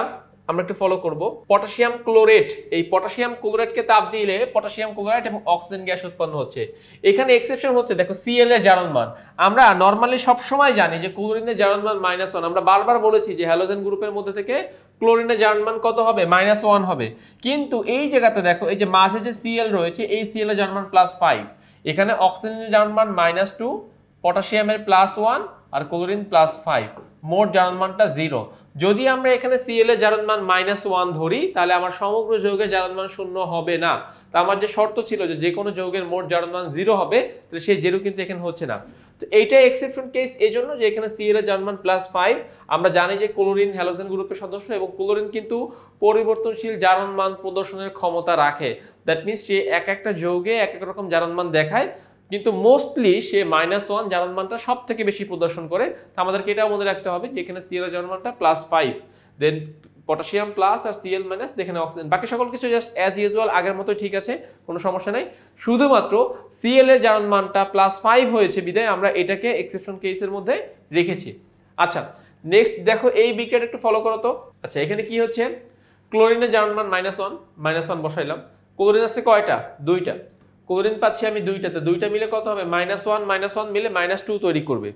আমরা একটু ফলো করব। পটাশিয়াম ক্লোরেট, এই পটাশিয়াম ক্লোরাইডকে তাপ দিলে পটাশিয়াম ক্লোরাইড এবং অক্সিজেন গ্যাস উৎপন্ন হচ্ছে। এখানে এক্সেপশন হচ্ছে দেখো Cl এর জারণ মান। আমরা নরমালি সব সময় জানি যে ক্লোরিনের জারণ মান -1। আমরা বারবার বলেছি যে হ্যালোজেন গ্রুপের মধ্যে থেকে ক্লোরিনের জারণ মান কত হবে, -1 হবে। কিন্তু এই জায়গাতে দেখো এই যে মাঝে যে Cl রয়েছে, এই Cl এর জারণ মান +5। এখানে অক্সিজেনের জারণ মান -2, পটাশিয়ামের +1 আর ক্লোরিন +5, মোট জারণ মানটা 0। যদি আমরা এখানে Cl এর জারণ মান -1 ধরি তাহলে আমার সমগ্র যৌগের জারণ মান 0 হবে না। তো আমার যে শর্ত ছিল যে কোনো যৌগের মোট জারণ মান 0 হবে, তাহলে সেই 0 কিন্তু এখানে হচ্ছে না। তো এইটাই এক্সেপশন কেস এজন্য যে এখানে Cl এর জারণ মান +5। আমরা জানি যে ক্লোরিন হ্যালোজেন গ্রুপের সদস্য এবং ক্লোরিন কিন্তু পরিবর্তনশীল জারণ মান প্রদর্শনের ক্ষমতা রাখে। দ্যাট মিন্স সে এক একটা যৌগে এক এক রকম জারণ মান দেখায়। কিন্তু মোস্টলি সে -1 জারণ মানটা সব থেকে বেশি প্রদর্শন করে। তো আমাদেরকে এটাও মনে রাখতে হবে যে এখানে Cl এর জারণ মানটা +5, দেন পটাশিয়াম প্লাস আর Cl মাইনাস, এখানে অক্সিজেন। বাকি সকল কিছু জাস্ট অ্যাজ ইউজুয়াল আগের মতোই ঠিক আছে, কোনো সমস্যা নাই। শুধুমাত্র Cl এর জারণ মানটা +5 হয়েছে বিধায় আমরা এটাকে এক্সেপশন কেসের মধ্যে রেখেছি। আচ্ছা, নেক্সট দেখো এই বিক্রিয়াটা একটু ফলো করো তো। আচ্ছা, এখানে কি হচ্ছে, ক্লোরিনের জারণ মান -1 বসাইলাম। ক্লোরিন আছে কয়টা? 2টা। ক্লোরিন পাচ্ছি আমি 2টাতে, 2টা মিলে কত হবে? -1 মিলে -2 তৈরি করবে।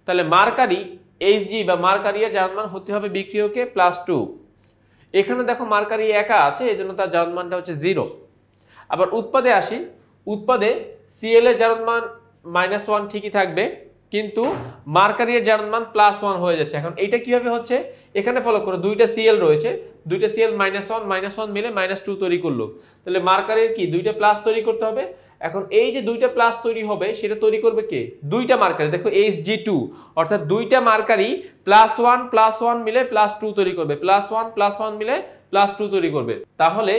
তাহলে মার্কারি Hg বা মার্কারির জারণ মান হতে হবে বিক্রিয়কে +2। এখানে দেখো মার্কারি একা আছে, এজন্য তার জারণ মানটা হচ্ছে 0। আবার উৎপাদে আসি, উৎপাদে Cl এর জারণ মান -1 ঠিকই থাকবে, কিন্তু মার্কারির জারণ মান +1 হয়ে যাচ্ছে। এখন এইটা কিভাবে হচ্ছে, এখানে ফলো করো, 2টা Cl রয়েছে, 2টা Cl -1 মিলে -2 তৈরি করলো। তাহলে মার্কারির কি 2টা প্লাস তৈরি করতে হবে। এখন এই যে 2টা প্লাস তৈরি হবে সেটা তৈরি করবে কে? 2টা মার্কারি। দেখো Hg2, অর্থাৎ 2টা মার্কারি +1 মিলে +2 তৈরি করবে, +1 মিলে +2 তৈরি করবে। তাহলে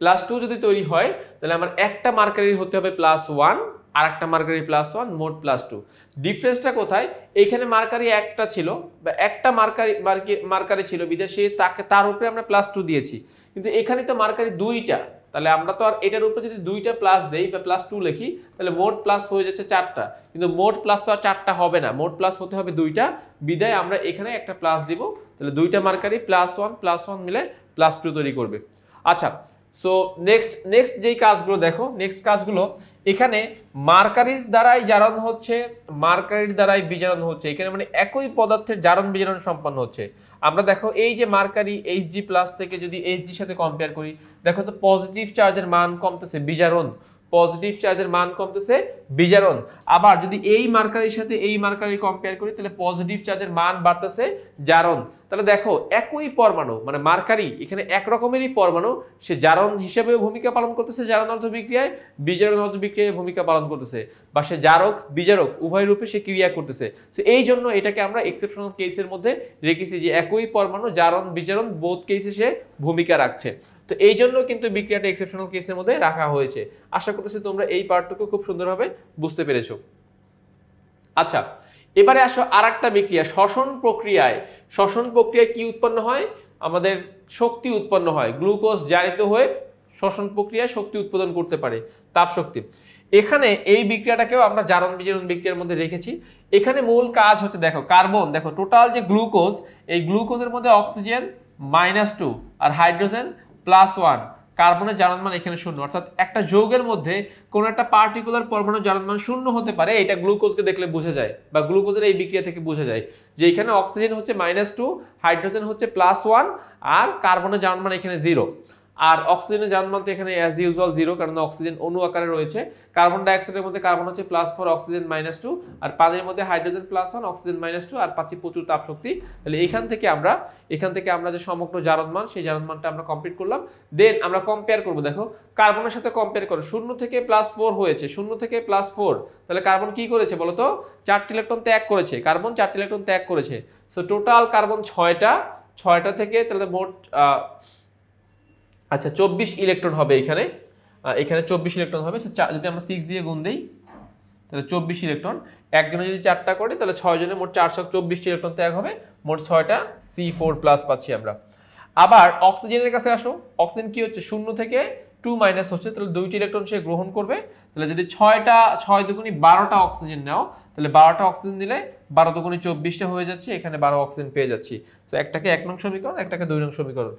+2 যদি তৈরি হয় তাহলে আমার একটা মার্কারির হতে হবে +1 আর একটা মার্কারি +1, মোট +2। ডিফারেন্সটা কোথায়? এইখানে মার্কারি একটা ছিল বা একটা মার্কারি ছিল বিদেশে, তার উপরে আমরা +2 দিয়েছি, কিন্তু এখানে তো মার্কারি 2টা। তাহলে আমরা তো আর এটার উপরে যদি 2টা প্লাস দেই বা +2 লিখি তাহলে মোট প্লাস হয়ে যাচ্ছে 4টা, কিন্তু মোট প্লাস তো আর 4টা হবে না, মোট প্লাস হতে হবে 2টা, বিদায় আমরা এখানে একটা প্লাস দিব। তাহলে 2টা মার্কারি +1 মিলে +2 তৈরি করবে। আচ্ছা, সো নেক্সট যেই কাজগুলো দেখো, নেক্সট কাজগুলো এখানে মার্কারির দ্বারাই জারণ হচ্ছে, মার্কারির দ্বারাই বিজারণ হচ্ছে, এখানে মানে একই পদার্থের জারণ বিজারণ সম্পন্ন হচ্ছে। আমরা দেখো এই যে মার্কারি Hg+ থেকে যদি Hg সাথে কম্পেয়ার করি, দেখো তো পজিটিভ চার্জের মান কমতেছে, বিজারণ, পজিটিভ চার্জের মান কমতেছে, বিজারণ। আবার যদি এই মার্কারির সাথে এই মার্কারি কম্পেয়ার করি তাহলে পজিটিভ চার্জের মান বাড়তেছে, জারণ। তাহলে দেখো একই পরমাণু, মানে মার্কারি এখানে এক রকমেরই পরমাণু, সে জারণ হিসেবেও ভূমিকা পালন করতেছে জারণ অর্ধ বিক্রিয়ায়, বিজারণ অর্ধ বিক্রিয়ায় ভূমিকা পালন করতেছে, বা সে জারক বিজারক উভয় রূপে সে ক্রিয়া করতেছে। তো এই জন্য এটাকে আমরা এক্সেপশনাল কেসের মধ্যে রেখেছি যে একই পরমাণু জারণ বিজারণ বোথ কেসে সে ভূমিকা রাখছে। তো এই জন্য কিন্তু বিক্রিয়াটা এক্সেপশনাল কেসের মধ্যে রাখা হয়েছে। আশা করতেছি তোমরা এই পার্টটুকু খুব সুন্দরভাবে বুঝতে পেরেছো। আচ্ছা, এবারে আসো আরেকটা বিক্রিয়া, শ্বসন প্রক্রিয়ায়। শ্বসন প্রক্রিয়ায় কি উৎপন্ন হয়? আমাদের শক্তি উৎপন্ন হয়, গ্লুকোজ জারিত হয়ে শ্বসন প্রক্রিয়ায় শক্তি উৎপাদন করতে পারে, তাপ শক্তি। এখানে এই বিক্রিয়াটাকেও আমরা জারণ বিজারণ বিক্রিয়ার মধ্যে রেখেছি। এখানে মূল কাজ হচ্ছে, দেখো কার্বন, দেখো টোটাল যে গ্লুকোজ, এই গ্লুকোজের মধ্যে অক্সিজেন -2 আর হাইড্রোজেন +1, কার্বনের জারণ মান এখানে 0। অর্থাৎ একটা যৌগের মধ্যে কোন একটা পার্টিকুলার পরমাণুর জারণ মান 0 হতে পারে, এটা গ্লুকোজকে দেখলে বোঝা যায়, বা গ্লুকোজের এই বিক্রিয়া থেকে বোঝা যায় যে এখানে অক্সিজেন হচ্ছে -2, হাইড্রোজেন হচ্ছে +1 আর কার্বনের জারণ মান এখানে 0। আর অক্সিজেনের জারণ মান তো এখানে অ্যাজ ইউজুয়াল 0, কারণ অক্সিজেন অণু আকারে রয়েছে। কার্বন ডাইঅক্সাইডের মধ্যে কার্বন হচ্ছে +4, অক্সিজেন -2, আর পানির মধ্যে হাইড্রোজেন +1, অক্সিজেন -2, আর পাচ্ছি প্রচুর তাপ শক্তি। তাহলে এখান থেকে আমরা যে সমগ্র জারণ মান, সেই জারণ মানটা আমরা কমপ্লিট করলাম। দেন আমরা কম্পেয়ার করব, দেখো কার্বনের সাথে কম্পেয়ার করো, 0 থেকে +4 হয়েছে, 0 থেকে +4, তাহলে কার্বন কি করেছে বলো তো? 4টি ইলেকট্রন ত্যাগ করেছে, কার্বন 4টি ইলেকট্রন ত্যাগ করেছে। সো টোটাল কার্বন 6টা থেকে তাহলে মোট আচ্ছা 24 ইলেকট্রন হবে এখানে, 24 ইলেকট্রন হবে। যদি আমরা 6 দিয়ে গুণ দেই তাহলে 24 ইলেকট্রন, একজনে যদি 4টা করে তাহলে 6 জনে মোট 424 ইলেকট্রন ত্যাগ হবে, মোট 6টা C4+ পাচ্ছি আমরা। আবার অক্সিজেনের কাছে আসো, অক্সিজেন কি হচ্ছে? 0 থেকে 2- হচ্ছে, তাহলে 2টি ইলেকট্রন সে গ্রহণ করবে। তাহলে যদি 6 দুগুণী 12টা অক্সিজেন নাও, তাহলে 12টা অক্সিজেন দিলে 12 দুগুণী 24টা হয়ে যাচ্ছে, এখানে 12 অক্সিজেন পেয়ে যাচ্ছি। তো একটাকে 1 নং সমীকরণ, একটাকে 2 নং সমীকরণ।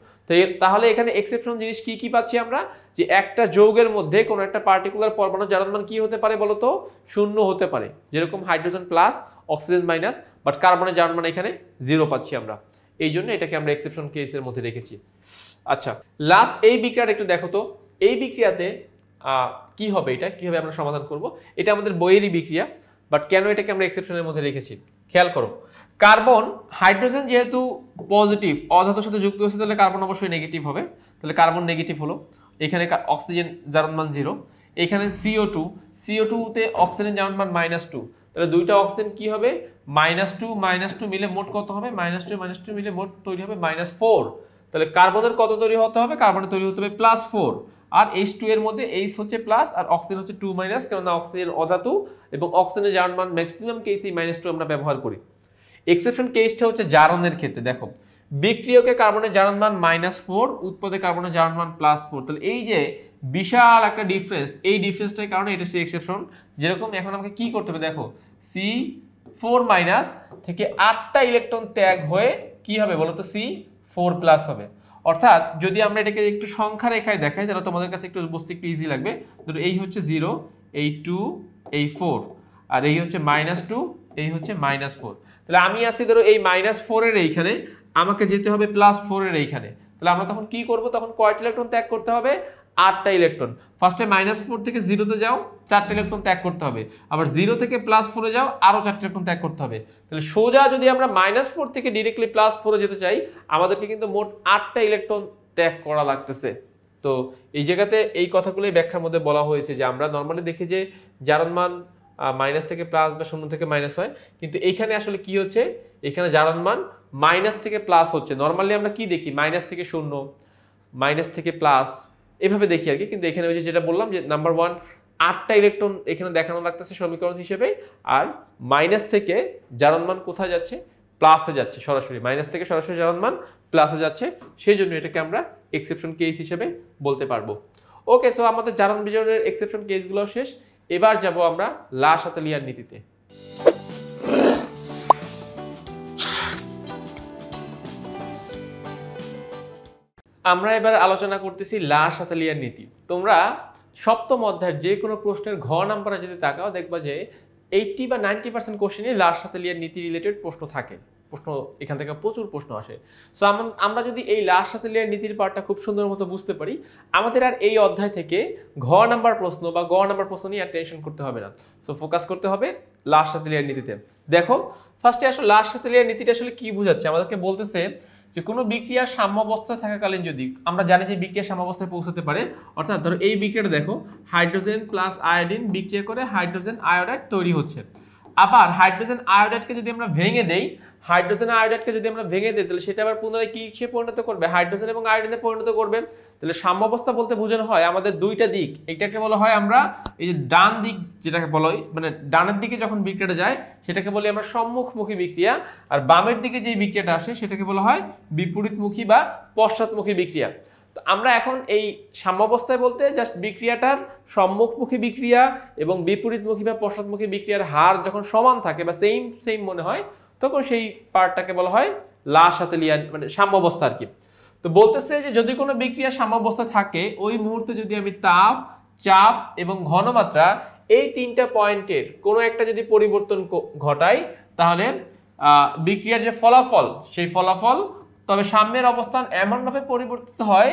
তাহলে এখানে এক্সেপশনাল জিনিস কি পাচ্ছি আমরা? যে একটা যৌগের মধ্যে কোনো একটা পার্টিকুলার পরমাণু জারণ মান কি হতে পারে বলো তো? 0 হতে পারে, যেরকম hydrogen plus, oxygen minus, but কার্বনের জারণ মান এখানে 0 পাচ্ছি আমরা। এই জন্য এটাকে আমরা এক্সেপশন কেসের মধ্যে রেখেছি। আচ্ছা, লাস্ট এই বিক্রিয়াটা একটু দেখো তো, এই বিক্রিয়াতে কি হবে, এটা কিভাবে আমরা সমাধান করব? এটা আমাদের বইয়েরই বিক্রিয়া, বাট কেন এটাকে আমরা এক্সেপশনের মধ্যে রেখেছি খেয়াল করো। কার্বন, হাইড্রোজেন যেহেতু পজিটিভ অধাতুর সাথে যুক্ত হচ্ছে, তাহলে কার্বন অবশ্যই নেগেটিভ হবে, তাহলে কার্বন নেগেটিভ হলো। এখানে অক্সিজেন জারণ মান 0, এখানে CO2 তে অক্সিজেন জারণ মান -2, তাহলে দুইটা অক্সিজেন কি হবে? -2 মিলে মোট কত হবে? -2 মিলে মোট তৈরি হবে -4। তাহলে কার্বনের কত তৈরি হতে হবে? কার্বনের তৈরি হতে হবে +4, আর H2 এর মধ্যে H হচ্ছে প্লাস আর অক্সিজেন হচ্ছে 2 মাইনাস, কারণ অক্সিজেন অধাতু এবং অক্সিজেনের জারণ মান ম্যাক্সিমাম কেসে -2 আমরা ব্যবহার করি। এক্সেপশন কেসটা হচ্ছে জারণের ক্ষেত্রে। দেখো বিক্রিয়কে কার্বনের জারণ মান -4, উৎপাদে কার্বনের জারণ মান +4, তাহলে এই যে বিশাল একটা ডিফারেন্স, এই ডিফারেন্সটার কারণে এটা সি এক্সেপশন। যেরকম এখন আমাকে কি করতে হবে, দেখো C4- থেকে 8টা ইলেকট্রন ত্যাগ হয়ে কি হবে বলো তো, C4+ হবে। অর্থাৎ যদি আমরা এটাকে একটু সংখ্যা রেখায় দেখাই তাহলে তোমাদের কাছে একটু বুঝতে একটু ইজি লাগবে। ধরো এই হচ্ছে 0, এই 2, এই 4, আর এই হচ্ছে -2, এই হচ্ছে -4। তাহলে আমি আসি ধরো এই -4 এর এইখানে, আমাকে যেতে হবে +4 এর এইখানে। তাহলে আমরা তখন কি করব, তখন কয়টা ইলেকট্রন ত্যাগ করতে হবে, 8টা ইলেকট্রন। ফার্স্টে -4 থেকে 0 তে যাও, 4টা ইলেকট্রন ত্যাগ করতে হবে। আবার 0 থেকে +4 এ যাও, আরো 4টা ইলেকট্রন ত্যাগ করতে হবে। তাহলে সোজা যদি আমরা -4 থেকে ডিরেক্টলি +4 এ যেতে চাই, আমাদেরকে কিন্তু মোট 8টা ইলেকট্রন ত্যাগ করা লাগতেছে। তো এই জায়গাতে এই কথাগুলোই ব্যাখ্যার মধ্যে বলা হয়েছে যে আমরা নর্মালি দেখি যে জারণ মান মাইনাস থেকে প্লাস বা 0 থেকে মাইনাস হয়, কিন্তু এইখানে আসলে কি হচ্ছে, এখানে জারণ মান মাইনাস থেকে প্লাস হচ্ছে। নর্মালি আমরা কি দেখি, মাইনাস থেকে 0, মাইনাস থেকে প্লাস, এভাবে দেখি আর কি। কিন্তু এখানে ওই যে যেটা বললাম যে নাম্বার 1 8টা ইলেকট্রন এখানে দেখানো লাগতেছে সমীকরণ হিসেবে, আর মাইনাস থেকে জারণ মান কোথায় যাচ্ছে, প্লাসে যাচ্ছে সরাসরি, মাইনাস থেকে সরাসরি জারণ মান প্লাসে যাচ্ছে, সেই জন্য এটাকে আমরা এক্সেপশন কেস হিসেবে বলতে পারবো। ওকে, সো আমাদের জারণ বিজারণের এক্সেপশন কেসগুলো শেষ। এবার যাব আমরা লা শাতেলিয়ার নীতিতে। আমরা এবার আলোচনা করতেছি লা শাতেলিয়ার নীতি। তোমরা সপ্তম অধ্যায়ের যে কোনো প্রশ্নের ঘ নাম্বারে যদি তাকাও, দেখবা যে 80 বা 90% কোশ্চেনে লা শাতেলিয়ার নীতি রিলেটেড প্রশ্ন থাকে। প্রশ্ন এখান থেকে প্রচুর প্রশ্ন আসে। সো আমরা যদি এই লা শাতেলিয়ার নীতির পার্টটা খুব সুন্দর মতো বুঝতে পারি, আমাদের আর এই অধ্যায় থেকে ঘ নাম্বার প্রশ্ন বা গ নাম্বার প্রশ্ন নিয়ে আর টেনশন করতে হবে না। সো ফোকাস করতে হবে লা শাতেলিয়ার নীতিতে। দেখো ফার্স্টে আসলে লা শাতেলিয়ার নীতিটা আসলে কি বোঝাচ্ছে, আমাদেরকে বলতেছে যে কোনো বিক্রিয়ার সাম্যাবস্থায় থাকাকালীন যদি আমরা জানি যে বিক্রিয়া সাম্যাবস্থায় পৌঁছাতে পারে, অর্থাৎ ধরো এই বিক্রিয়াটা দেখো, হাইড্রোজেন প্লাস আয়োডিন বিক্রিয়া করে হাইড্রোজেন আয়োডাইড তৈরি হচ্ছে। আবার হাইড্রোজেন আয়োডাইডকে যদি আমরা ভেঙে দেই, তাহলে সেটা আবার পুনরায় কিসে পরিণত করবে, হাইড্রোজেন এবং আয়োডিনে পরিণত করবে। তাহলে সাম্যাবস্থা বলতে বোঝানো হয় আমাদের দুইটা দিক, এটাকে বলা হয় আমরা এই যে ডান দিক যেটাকে বলা হয়, মানে ডানের দিকে যখন বিক্রিয়াটা যায় সেটাকে বলি আমরা সম্মুখমুখী বিক্রিয়া, আর বামের দিকে যে বিক্রিয়াটা আসে সেটাকে বলা হয় বিপরীতমুখী বা পশ্চাৎমুখী বিক্রিয়া। তো আমরা এখন এই সাম্যাবস্থায় বলতে জাস্ট বিক্রিয়াটার সম্মুখমুখী বিক্রিয়া এবং বিপরীতমুখী বা পশ্চাৎমুখী বিক্রিয়ার হার যখন সমান থাকে বা সেম মনে হয়, তখন সেই পার্টটাকে বলা হয় লা শাতেলিয়ার, মানে সাম্যাবস্থা আর কি। তো বলতেছে যে যদি কোনো বিক্রিয়া সাম্যাবস্থা থাকে, ওই মুহূর্তে যদি আমি তাপ, চাপ এবং ঘনমাত্রা এই তিনটা পয়েন্টের কোনো একটা যদি পরিবর্তন ঘটাই, তাহলে বিক্রিয়ার যে ফলাফল, সেই ফলাফল তবে সাম্যের অবস্থান এমনভাবে পরিবর্তিত হয়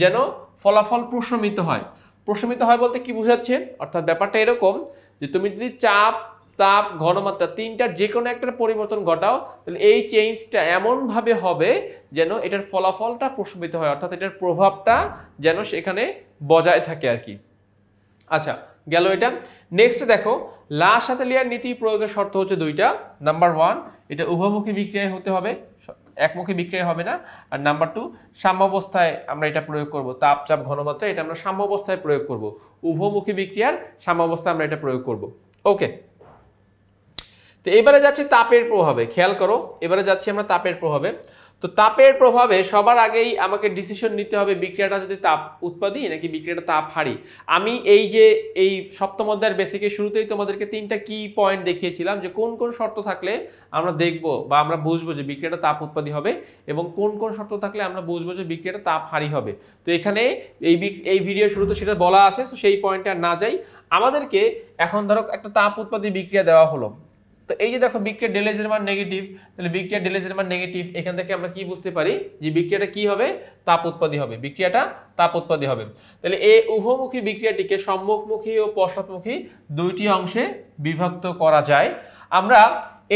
যেন ফলাফল প্রশমিত হয়। প্রশমিত হয় বলতে কি বোঝাচ্ছে, অর্থাৎ ব্যাপারটা এরকম যে তুমি যদি চাপ, তাপ, ঘনমাত্রা তিনটার যে কোনো একটা পরিবর্তন ঘটাও, তাহলে এই চেঞ্জটা এমনভাবে হবে যেন এটার ফলাফলটা প্রশমিত হয়, অর্থাৎ এটার প্রভাবটা যেন সেখানে বজায় থাকে আর কি। আচ্ছা, গেল এটা। নেক্সট দেখো লা শাতেলিয়ার নীতি প্রয়োগের শর্ত হচ্ছে দুইটা। নাম্বার 1, এটা উভয়মুখী বিক্রিয়ায় হতে হবে, একমুখী বিক্রিয়া হবে না। আর নাম্বার 2, সাম্যাবস্থায় আমরা এটা প্রয়োগ করব, তাপ, চাপ, ঘনমাত্রা এটা আমরা সাম্যাবস্থায় প্রয়োগ করব। উভয়মুখী বিক্রিয়ার সাম্যাবস্থায় আমরা এটা প্রয়োগ করব। ওকে, তো এবারে যাচ্ছি তাপের প্রভাবে। খেয়াল করো, এবারে যাচ্ছি আমরা তাপের প্রভাবে। তো তাপের প্রভাবে সবার আগেই আমাকে ডিসিশন নিতে হবে বিক্রিয়াটা যদি তাপ উৎপাদী নাকি বিক্রিয়াটা তাপ হারি। আমি এই সপ্তম অধ্যায়ের বেসিকের শুরুতেই তোমাদেরকে 3টা কি পয়েন্ট দেখিয়েছিলাম যে কোন কোন শর্ত থাকলে আমরা দেখব বা আমরা বুঝবো যে বিক্রিয়াটা তাপ উৎপাদী হবে, এবং কোন কোন শর্ত থাকলে আমরা বুঝবো যে বিক্রিয়াটা তাপ হারি হবে। তো এখানে এই ভিডিও শুরুতে সেটা বলা আছে, তো সেই পয়েন্টে আর না যাই। আমাদেরকে এখন ধরো একটা তাপ উৎপাদী বিক্রিয়া দেওয়া হলো। তো এই যে দেখো বিক্রিয়া ΔH এর মান নেগেটিভ, তাহলে বিক্রিয়া ΔH এর মান নেগেটিভ, এখান থেকে আমরা কি বুঝতে পারি যে বিক্রিয়াটা কি হবে, তাপ উৎপাদী হবে, বিক্রিয়াটা তাপ উৎপাদী হবে। তাহলে এই উভয়মুখী বিক্রিয়াটিকে সম্মুখমুখী ও পশ্চাৎমুখী দুইটি অংশে বিভক্ত করা যায়। আমরা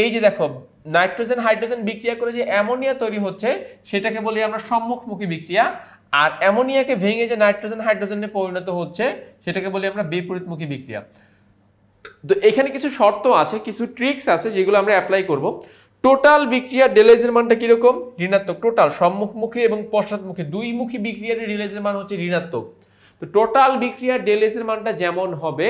এই যে দেখো নাইট্রোজেন হাইড্রোজেন বিক্রিয়া করে যে অ্যামোনিয়া তৈরি হচ্ছে সেটাকে বলি আমরা সম্মুখমুখী বিক্রিয়া, আর অ্যামোনিয়াকে ভেঙে যে নাইট্রোজেন হাইড্রোজেনে পরিণত হচ্ছে সেটাকে বলি আমরা বিপরীতমুখী বিক্রিয়া। তো এখানে কিছু শর্ত আছে, কিছু ট্রিক্স আছে যেগুলো আমরা অ্যাপ্লাই করব। টোটাল বিক্রিয়ার ΔH এর মানটা কিরকম, ঋণাত্মক। টোটাল সম্মুখমুখী এবং পশ্চাৎমুখী দুইমুখী বিক্রিয়ার ΔH এর মান হচ্ছে ঋণাত্মক। তো টোটাল বিক্রিয়ার ডেল এস এর মানটা যেমন হবে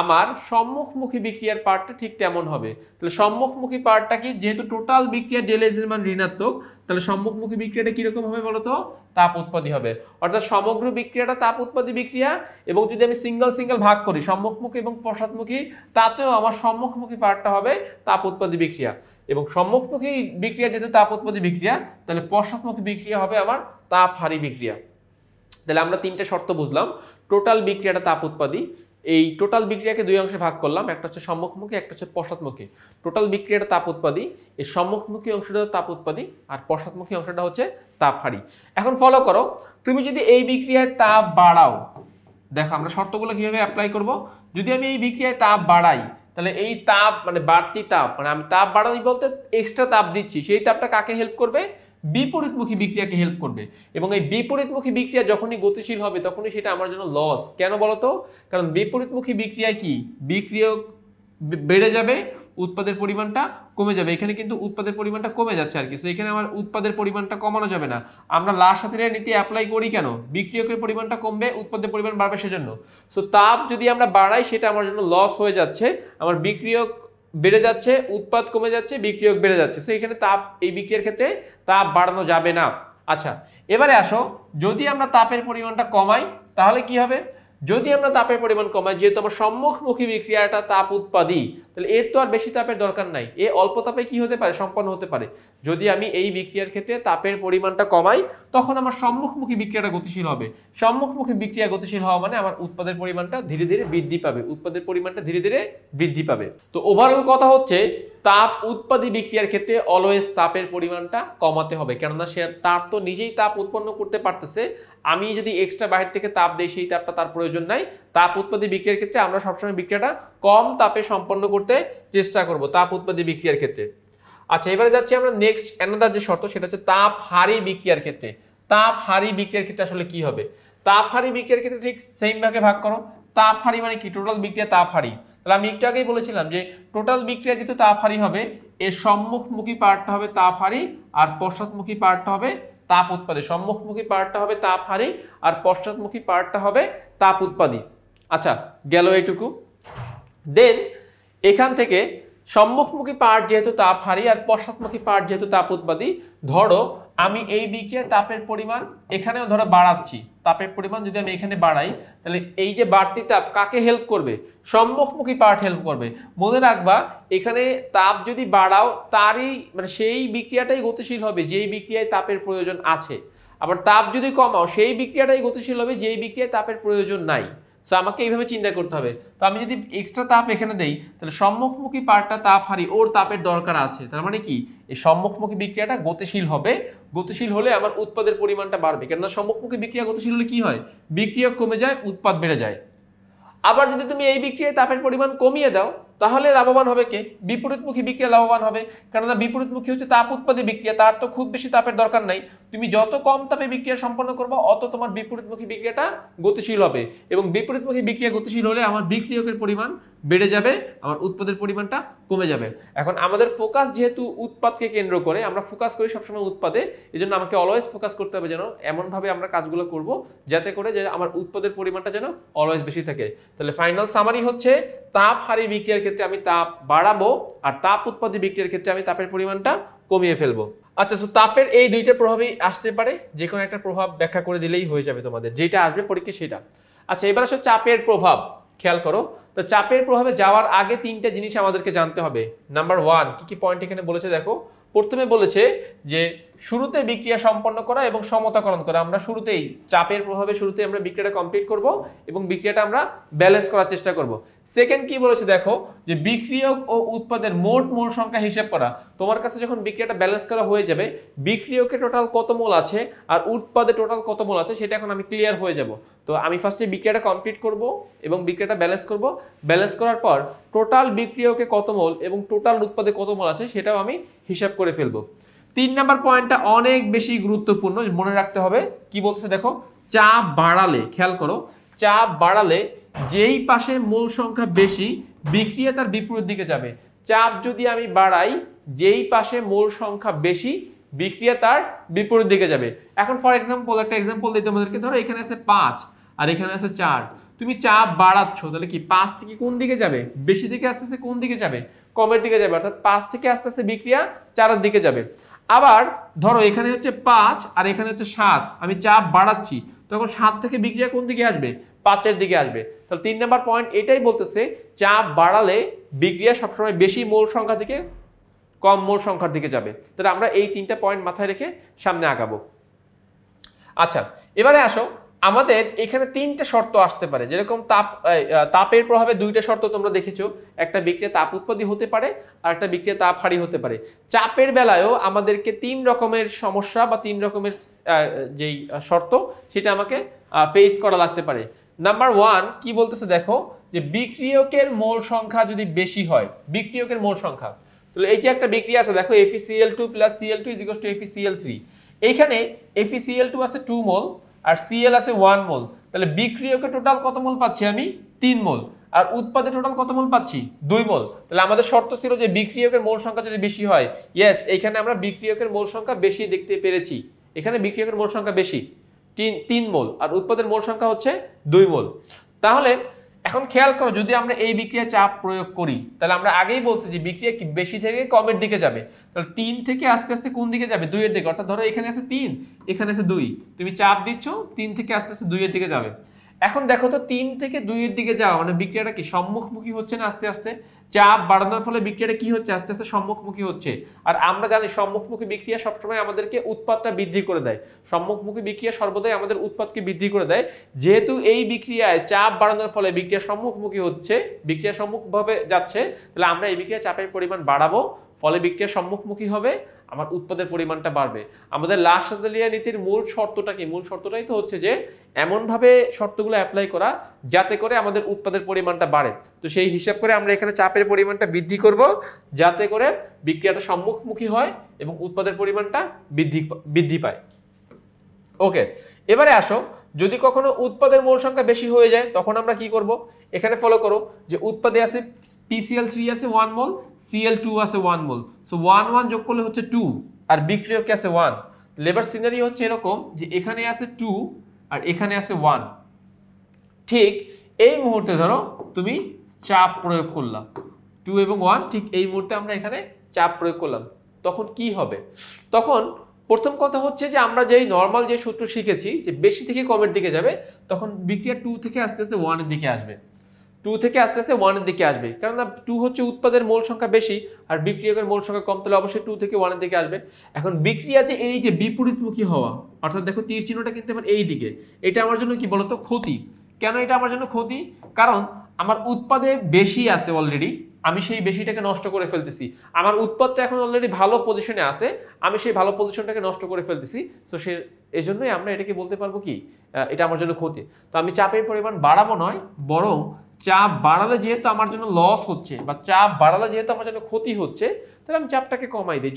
আমার সম্মুখমুখী বিক্রিয়ার পার্টটা ঠিক তেমন হবে। তাহলে সম্মুখমুখী পার্টটা কি, যেহেতু টোটাল বিক্রিয়ার ডেল এস এর মান ঋণাত্মক, তাহলে সম্মুখমুখী বিক্রিয়াটা কিরকম হবে বলতো, তাপ উৎপত্তি হবে। অর্থাৎ সমগ্র বিক্রিয়াটা তাপ উৎপত্তি বিক্রিয়া, এবং যদি আমি সিঙ্গেল সিঙ্গেল ভাগ করি সম্মুখমুখী এবং পশ্চাৎমুখী, তাতেও আমার সম্মুখমুখী পার্টটা হবে তাপ উৎপত্তি বিক্রিয়া, এবং সম্মুখমুখী বিক্রিয়া যেহেতু তাপ উৎপত্তি বিক্রিয়া, তাহলে পশ্চাৎমুখী বিক্রিয়া হবে আমার তাপহারী বিক্রিয়া। তাহলে আমরা তিনটে শর্ত বুঝলাম। টোটাল বিক্রিয়াটা তাপ উৎপাদী, এই টোটাল বিক্রিয়াকে দুই অংশে ভাগ করলাম, একটা হচ্ছে সম্মুখমুখী, একটা হচ্ছে পশ্চাৎমুখী। টোটাল বিক্রিয়াটা তাপ উৎপাদী, এই সম্মুখমুখী অংশটা তাপ উৎপাদী, আর পশ্চাৎমুখী অংশটা হচ্ছে তাপহারী। এখন ফলো করো, তুমি যদি এই বিক্রিয়ায় তাপ বাড়াও, দেখো আমরা শর্তগুলো কিভাবে অ্যাপ্লাই করব। যদি আমি এই বিক্রিয়ায় তাপ বাড়াই, তাহলে এই তাপ মানে বাড়তি তাপ, মানে আমি তাপ বাড়াই বলতে এক্সট্রা তাপ দিচ্ছি, সেই তাপটা কাকে হেল্প করবে, বিপরীতমুখী বিক্রিয়াকে হেল্প করবে। এবং এই বিপরীতমুখী বিক্রিয়া যখনই গতিশীল হবে তখনই সেটা আমার জন্য লস। কেন বলতো, কারণ বিপরীতমুখী বিক্রিয়ায় কি, বিক্রিয়ক বেড়ে যাবে, উৎপাদের পরিমাণটা কমে যাবে। এখানে কিন্তু উৎপাদের পরিমাণটা কমে যাচ্ছে আর কি, সো এখানে আমার উৎপাদের পরিমাণটা কমানো যাবে না। আমরা লাসাতিরের নীতি অ্যাপ্লাই করি কেন, বিক্রিয়কের পরিমাণটা কমবে, উৎপাদের পরিমাণ বাড়বে সেজন্য। সো তাপ যদি আমরা বাড়াই সেটা আমার জন্য লস হয়ে যাচ্ছে, আমার বিক্রিয়ক বেড়ে যাচ্ছে, উৎপাদ কমে যাচ্ছে, বিক্রিয়ক বেড়ে যাচ্ছে। সো এখানে তাপ, এই বিক্রিয়ার ক্ষেত্রে তাপ বাড়ানো যাবে না। আচ্ছা, এবারে আসো, যদি আমরা তাপের পরিমাণটা কমাই তাহলে কি হবে। যদি আমরা তাপের পরিমাণ কমাই, যেহেতু আমার সম্মুখমুখী বিক্রিয়াটা তাপ উৎপাদী, তাহলে এর তো আর বেশি তাপের দরকার নাই, এ অল্প তাপে কি হতে পারে, সম্পন্ন হতে পারে। যদি আমি এই বিক্রিয়ার ক্ষেত্রে তাপের পরিমাণটা কমাই, তখন আমার সম্মুখমুখী বিক্রিয়াটা গতিশীল হবে। সম্মুখমুখী বিক্রিয়া গতিশীল হওয়া মানে আমার উৎপাদের পরিমাণটা ধীরে ধীরে বৃদ্ধি পাবে, উৎপাদের পরিমাণটা ধীরে ধীরে বৃদ্ধি পাবে। তো ওভারঅল কথা হচ্ছে, তাপ উৎপাদী বিক্রিয়ার ক্ষেত্রে অলওয়েজ তাপের পরিমাণটা কমাতে হবে, কেননা সে তার তো নিজেই তাপ উৎপন্ন করতে পারতেছে। আমি যদি এক্সট্রা বাইরে থেকে তাপ দেই, সেই তাপটা তার প্রয়োজন নাই। তাপ উৎপাদী বিক্রিয়ার ক্ষেত্রে আমরা সবসময় বিক্রিয়াটা কম তাপে সম্পন্ন করতে চেষ্টা করব, তাপ উৎপাদী বিক্রিয়ার ক্ষেত্রে। আচ্ছা, এবারে যাচ্ছি আমরা নেক্সট অ্যানাদার যে শর্ত, সেটা হচ্ছে তাপহারী বিক্রিয়ার ক্ষেত্রে। তাপহারী বিক্রিয়ার ক্ষেত্রে আসলে কি হবে, তাপহারী বিক্রিয়ার ক্ষেত্রে ঠিক সেম ভাগে ভাগ করো। তাপহারী মানে কি, টোটাল বিক্রিয়া তাপহারী। তাহলে আমি একটু আগেই বলেছিলাম যে টোটাল বিক্রিয়া যেহেতু তাপহারী হবে, এর সম্মুখমুখী পার্টটা হবে তাপহারী, আর পশ্চাৎমুখী পার্টটা হবে তাপ উৎপাদী। সম্মুখমুখী পার্টটা হবে তাপহারী, আর পশ্চাৎমুখী পার্টটা হবে তাপ উৎপাদী। আচ্ছা, গেল এইটুকু। দেন এখান থেকে সম্মুখমুখী পার্ট যেহেতু তাপহারী আর পশ্চাৎমুখী পার্ট যেহেতু তাপ উৎপাদী, ধরো আমি এই বিক্রিয়ায় তাপের পরিমাণ এখানেও ধরো বাড়াচ্ছি, তাপের পরিমাণ যদি আমি এখানে বাড়াই, তাহলে এই যে বাড়তি তাপ কাকে হেল্প করবে, সম্মুখমুখী পার্ট হেল্প করবে। মনে রাখবা, এখানে তাপ যদি বাড়াও, তারই মানে সেই বিক্রিয়াটাই গতিশীল হবে যেই বিক্রিয়ায় তাপের প্রয়োজন আছে। আবার তাপ যদি কমাও, সেই বিক্রিয়াটাই গতিশীল হবে যেই বিক্রিয়ায় তাপের প্রয়োজন নাই। সো আমাকে এইভাবে চিন্তা করতে হবে। তো আমি যদি এক্সট্রা তাপ এখানে দেই, তাহলে সম্মুখমুখী পার্টটা তাপহারী, ওর তাপের দরকার আছে, তার মানে কি এই সম্মুখমুখী বিক্রিয়াটা গতিশীল হবে। গতিশীল হলে আমার উৎপাদের পরিমাণটা বাড়বে, কেননা সম্মুখমুখী বিক্রিয়া গতিশীল হলে কি হয়, বিক্রিয়ক কমে যায়, উৎপাদ বেড়ে যায়। আবার যদি তুমি এই বিক্রিয়ায় তাপের পরিমাণ কমিয়ে দাও, তাহলে লাভবান হবে কে, বিপরীতমুখী বিক্রিয়া লাভবান হবে। কেননা বিপরীতমুখী হচ্ছে তাপ উৎপাদী বিক্রিয়া, তার তো খুব বেশি তাপের দরকার নাই। তুমি যত কম তাপে বিক্রিয়া সম্পন্ন করবে, অত তোমার বিপরীতমুখী বিক্রিয়াটা গতিশীল হবে, এবং বিপরীতমুখী বিক্রিয়া গতিশীল হলে আমার বিক্রিয়কের পরিমাণ বেড়ে যাবে, আমার উৎপাদের পরিমাণটা কমে যাবে। এখন আমাদের ফোকাস যেহেতু উৎপাদকে কেন্দ্র করে, আমরা ফোকাস করি সবসময় উৎপাদে, এই জন্য আমাকে অলওয়েজ ফোকাস করতে হবে যেন এমনভাবে আমরা কাজগুলো করব যাতে করে যে আমার উৎপাদের পরিমাণটা যেন অলওয়েজ বেশি থাকে। তাহলে ফাইনাল সামারি হচ্ছে, তাপহারী বিক্রিয়ার ক্ষেত্রে আমি তাপ বাড়াবো, আর তাপ উৎপাদী বিক্রিয়ার ক্ষেত্রে আমি তাপের পরিমাণটা কমিয়ে ফেলবো। আচ্ছা, সো তাপের এই দুইটা প্রভাবই আসতে পারে, যে কোনো একটা প্রভাব ব্যাখ্যা করে দিলেই হয়ে যাবে তোমাদের, যেটা আসবে পরীক্ষা সেটা। আচ্ছা, এবার আসলে চাপের প্রভাব খেয়াল করো। তো চাপের প্রভাবে যাওয়ার আগে তিনটা জিনিস আমাদেরকে জানতে হবে। নাম্বার 1, কি কি পয়েন্ট এখানে বলেছে দেখো। প্রথমে বলেছে যে শুরুতে বিক্রিয়া সম্পন্ন করা এবং সমতাকরণ করা। আমরা শুরুতেই চাপের প্রভাবে শুরুতে আমরা বিক্রিয়াটা কমপ্লিট করব এবং বিক্রিয়াটা আমরা ব্যালেন্স করার চেষ্টা করব। সেকেন্ড কি বলেছে দেখো, যে বিক্রিয়ক ও উৎপাদের মোট মোল সংখ্যা হিসাব করা। তোমার কাছে যখন বিক্রিয়াটা ব্যালেন্স করা হয়ে যাবে, বিক্রিয়কে টোটাল কত মোল আছে আর উৎপাদে টোটাল কত মোল আছে সেটা এখন আমি ক্লিয়ার হয়ে যাব। তো আমি ফার্স্টে বিক্রিয়াটা কমপ্লিট করব এবং বিক্রিয়াটা ব্যালেন্স করব। ব্যালেন্স করার পর টোটাল বিক্রিয়কে কত মোল এবং টোটাল উৎপাদে কত মোল আছে সেটাও আমি হিসাব করে ফেলবো। 3 নাম্বার পয়েন্টটা অনেক বেশি গুরুত্বপূর্ণ, মনে রাখতে হবে। কি বলছে দেখো, চাপ বাড়ালে, খেয়াল করো, চাপ বাড়ালে যেই পাশে মোল সংখ্যা বেশি, বিক্রিয়া তার বিপরীত দিকে যাবে। চাপ যদি আমি বাড়াই, যেই পাশে মোল সংখ্যা বেশি, বিক্রিয়া তার বিপরীত দিকে যাবে। এখন ফর এক্সাম্পল একটা এক্সাম্পল দিই তোমাদেরকে। ধরো এখানে আছে 5 আর এখানে আছে 4, তুমি চাপ বাড়াচ্ছ, তাহলে কি 5 থেকে কোন দিকে যাবে? বেশি থেকে আস্তে আস্তে কোন দিকে যাবে? কমের দিকে যাবে, অর্থাৎ 5 থেকে আস্তে আস্তে বিক্রিয়া 4 এর দিকে যাবে। আবার ধরো এখানে হচ্ছে 5 আর এখানে হচ্ছে 7, আমি চাপ বাড়াচ্ছি, তখন 7 থেকে বিক্রিয়া কোন দিকে আসবে? 5 এর দিকে আসবে। তাহলে 3 নাম্বার পয়েন্ট এটাই বলতেছে, চাপ বাড়ালে বিক্রিয়া সবসময় বেশি মোল সংখ্যা থেকে কম মোল সংখ্যার দিকে যাবে। তাহলে আমরা এই 3টা পয়েন্ট মাথায় রেখে সামনে আগাবো। আচ্ছা, এবারে আসো, আমাদের এখানে 3টে শর্ত আসতে পারে, যেরকম তাপের প্রভাবে 2টা শর্ত তোমরা দেখেছো, একটা বিক্রিয়া তাপ উৎপত্তি হতে পারে আর একটা বিক্রিয়া তাপ হারি হতে পারে। চাপের বেলায়ও আমাদেরকে 3 রকমের সমস্যা বা 3 রকমের যেই শর্ত সেটা আমাকে ফেস করা লাগতে পারে। নাম্বার 1 কি বলতেছে দেখো, যে বিক্রিয়কের মোল সংখ্যা যদি বেশি হয়, বিক্রিয়কের মোল সংখ্যা, তাহলে এই যে একটা বিক্রিয়া আছে দেখো, FeCl2 + Cl2 = FeCl3, এইখানে FeCl2 আছে 2 মোল আর Cl আছে 1 মোল, তাহলে বিক্রিয়কে টোটাল কত মোল পাচ্ছি আমি? 3 মোল, আর উৎপাদে টোটাল কত মোল পাচ্ছি? 2 মোল। তাহলে আমাদের শর্ত ছিল যে বিক্রিয়কের মোল সংখ্যা যদি বেশি হয়, ইয়েস, এখানে আমরা বিক্রিয়কের মোল সংখ্যা বেশি দেখতে পেরেছি, এখানে বিক্রিয়কের মোল সংখ্যা বেশি 3 মোল আর উৎপাদের মোল সংখ্যা হচ্ছে 2 মোল। তাহলে এখন খেয়াল করো, যদি আমরা এই বিক্রিয়া চাপ প্রয়োগ করি, তাহলে আমরা আগেই বলছি যে বিক্রিয়া কি বেশি থেকে কমের দিকে যাবে, তাহলে 3 থেকে আস্তে আস্তে কোন দিকে যাবে? 2 এর দিকে। অর্থাৎ ধরো এখানে আছে 3, এখানে আছে 2, তুমি চাপ দিচ্ছ, 3 থেকে আস্তে আস্তে 2 এর দিকে যাবে। এখন দেখো তো, 3 থেকে 2 এর দিকে যাওয়া মানে বিক্রিয়াটা কি সম্মুখমুখী হচ্ছে না? আস্তে আস্তে চাপ বাড়ানোর ফলে বিক্রিয়াটা কি হচ্ছে? আস্তে আস্তে সম্মুখমুখী হচ্ছে। আর আমরা জানি সম্মুখমুখী বিক্রিয়া সবসময় আমাদেরকে উৎপাদটা বৃদ্ধি করে দেয়, সম্মুখমুখী বিক্রিয়া সর্বদাই আমাদের উৎপাদকে বৃদ্ধি করে দেয়। যেহেতু এই বিক্রিয়ায় চাপ বাড়ানোর ফলে বিক্রিয়া সম্মুখমুখী হচ্ছে, বিক্রিয়া সম্মুখভাবে যাচ্ছে, তাহলে আমরা এই বিক্রিয়া চাপের পরিমাণ বাড়াবো, ফলে বিক্রিয়া সম্মুখমুখী হবে, আমার উৎপাদের পরিমাণটা বাড়বে। আমাদের লা শাতেলিয়ার নীতির মূল শর্তটা কি? মূল শর্তটাই তো হচ্ছে যে এমনভাবে শর্তগুলো অ্যাপ্লাই করা যাতে করে আমাদের উৎপাদের পরিমাণটা বাড়ে। তো সেই হিসাব করে আমরা এখানে চাপের পরিমাণটা বৃদ্ধি করব, যাতে করে বিক্রিয়াটা সম্মুখমুখী হয় এবং উৎপাদের পরিমাণটা বৃদ্ধি পায়। ওকে, এবারে আসো, যদি কখনো উৎপাদের মোল সংখ্যা বেশি হয়ে যায়, তখন আমরা কি করব? এখানে ফলো করো, যে উৎপাদে আছে PCl3 আছে 1 মোল, Cl2 আছে 1 মোল, সো 1 1 যোগ করলে হচ্ছে 2, আর বিক্রিয়কে আছে 1। লেবার সিনারি হচ্ছে এরকম, যে এখানে আছে 2 আর এখানে আছে 1। ঠিক এই মুহূর্তে ধরো তুমি চাপ প্রয়োগ করলাম, 2 এবং 1, ঠিক এই মুহূর্তে আমরা এখানে চাপ প্রয়োগ করলাম, তখন কি হবে? তখন প্রথম কথা হচ্ছে যে আমরা যেই নর্মাল যে সূত্র শিখেছি, যে বেশি থেকে কমের দিকে যাবে, তখন বিক্রিয়া 2 থেকে আস্তে আস্তে 1 এর দিকে আসবে, 2 থেকে আস্তে আস্তে 1 এর দিকে আসবে, কারণ 2 হচ্ছে উৎপাদের মোল সংখ্যা বেশি আর বিক্রিয়কের মোল সংখ্যা কম, তাহলে অবশ্যই 2 থেকে 1 এর দিকে আসবে। এখন বিক্রিয়া যে এই যে বিপরীতমুখী হওয়া, অর্থাৎ দেখো তীর চিহ্নটা কিন্তু আমার এই দিকে, এটা আমার জন্য কি বলতো? ক্ষতি। কেন এটা আমার জন্য ক্ষতি? কারণ আমার উৎপাদে বেশি আছে অলরেডি, আমি সেই বেশিটাকে নষ্ট করে ফেলতেছি। আমার উৎপাদটা এখন অলরেডি ভালো পজিশনে আছে, আমি সেই ভালো পজিশনটাকে নষ্ট করে ফেলতেছি। তো এই জন্যই আমরা এটাকে বলতে পারবো কি, এটা আমার জন্য ক্ষতি। তো আমি চাপের পরিমাণ বাড়াবো নয়, বরং চাপ বাড়ালে যেহেতু আমার জন্য লস হচ্ছে বা চাপ বাড়ালে যেহেতু আমার জন্য ক্ষতি হচ্ছে, তাহলে আমি চাপটাকে কমাই দিই।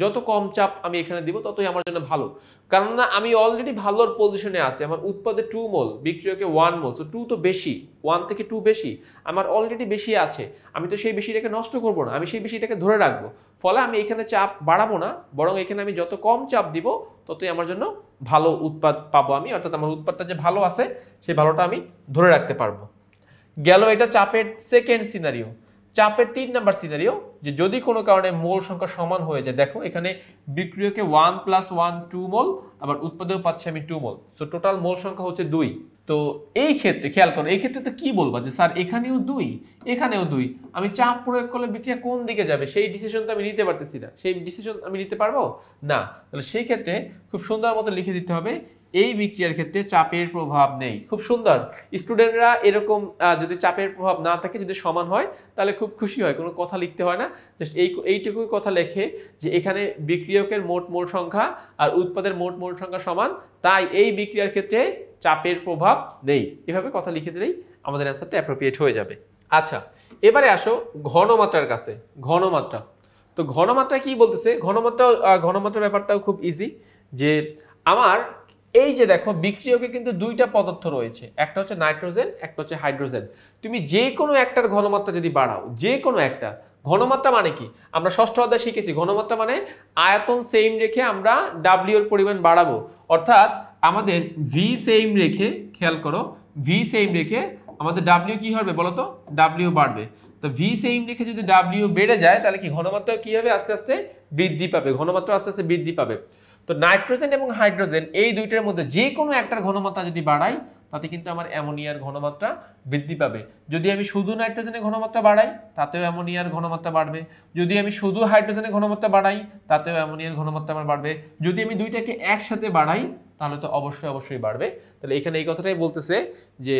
যত কম চাপ আমি এখানে দিব, ততই আমার জন্য ভালো। কারণ না, আমি অলরেডি ভালোর পজিশনে আছি, আমার উৎপাদে 2 মোল, বিক্রিয়কে 1 মোল, তো 2 তো বেশি, 1 থেকে 2 বেশি, আমার অলরেডি বেশি আছে, আমি তো সেই বেশিটাকে নষ্ট করব না, আমি সেই বেশিটাকে ধরে রাখবো। ফলে আমি এখানে চাপ বাড়াবো না, বরং এখানে আমি যত কম চাপ দিব, ততই আমার জন্য ভালো উৎপাদ পাবো আমি, অর্থাৎ আমার উৎপাদটা যে ভালো আছে সেই ভালোটা আমি ধরে রাখতে পারবো। গেল এটা চাপের সেকেন্ড সিনারিও। চাপের 3 নাম্বার সিনারিও, যে যদি কোনো কারণে মোল সংখ্যা সমান হয়ে যায়, দেখো এখানে বিক্রিয়কে 1 + 1 2 মোল, আবার উৎপাদেও পাচ্ছি আমি 2 মোল, সো টোটাল মোল সংখ্যা হচ্ছে 2। তো এই ক্ষেত্রে খেয়াল করো, এই ক্ষেত্রে তো কি বলবা যে স্যার এখানেও 2 এখানেও 2, আমি চাপ প্রয়োগ করলে বিক্রিয়া কোন দিকে যাবে সেই ডিসিশন তো আমি নিতে পারতেছি না, সেই ডিসিশন আমি নিতে পারবো না। তাহলে সেই ক্ষেত্রে খুব সুন্দর মতো লিখে দিতে হবে, এই বিক্রিয়ার ক্ষেত্রে চাপের প্রভাব নেই। খুব সুন্দর, স্টুডেন্টরা এরকম যদি চাপের প্রভাব না থাকে, যদি সমান হয়, তাহলে খুব খুশি হয়, কোনো কথা লিখতে হয় না, জাস্ট এইটুকুই কথা লেখে যে এখানে বিক্রিয়কের মোট মোল সংখ্যা আর উৎপাদের মোট মোল সংখ্যা সমান, তাই এই বিক্রিয়ার ক্ষেত্রে চাপের প্রভাব নেই। এভাবে কথা লিখে দিলেই আমাদের অ্যান্সারটা অ্যাপ্রোপ্রিয়েট হয়ে যাবে। আচ্ছা, এবারে আসো ঘনমাত্রার কাছে। ঘনমাত্রা, তো ঘনমাত্রা কি বলতেছে? ঘনমাত্রার ব্যাপারটাও খুব ইজি, যে আমার এই যে দেখো বিক্রিয়কে কিন্তু 2টা পদার্থ রয়েছে, একটা হচ্ছে নাইট্রোজেন, একটা হচ্ছে হাইড্রোজেন। তুমি যে কোনো একটার ঘনমাত্রা যদি বাড়াও, যে কোনো একটা, ঘনমাত্রা মানে কি আমরা ষষ্ঠ অধ্যায়ে শিখেছি, ঘনমাত্রা মানে আয়তন সেম রেখে আমরা ডাব্লিউ এর পরিমাণ বাড়াবো। অর্থাৎ আমাদের ভি সেম রেখে, খেয়াল করো, ভি সেম রেখে আমাদের ডাব্লিউ কি হবে বলো তো, ডাব্লিউ বাড়বে। তো ভি সেম রেখে যদি ডাব্লিউ বেড়ে যায় তাহলে কি ঘনমাত্রা কি হবে, আস্তে আস্তে বৃদ্ধি পাবে, ঘনমাত্রা আস্তে আস্তে বৃদ্ধি পাবে। তো নাইট্রোজেন এবং হাইড্রোজেন এই দুইটার মধ্যে যে কোনো একটার ঘনমাত্রা যদি বাড়াই তাতে কিন্তু আমার অ্যামোনিয়ার ঘনমাত্রা বৃদ্ধি পাবে। যদি আমি শুধু নাইট্রোজেনের ঘনমাত্রা বাড়াই তাতেও অ্যামোনিয়ার ঘনমাত্রা বাড়বে, যদি আমি শুধু হাইড্রোজেনের ঘনমাত্রা বাড়াই তাতেও অ্যামোনিয়ার ঘনমাত্রা আমার বাড়বে, যদি আমি দুইটাকে একসাথে বাড়াই তাহলে তো অবশ্যই অবশ্যই বাড়বে। তাহলে এখানে এই কথাটাই বলতেছে যে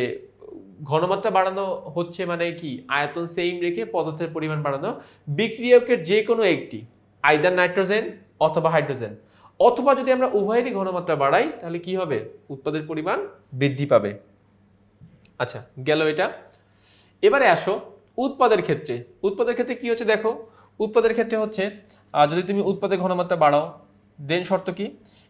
ঘনমাত্রা বাড়ানো হচ্ছে মানে কি, আয়তন সেম রেখে পদার্থের পরিমাণ বাড়ানো, বিক্রিয়কের যে কোনো একটি, আইদার নাইট্রোজেন অথবা হাইড্রোজেন, অথবা যদি আমরা উভয়েরই ঘনমাত্রা বাড়াই তাহলে কি হবে, উৎপাদের পরিমাণ বৃদ্ধি পাবে। আচ্ছা গেল এটা। এবারে আসো উৎপাদের ক্ষেত্রে। উৎপাদের ক্ষেত্রে কি হচ্ছে দেখো, উৎপাদের ক্ষেত্রে হচ্ছে যদি তুমি উৎপাদের ঘনমাত্রা বাড়াও দেন শর্ত কি,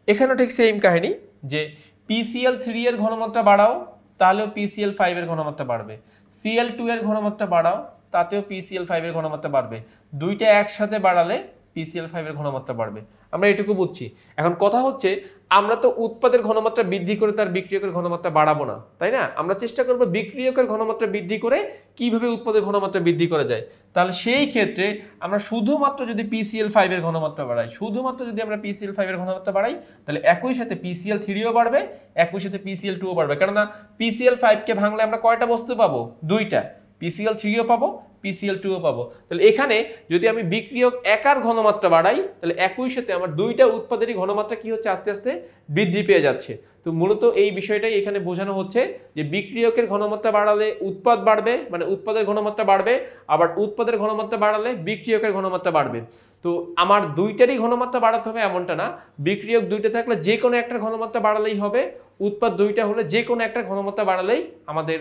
এখানেও ঠিক সেম কাহিনী যে PCl3 এর ঘনমাত্রা বাড়াও তাহলেও PCl5 এর ঘনমাত্রা বাড়বে, Cl2 এর ঘনমাত্রা বাড়াও তাতেও PCl5 এর ঘনমাত্রা বাড়বে, দুইটা একসাথে বাড়ালে PCl5 এর ঘনমাত্রা বাড়বে। আমরা এটুকু বুঝছি। এখন কথা হচ্ছে আমরা তো উৎপাদের ঘনমাত্রা বৃদ্ধি করে তার বিক্রিয়কের ঘনমাত্রা বাড়াবো না, তাই না? আমরা চেষ্টা করব বিক্রিয়কের ঘনমাত্রা বৃদ্ধি করে কিভাবে উৎপাদের ঘনমাত্রা বৃদ্ধি করা যায়। তাহলে সেই ক্ষেত্রে আমরা শুধুমাত্র যদি PCl5 এর ঘনমাত্রা বাড়াই, শুধুমাত্র যদি আমরা PCl5 এর ঘনমাত্রা বাড়াই তাহলে একই সাথে PCl3ও বাড়বে, একই সাথে PCl2ও বাড়বে। কেননা PCl5 কে ভাঙলে আমরা কয়টা বস্তু পাবো, দুইটা, PCl3ও পাবো, PCl2ও পাবো। তাহলে এখানে যদি আমি বিক্রিয়ক একার ঘনমাত্রা বাড়াই তাহলে একই সাথে আমার দুইটা উৎপাদেরই ঘনমাত্রা কি হচ্ছে, আস্তে আস্তে বৃদ্ধি পেয়ে যাচ্ছে। তো মূলত এই বিষয়টাই এখানে বোঝানো হচ্ছে যে বিক্রিয়কের ঘনমাত্রা বাড়ালে উৎপাদ বাড়বে, মানে উৎপাদের ঘনমাত্রা বাড়বে, আবার উৎপাদের ঘনমাত্রা বাড়ালে বিক্রিয়কের ঘনমাত্রা বাড়বে। তো আমার দুইটারই ঘনমাত্রা বাড়াতে হবে এমনটা না, বিক্রিয়ক দুইটা থাকলে যে কোনো একটার ঘনমাত্রা বাড়ালেই হবে, উৎপাদ দুইটা হলে যে কোনো একটার ঘনমাত্রা বাড়ালেই আমাদের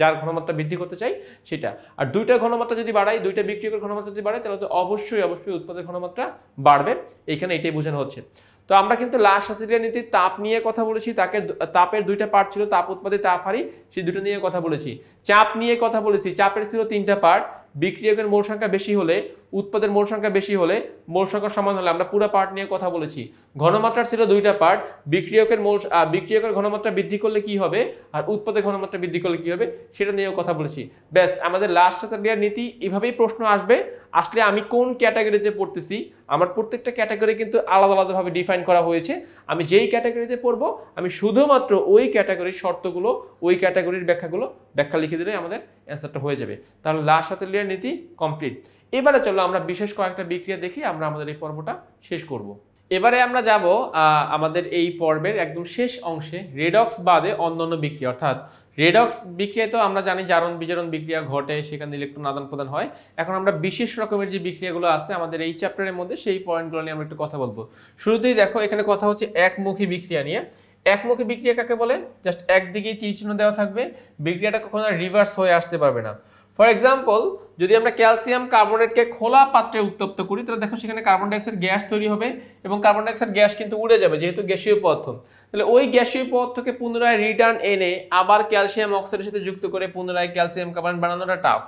যার ঘনমাত্রা বৃদ্ধি করতে চাই সেটা। আর দুইটা ঘনমাত্রা যদি বাড়াই, দুইটা বিক্রিয়কের ঘনমাত্রা যদি বাড়াই তাহলে তো অবশ্যই অবশ্যই উৎপাদের ঘনমাত্রা বাড়বে। এখানে এটাই বোঝানো হচ্ছে। তো আমরা কিন্তু লাস্ট শাস্ত্রীয় নীতি তাপ নিয়ে কথা বলেছি, তাপের দুইটা পার্ট ছিল, তাপ উৎপাদী, তাপ হারি, সেই দুটো নিয়ে কথা বলেছি। চাপ নিয়ে কথা বলেছি, চাপের ছিল তিনটা পার্ট, বিক্রিয়কের মোল সংখ্যা বেশি হলে, উৎপাদের মোল সংখ্যা বেশি হলে, মোল সংখ্যা সমান হলে, আমরা পুরো পার্ট নিয়ে কথা বলেছি। ঘনমাত্রার ছিল দুইটা পার্ট, বিক্রিয়কের ঘনমাত্রা বৃদ্ধি করলে কি হবে আর উৎপাদের ঘনমাত্রা বৃদ্ধি করলে কি হবে সেটা নিয়েও কথা বলেছি। ব্যাস, আমাদের লাস্ট শাস্ত্রীয় নীতি এভাবেই প্রশ্ন আসবে। আসলে আমি কোন ক্যাটাগরিতে পড়তেছি, আমার প্রত্যেকটা ক্যাটাগরি কিন্তু আলাদা আলাদাভাবে ডিফাইন করা হয়েছে। আমি যেই ক্যাটাগরিতে পড়বো আমি শুধুমাত্র ওই ক্যাটাগরির শর্তগুলো, ওই ক্যাটাগরির ব্যাখ্যা লিখে দিলে আমাদের অ্যান্সারটা হয়ে যাবে। তাহলে লাস্ট শাস্ত্রীয় নীতি কমপ্লিট। এবারে চলো আমরা বিশেষ কয়েকটা বিক্রিয়া দেখি, আমরা আমাদের এই পর্বটা শেষ করব। এবারে আমরা যাব আমাদের এই পর্বের একদম শেষ অংশে, রেডক্স বাদে অন্যান্য বিক্রিয়া। অর্থাৎ রেডক্স বিক্রিয়ায় তো আমরা জানি জারণ বিজারণ বিক্রিয়া ঘটে, সেখানে ইলেকট্রন আদান প্রদান হয়। এখন আমরা বিশেষ রকমের যে বিক্রিয়াগুলো আছে আমাদের এই চ্যাপ্টারের মধ্যে, সেই পয়েন্টগুলো নিয়ে আমরা একটু কথা বলবো। শুরুতেই দেখো এখানে কথা হচ্ছে একমুখী বিক্রিয়া নিয়ে। একমুখী বিক্রিয়া কাকে বলে? জাস্ট একদিকেই তীর চিহ্ন দেওয়া থাকবে, বিক্রিয়াটা কখনো রিভার্স হয়ে আসতে পারবে না। ফর এক্সাম্পল, যদি আমরা ক্যালসিয়াম কার্বনেটকে খোলা পাত্রে উত্তপ্ত করি তাহলে দেখো সেখানে কার্বন ডাইঅক্সাইড গ্যাস তৈরি হবে এবং কার্বন ডাইঅক্সাইড গ্যাস কিন্তু উড়ে যাবে যেহেতু গ্যাসীয় পদার্থ। তাহলে ওই গ্যাসীয় পদার্থকে পুনরায় রিটার্ন এনে আবার ক্যালসিয়াম অক্সাইডের সাথে যুক্ত করে পুনরায় ক্যালসিয়াম কার্বনেট বানানোটা টাফ।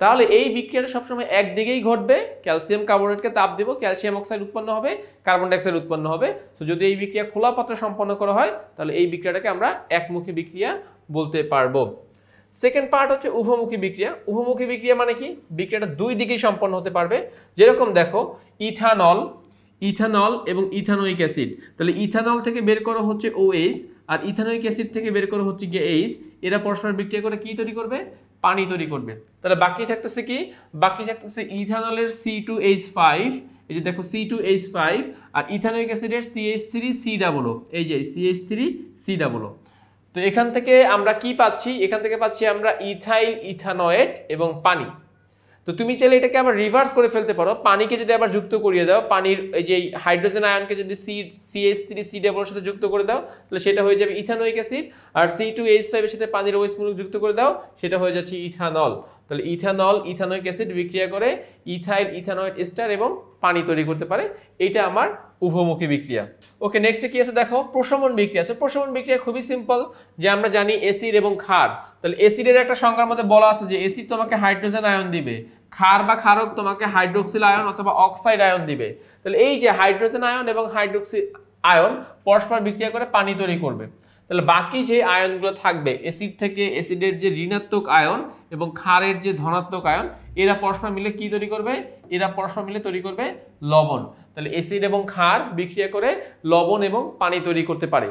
তাহলে এই বিক্রিয়াটা সবসময় একদিকেই ঘটবে, ক্যালসিয়াম কার্বনেটকে তাপ দেব, ক্যালসিয়াম অক্সাইড উৎপন্ন হবে, কার্বন ডাইঅক্সাইড উৎপন্ন হবে। তো যদি এই বিক্রিয়া খোলা পাত্রে সম্পন্ন করা হয় তাহলে এই বিক্রিয়াটাকে আমরা একমুখী বিক্রিয়া বলতে পারবো। সেকেন্ড পার্ট হচ্ছে উভমুখী বিক্রিয়া। উভমুখী বিক্রিয়া মানে কি? বিক্রিয়াটা দুই দিকেই সম্পন্ন হতে পারবে। যেরকম দেখো ইথানল এবং ইথানোয়িক অ্যাসিড, তাহলে ইথানল থেকে বের করা হচ্ছে OH আর ইথানোয়িক অ্যাসিড থেকে বের করা হচ্ছে গিয়ে H, এরা পরস্পর বিক্রিয়া করে কি তৈরি করবে? পানি তৈরি করবে। তাহলে বাকি থাকতেছে কি? বাকি থাকতেছে ইথানলের C2H5, এই যে দেখো C2H5, আর ইথানোয়িক অ্যাসিডের CH3COO, এই যে CH3COO। তো এখান থেকে আমরা কি পাচ্ছি? এখান থেকে পাচ্ছি আমরা ইথাইল ইথানয়েট এবং পানি। তো তুমি চাইলে এটাকে আবার রিভার্স করে ফেলতে পারো, পানিকে যদি আবার যুক্ত করিয়ে দাও, পানির এই যে হাইড্রোজেন আয়নকে যদি CH3COO এর সাথে যুক্ত করে দাও তাহলে সেটা হয়ে যাবে ইথানোয়িক অ্যাসিড, আর C2H5 এর সাথে পানির OH মূলক যুক্ত করে দাও সেটা হয়ে যাচ্ছে ইথানল। তাহলে ইথানল ইথানোয়িক অ্যাসিড বিক্রিয়া করে ইথাইল ইথানয়েট এস্টার এবং পানি তৈরি করতে পারে। এটা আমার উভমুখী বিক্রিয়া। ওকে, নেক্সটে কি আছে দেখো, প্রশমন বিক্রিয়া আছে। প্রশমন বিক্রিয়া খুবই সিম্পল, যে আমরা জানি অ্যাসিড এবং ক্ষার। তাহলে অ্যাসিডের একটা সংজ্ঞার মধ্যে বলা আছে যে অ্যাসিড তোমাকে হাইড্রোজেন আয়ন দিবে, ক্ষার বা ক্ষারক তোমাকে হাইড্রোক্সিল আয়ন অথবা অক্সাইড আয়ন দিবে। তাহলে এই যে হাইড্রোজেন আয়ন এবং আয়ন পরস্পর বিক্রিয়া করে পানি তৈরি করবে। তাহলে বাকি যে আয়নগুলো থাকবে অ্যাসিড থেকে অ্যাসিডের যে ঋণাত্মক আয়ন এবং ক্ষারের যে ধনাত্মক আয়ন, এরা পরস্পর মিলে কি তৈরি করবে? এরা পরস্পর মিলে তৈরি করবে লবণ। তাহলে অ্যাসিড এবং ক্ষার বিক্রিয়া করে লবণ এবং পানি তৈরি করতে পারে।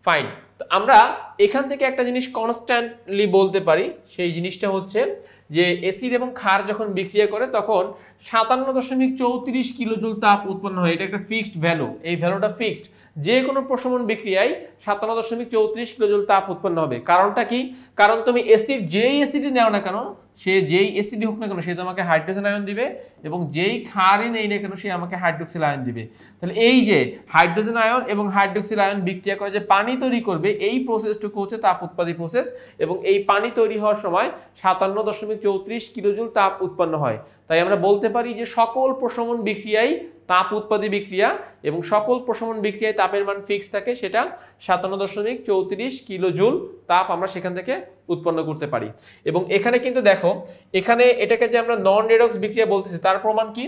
ফাইন। তো আমরা এখান থেকে একটা জিনিস কনস্ট্যান্টলি বলতে পারি, সেই জিনিসটা হচ্ছে যে অ্যাসিড এবং ক্ষার যখন বিক্রিয়া করে তখন 57.34 কিলোজুল তাপ উৎপন্ন হয়। এটা একটা ফিক্সড ভ্যালু, এই ভ্যালুটা ফিক্সড। যে কোনো প্রশমন বিক্রিয়ায় 57.34 কিলোজুল তাপ উৎপন্ন হবে। কারণটা কি? কারণ তুমি অ্যাসিড যেই অ্যাসিডই নাও না কেন, সে যেই অ্যাসিডই হোক না কেন, সে তোমাকে হাইড্রোজেন আয়ন দিবে, এবং যেই ক্ষারই নেই না কেন সে আমাকে হাইড্রোক্সিল আয়ন দিবে। তাহলে এই যে হাইড্রোজেন আয়ন এবং হাইড্রোক্সিল আয়ন বিক্রিয়া করে যে পানি তৈরি করবে, এই প্রসেসটুকু হচ্ছে তাপ উৎপাদী প্রসেস, এবং এই পানি তৈরি হওয়ার সময় 57.34 কিলোজুল তাপ উৎপন্ন হয়। তাই আমরা বলতে পারি যে সকল প্রশমন বিক্রিয়ায় তাপ উৎপাদী বিক্রিয়া, এবং সকল প্রশমন বিক্রিয়ায় তাপের মান ফিক্স থাকে, সেটা 57.34 কিলোজুল তাপ আমরা সেখান থেকে উৎপন্ন করতে পারি। এবং এখানে কিন্তু দেখো, এখানে এটাকে যে আমরা নন রেডক্স বিক্রিয়া বলতেছি তার প্রমাণ কি?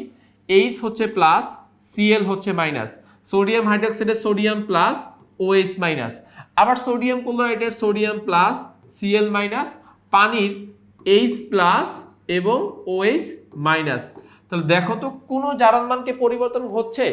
H হচ্ছে প্লাস, Cl হচ্ছে মাইনাস, সোডিয়াম হাইড্রোক্সাইডের সোডিয়াম প্লাস, OH মাইনাস, আবার সোডিয়াম ক্লোরাইডের সোডিয়াম প্লাস, Cl মাইনাস, পানির H প্লাস এবং OH মাইনাস। তাহলে দেখো তো কোনো জারণ মানকে পরিবর্তন হচ্ছে?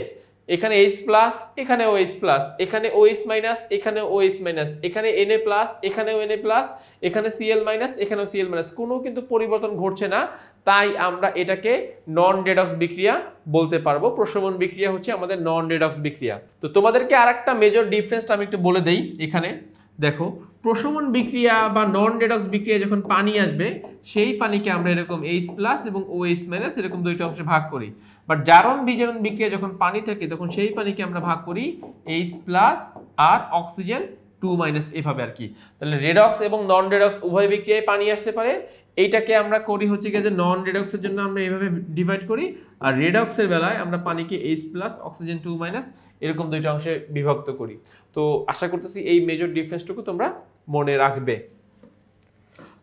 এখানে H প্লাস, এখানে OH প্লাস, এখানে OH মাইনাস, এখানে OH মাইনাস, এখানে Na প্লাস, এখানেও Na প্লাস, এখানে Cl মাইনাস, এখানেও Cl মাইনাস, কোনো কিন্তু পরিবর্তন ঘটছে না। তাই আমরা এটাকে নন রেডক্স বিক্রিয়া বলতে পারবো। প্রশমন বিক্রিয়া হচ্ছে আমাদের নন রেডক্স বিক্রিয়া। তো তোমাদেরকে আরেকটা মেজর ডিফারেন্সটা আমি একটু বলে দেই। এখানে দেখো, প্রশমন বিক্রিয়া বা নন রেডক্স বিক্রিয়া যখন পানি আসবে, সেই পানিকে আমরা এরকম H প্লাস এবং OH মাইনাস এরকম দুইটা অংশে ভাগ করি। বাট জারণ বিজারণ বিক্রিয়া যখন পানি থাকে তখন সেই পানিকে আমরা ভাগ করি H প্লাস আর অক্সিজেন 2 মাইনাস, এভাবে আর কি। তাহলে রেডক্স এবং নন রেডক্স উভয় বিক্রিয়ায় পানি আসতে পারে। এইটাকে আমরা করি হচ্ছে কি, যে নন রেডক্সের জন্য আমরা এইভাবে ডিভাইড করি, আর রেডক্সের বেলায় আমরা পানিকে H প্লাস অক্সিজেন 2 মাইনাস এরকম দুইটা অংশে বিভক্ত করি। তো আশা করতেছি এই মেজর ডিফারেন্সটুকু তোমরা মনে রাখবে।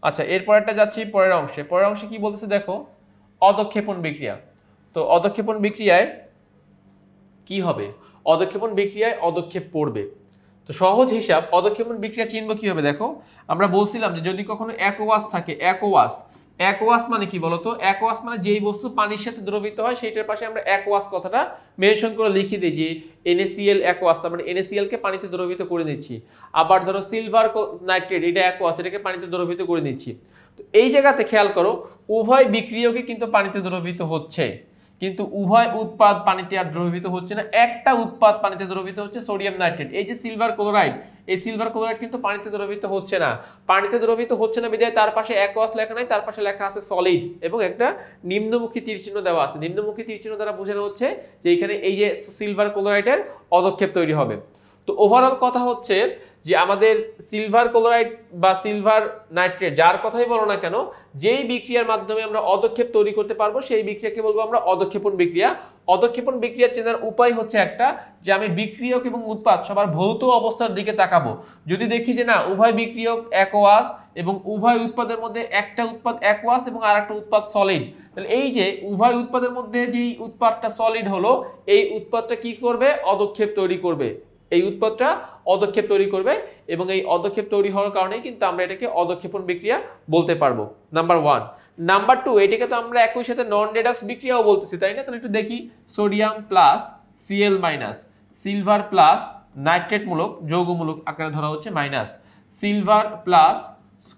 আচ্ছা, এরপরেরটা যাচ্ছি পরের অংশে। পরের অংশে কি বলতেছে দেখো, অদক্ষেপণ বিক্রিয়া। তো অদক্ষেপণ বিক্রিয়ায় কি হবে? অদক্ষেপণ বিক্রিয়ায় অদক্ষেপ পড়বে। তো সহজ হিসাব, অদক্ষেপণ বিক্রিয়া চিনব কিভাবে? দেখো, আমরা বলছিলাম যে যদি কখনো অ্যাকোয়াস থাকে, অ্যাকোয়াস মানে কি বলতো? অ্যাকোয়াস মানে যেই বস্তু পানির সাথে দ্রবীভূত হয় সেইটার পাশে আমরা অ্যাকোয়াস কথাটা মেনশন করে লিখে দিই যে NaCl অ্যাকোয়াস, তার মানে NaCl কে পানিতে দ্রবীভূত করে নিচ্ছি। আবার ধরো সিলভার নাইট্রেট, এটা অ্যাকোয়াস, এটাকে পানিতে দ্রবীভূত করে নিচ্ছি। তো এই জায়গাতে খেয়াল করো, উভয় বিক্রিয়কে কিন্তু পানিতে দ্রবীভূত হচ্ছে, কিন্তু উভয় উৎপাদ পানিতে আর দ্রবীভূত হচ্ছে না। একটা উৎপাদ পানিতে দ্রবীভূত হচ্ছে, সোডিয়াম নাইট্রেট। এই যে সিলভার ক্লোরাইড, এই সিলভার ক্লোরাইড কিন্তু পানিতে দ্রবীভূত হচ্ছে না। পানিতে দ্রবীভূত হচ্ছে না বিধায় তার পাশে অ্যাকোয়াস লেখা নাই, তার পাশে লেখা আছে সলিড, এবং একটা নিম্নমুখী তীর চিহ্ন দেওয়া আছে। নিম্নমুখী তীর চিহ্ন দ্বারা বোঝানো হচ্ছে যে এখানে এই যে সিলভার ক্লোরাইডের অদক্ষেপ তৈরি হবে। তো ওভারঅল কথা হচ্ছে যে আমাদের সিলভার ক্লোরাইড বা সিলভার নাইট্রেট, যার কথাই বলো না কেন, যেই বিক্রিয়ার মাধ্যমে আমরা অদক্ষেপ তৈরি করতে পারবো সেই বিক্রিয়াকে বলবো আমরা অদক্ষেপণ বিক্রিয়া। অদক্ষেপণ বিক্রিয়া চেনার উপায় হচ্ছে একটা, যে আমি বিক্রিয়ক এবং উৎপাদ সবার ভৌত অবস্থার দিকে তাকাবো। যদি দেখি যে না, উভয় বিক্রিয়ক অ্যাকোয়াস এবং উভয় উৎপাদের মধ্যে একটা উৎপাদ অ্যাকোয়াস এবং আরেকটা উৎপাদ সলিড, তাহলে এই যে উভয় উৎপাদের মধ্যে যেই উৎপাদটা সলিড হলো, এই উৎপাদটা কি করবে? অদক্ষেপ তৈরি করবে। এই উৎপাদটা অদক্ষেপ তৈরি করবে, এবং এই অদক্ষেপ তৈরি হওয়ার কারণে কিন্তু আমরা এটাকে অদক্ষেপণ বিক্রিয়া বলতে পারবো। নাম্বার 1। নাম্বার 2, এটাকে তো আমরা একই সাথে নন রেডক্স বিক্রিয়াও বলতেছি, তাই না? তাহলে একটু দেখি, sodium plus Cl minus, silver plus nitrate মূলক যৌগমূলক আকারে ধরা হচ্ছে minus, silver plus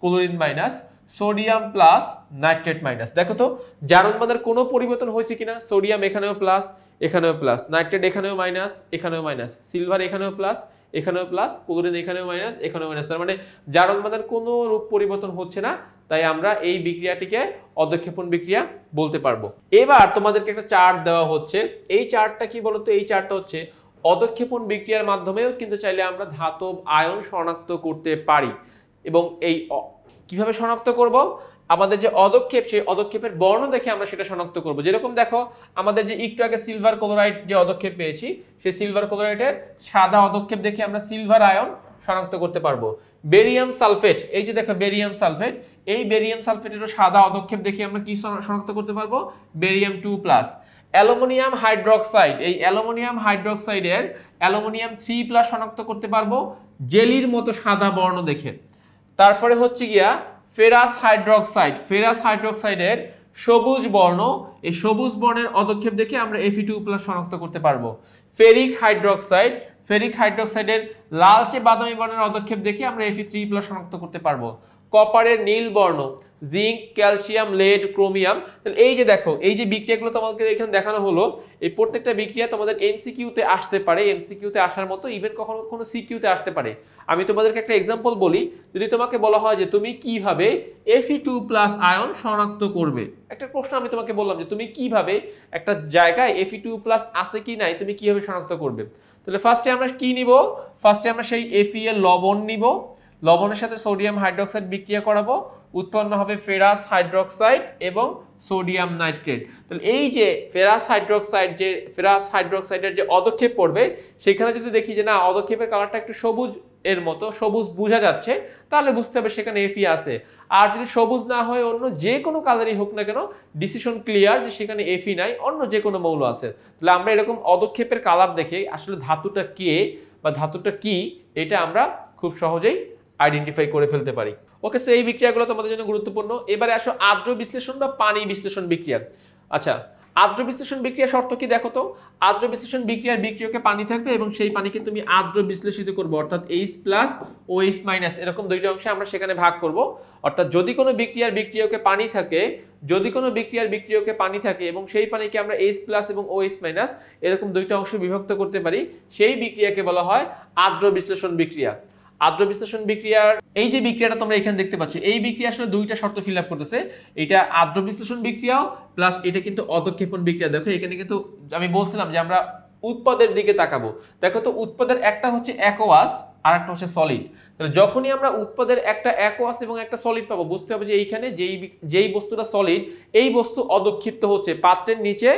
chlorine minus, sodium plus nitrate minus. দেখো তো জারণ মানের কোনো পরিবর্তন হয়েছে কিনা? সোডিয়াম এখানেও প্লাস, এখানেও প্লাস, নাইট্রেট এখানেও মাইনাস, এখানেও মাইনাস, সিলভার এখানেও প্লাস, এখানেও প্লাস, ক্লোরিন এখানেও মাইনাস, এখানেও মাইনাস। তার মানে জারণ মানের কোনো রূপ পরিবর্তন হচ্ছে না, তাই আমরা এই বিক্রিয়াটিকে অদক্ষেপণ বিক্রিয়া বলতে পারবো। এবার তোমাদেরকে একটা চার্ট দেওয়া হচ্ছে। এই চার্টটা কি বলতো? এই চার্টটা হচ্ছে অদক্ষেপণ বিক্রিয়ার মাধ্যমেও কিন্তু চাইলে আমরা ধাতব আয়ন শনাক্ত করতে পারি। এবং এই কিভাবে শনাক্ত করব? আমাদের যে অদক্ষেপ, সেই অদক্ষেপের বর্ণ দেখে আমরা সেটা শনাক্ত করব। যেরকম দেখো, আমাদের যে একটু আগে সিলভার ক্লোরাইড যে অদক্ষেপ পেয়েছি, সেই সিলভার ক্লোরাইডের সাদা অদক্ষেপ দেখে আমরা সিলভার আয়ন শনাক্ত করতে পারবো। বেরিয়াম সালফেট, এই যে দেখো বেরিয়াম সালফেট, এই বেরিয়াম সালফেটেরও সাদা অদক্ষেপ দেখে আমরা কি শনাক্ত করতে পারবো? বেরিয়াম 2+। অ্যালুমিনিয়াম হাইড্রোক্সাইড, এই অ্যালুমিনিয়াম হাইড্রোক্সাইডের অ্যালুমিনিয়াম 3+ শনাক্ত করতে পারবো জেলির মতো সাদা বর্ণ দেখে। তারপরে হচ্ছে গিয়া ফেরাস হাইড্রোক্সাইড, ফেরাস হাইড্রোক্সাইডের সবুজ বর্ণ, এই সবুজ বর্ণের অদক্ষেপ দেখে আমরা Fe2+ শনাক্ত করতে পারবো। ফেরিক হাইড্রোক্সাইড, ফেরিক হাইড্রোক্সাইডের লালচে বাদামি বর্ণের অদক্ষেপ দেখে আমরা Fe3+ শনাক্ত করতে পারবো। কপারের নীল বর্ণ, জিঙ্ক, ক্যালসিয়াম, লেড, ক্রোমিয়াম। তাহলে এই যে দেখো, এই যে বিক্রিয়াগুলো তোমাদের এখানে দেখানো হলো, এই প্রত্যেকটা বিক্রিয়া তোমাদের এমসিকিউতে আসতে পারে, এমসিকিউতে আসার মতো, ইভেন কখনো কখনো সিকিউতে আসতে পারে। আমি তোমাদেরকে একটা এক্সাম্পল বলি, যদি তোমাকে বলা হয় যে তুমি কিভাবে Fe2+ আয়ন শনাক্ত করবে, একটা প্রশ্ন আমি তোমাকে বললাম যে তুমি কিভাবে একটা জায়গায় Fe2+ আছে কি নাই তুমি কিভাবে শনাক্ত করবে। তাহলে ফার্স্টে আমরা কি নিব, ফার্স্টে আমরা সেই Fe এর লবণ নিব, লবণের সাথে সোডিয়াম হাইড্রোক্সাইড বিক্রিয়া করাবো, উৎপন্ন হবে ফেরাস হাইড্রোক্সাইড এবং সোডিয়াম নাইট্রেট। তাহলে এই যে ফেরাস হাইড্রোক্সাইডের যে অদক্ষেপ পড়বে, সেখানে যদি দেখি যে না অদক্ষেপের কালারটা একটু সবুজ এর মতো, সবুজ বোঝা যাচ্ছে, তাহলে বুঝতে হবে সেখানে Fe আছে। আর যদি সবুজ না হয় অন্য যে কোনো কালারই হোক না কেন, ডিসিশন ক্লিয়ার যে সেখানে Fe নাই, অন্য যে কোনো মৌল আছে। তাহলে আমরা এরকম অদক্ষেপের কালার দেখে আসলে ধাতুটা কে বা ধাতুটা কি এটা আমরা খুব সহজেই আইডেন্টিফাই করে ফেলতে পারি। ওকে, সো এই বিক্রিয়াগুলো তোমাদের জন্য গুরুত্বপূর্ণ। এবারে আসো আর্দ্র বিশ্লেষণ বা পানি বিশ্লেষণ বিক্রিয়া। আচ্ছা, আর্দ্র বিশ্লেষণ বিক্রিয়া শর্ত কি দেখো তো। আর্দ্র বিশ্লেষণ বিক্রিয়ার বিক্রিয়কে পানি থাকবে এবং সেই পানিকে তুমি আর্দ্র বিশ্লেষিত করবে, অর্থাৎ H+ OH- এরকম দুইটা অংশে আমরা সেখানে ভাগ করব। অর্থাৎ যদি কোনো বিক্রিয়ার বিক্রিয়কে পানি থাকে, যদি কোনো বিক্রিয়ার বিক্রিয়কে পানি থাকে এবং সেই পানিকে আমরা H+ এবং OH- এরকম দুইটা অংশে বিভক্ত করতে পারি, সেই বিক্রিয়াকে বলা হয় আর্দ্র বিশ্লেষণ বিক্রিয়া। আর্দ্র বিশ্লেষণ বিক্রিয়ার এই যে বিক্রিয়াটা তোমরা এখানে দেখতে পাচ্ছ, এই বিক্রিয়া আসলে দুইটা শর্ত ফিল আপ করতেছে। এটা আর্দ্র বিশ্লেষণ বিক্রিয়াও প্লাস এটা কিন্তু অদক্ষেপণ বিক্রিয়া। দেখো এখানে কিন্তু আমি বলছিলাম যে আমরা উৎপাদের দিকে তাকাবো। দেখো তো উৎপাদের একটা হচ্ছে অ্যাকোয়াস আর একটা হচ্ছে সলিড। তাহলে যখনই আমরা উৎপাদের একটা অ্যাকোয়াস এবং একটা সলিড পাবো, বুঝতে হবে যে এইখানে যেই বস্তুটা সলিড, এই বস্তু অদক্ষিপ্ত হচ্ছে, পাত্রের নিচে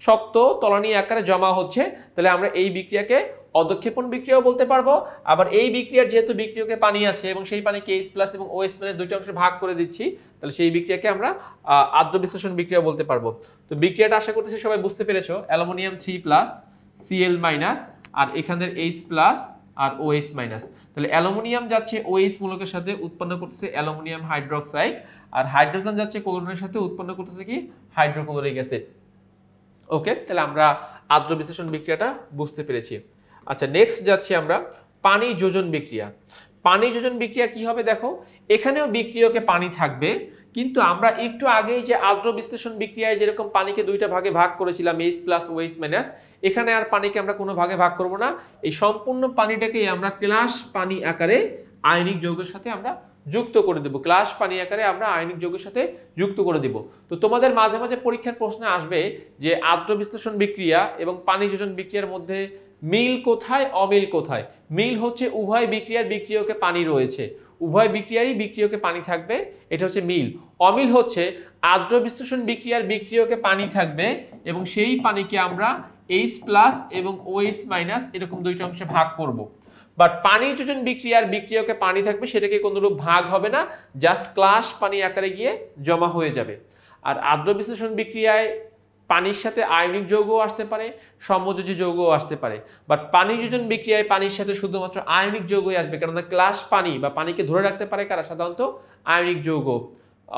শক্ত তলানি আকারে জমা হচ্ছে, তাহলে আমরা এই বিক্রিয়াকে অদক্ষেপণ বিক্রিয়াও বলতে পারবো। আবার এই বিক্রিয়ার যেহেতু বিক্রিয়কে পানি আছে এবং সেই পানিকে H+ এবং OH- দুইটা অংশে ভাগ করে দিচ্ছি, তাহলে সেই বিক্রিয়াকে আমরা আর্দ্র বিশ্লেষণ বিক্রিয়া বলতে পারবো। তো বিক্রিয়াটা আশা করতেছি সবাই বুঝতে পেরেছো। অ্যালুমিনিয়াম 3+ Cl- আর এখানের H+ আর OH-। তাহলে অ্যালুমিনিয়াম যাচ্ছে OH মূলকের সাথে, উৎপন্ন করতেছে অ্যালুমিনিয়াম হাইড্রোক্সাইড, আর হাইড্রোজেন যাচ্ছে ক্লোরিনের সাথে, উৎপন্ন করতেছে কি হাইড্রোক্লোরিক অ্যাসিড। ওকে, তাহলে আমরা আর্দ্র বিশ্লেষণ বিক্রিয়াটা বুঝতে পেরেছি। আচ্ছা, নেক্সট যাচ্ছি আমরা পানি যোজন বিক্রিয়া। পানি যোজন বিক্রিয়া কি হবে দেখো, এখানেও বিক্রিয়কে পানি থাকবে, কিন্তু আমরা একটু আগেই যে আর্দ্র বিশ্লেষণ বিক্রিয়ায় যেরকম পানিকে দুইটা ভাগে ভাগ করেছিলাম H+ OH-, এখানে আর পানিকে আমরা কোনো ভাগে ভাগ করব না। এই সম্পূর্ণ পানিটাকে আমরা ক্লাস পানি আকারে আয়নিক যৌগের সাথে আমরা যুক্ত করে দেব, ক্লাস পানি আকারে আমরা আয়নিক যৌগের সাথে যুক্ত করে দেব। তো তোমাদের মাঝে মাঝে পরীক্ষার প্রশ্নে আসবে যে আর্দ্র বিশ্লেষণ বিক্রিয়া এবং পানি যোজন বিক্রিয়ার মধ্যে মিল কোথায়, অমিল কোথায়। মিল হচ্ছে উভয় বিক্রিয়ার বিক্রিয়কে পানি রয়েছে, উভয় বিক্রিয়ারই বিক্রিয়কে পানি থাকবে, এটা হচ্ছে মিল। অমিল হচ্ছে আর্দ্র বিশ্লেষণ বিক্রিয়ার বিক্রিয়কে পানি থাকবে এবং সেই পানিকে আমরা H+ এবং OH- এরকম দুইটা অংশে ভাগ করব। বাট পানি যোজন বিক্রিয়ার বিক্রিয়কে পানি থাকবে, সেটাকে কোনোরূপ ভাগ হবে না, জাস্ট ক্লাস পানি আকারে গিয়ে জমা হয়ে যাবে। আর আর্দ্র বিশ্লেষণ বিক্রিয়ায় পানির সাথে আয়নিক যৌগও আসতে পারে, সমযোজী যৌগও আসতে পারে। বাট পানি যোজন বিক্রিয়ায় পানির সাথে শুধুমাত্র আয়নিক যৌগই আসবে, কারণ ক্লাস পানি বা পানিকে ধরে রাখতে পারে কারা, সাধারণত আয়নিক যৌগ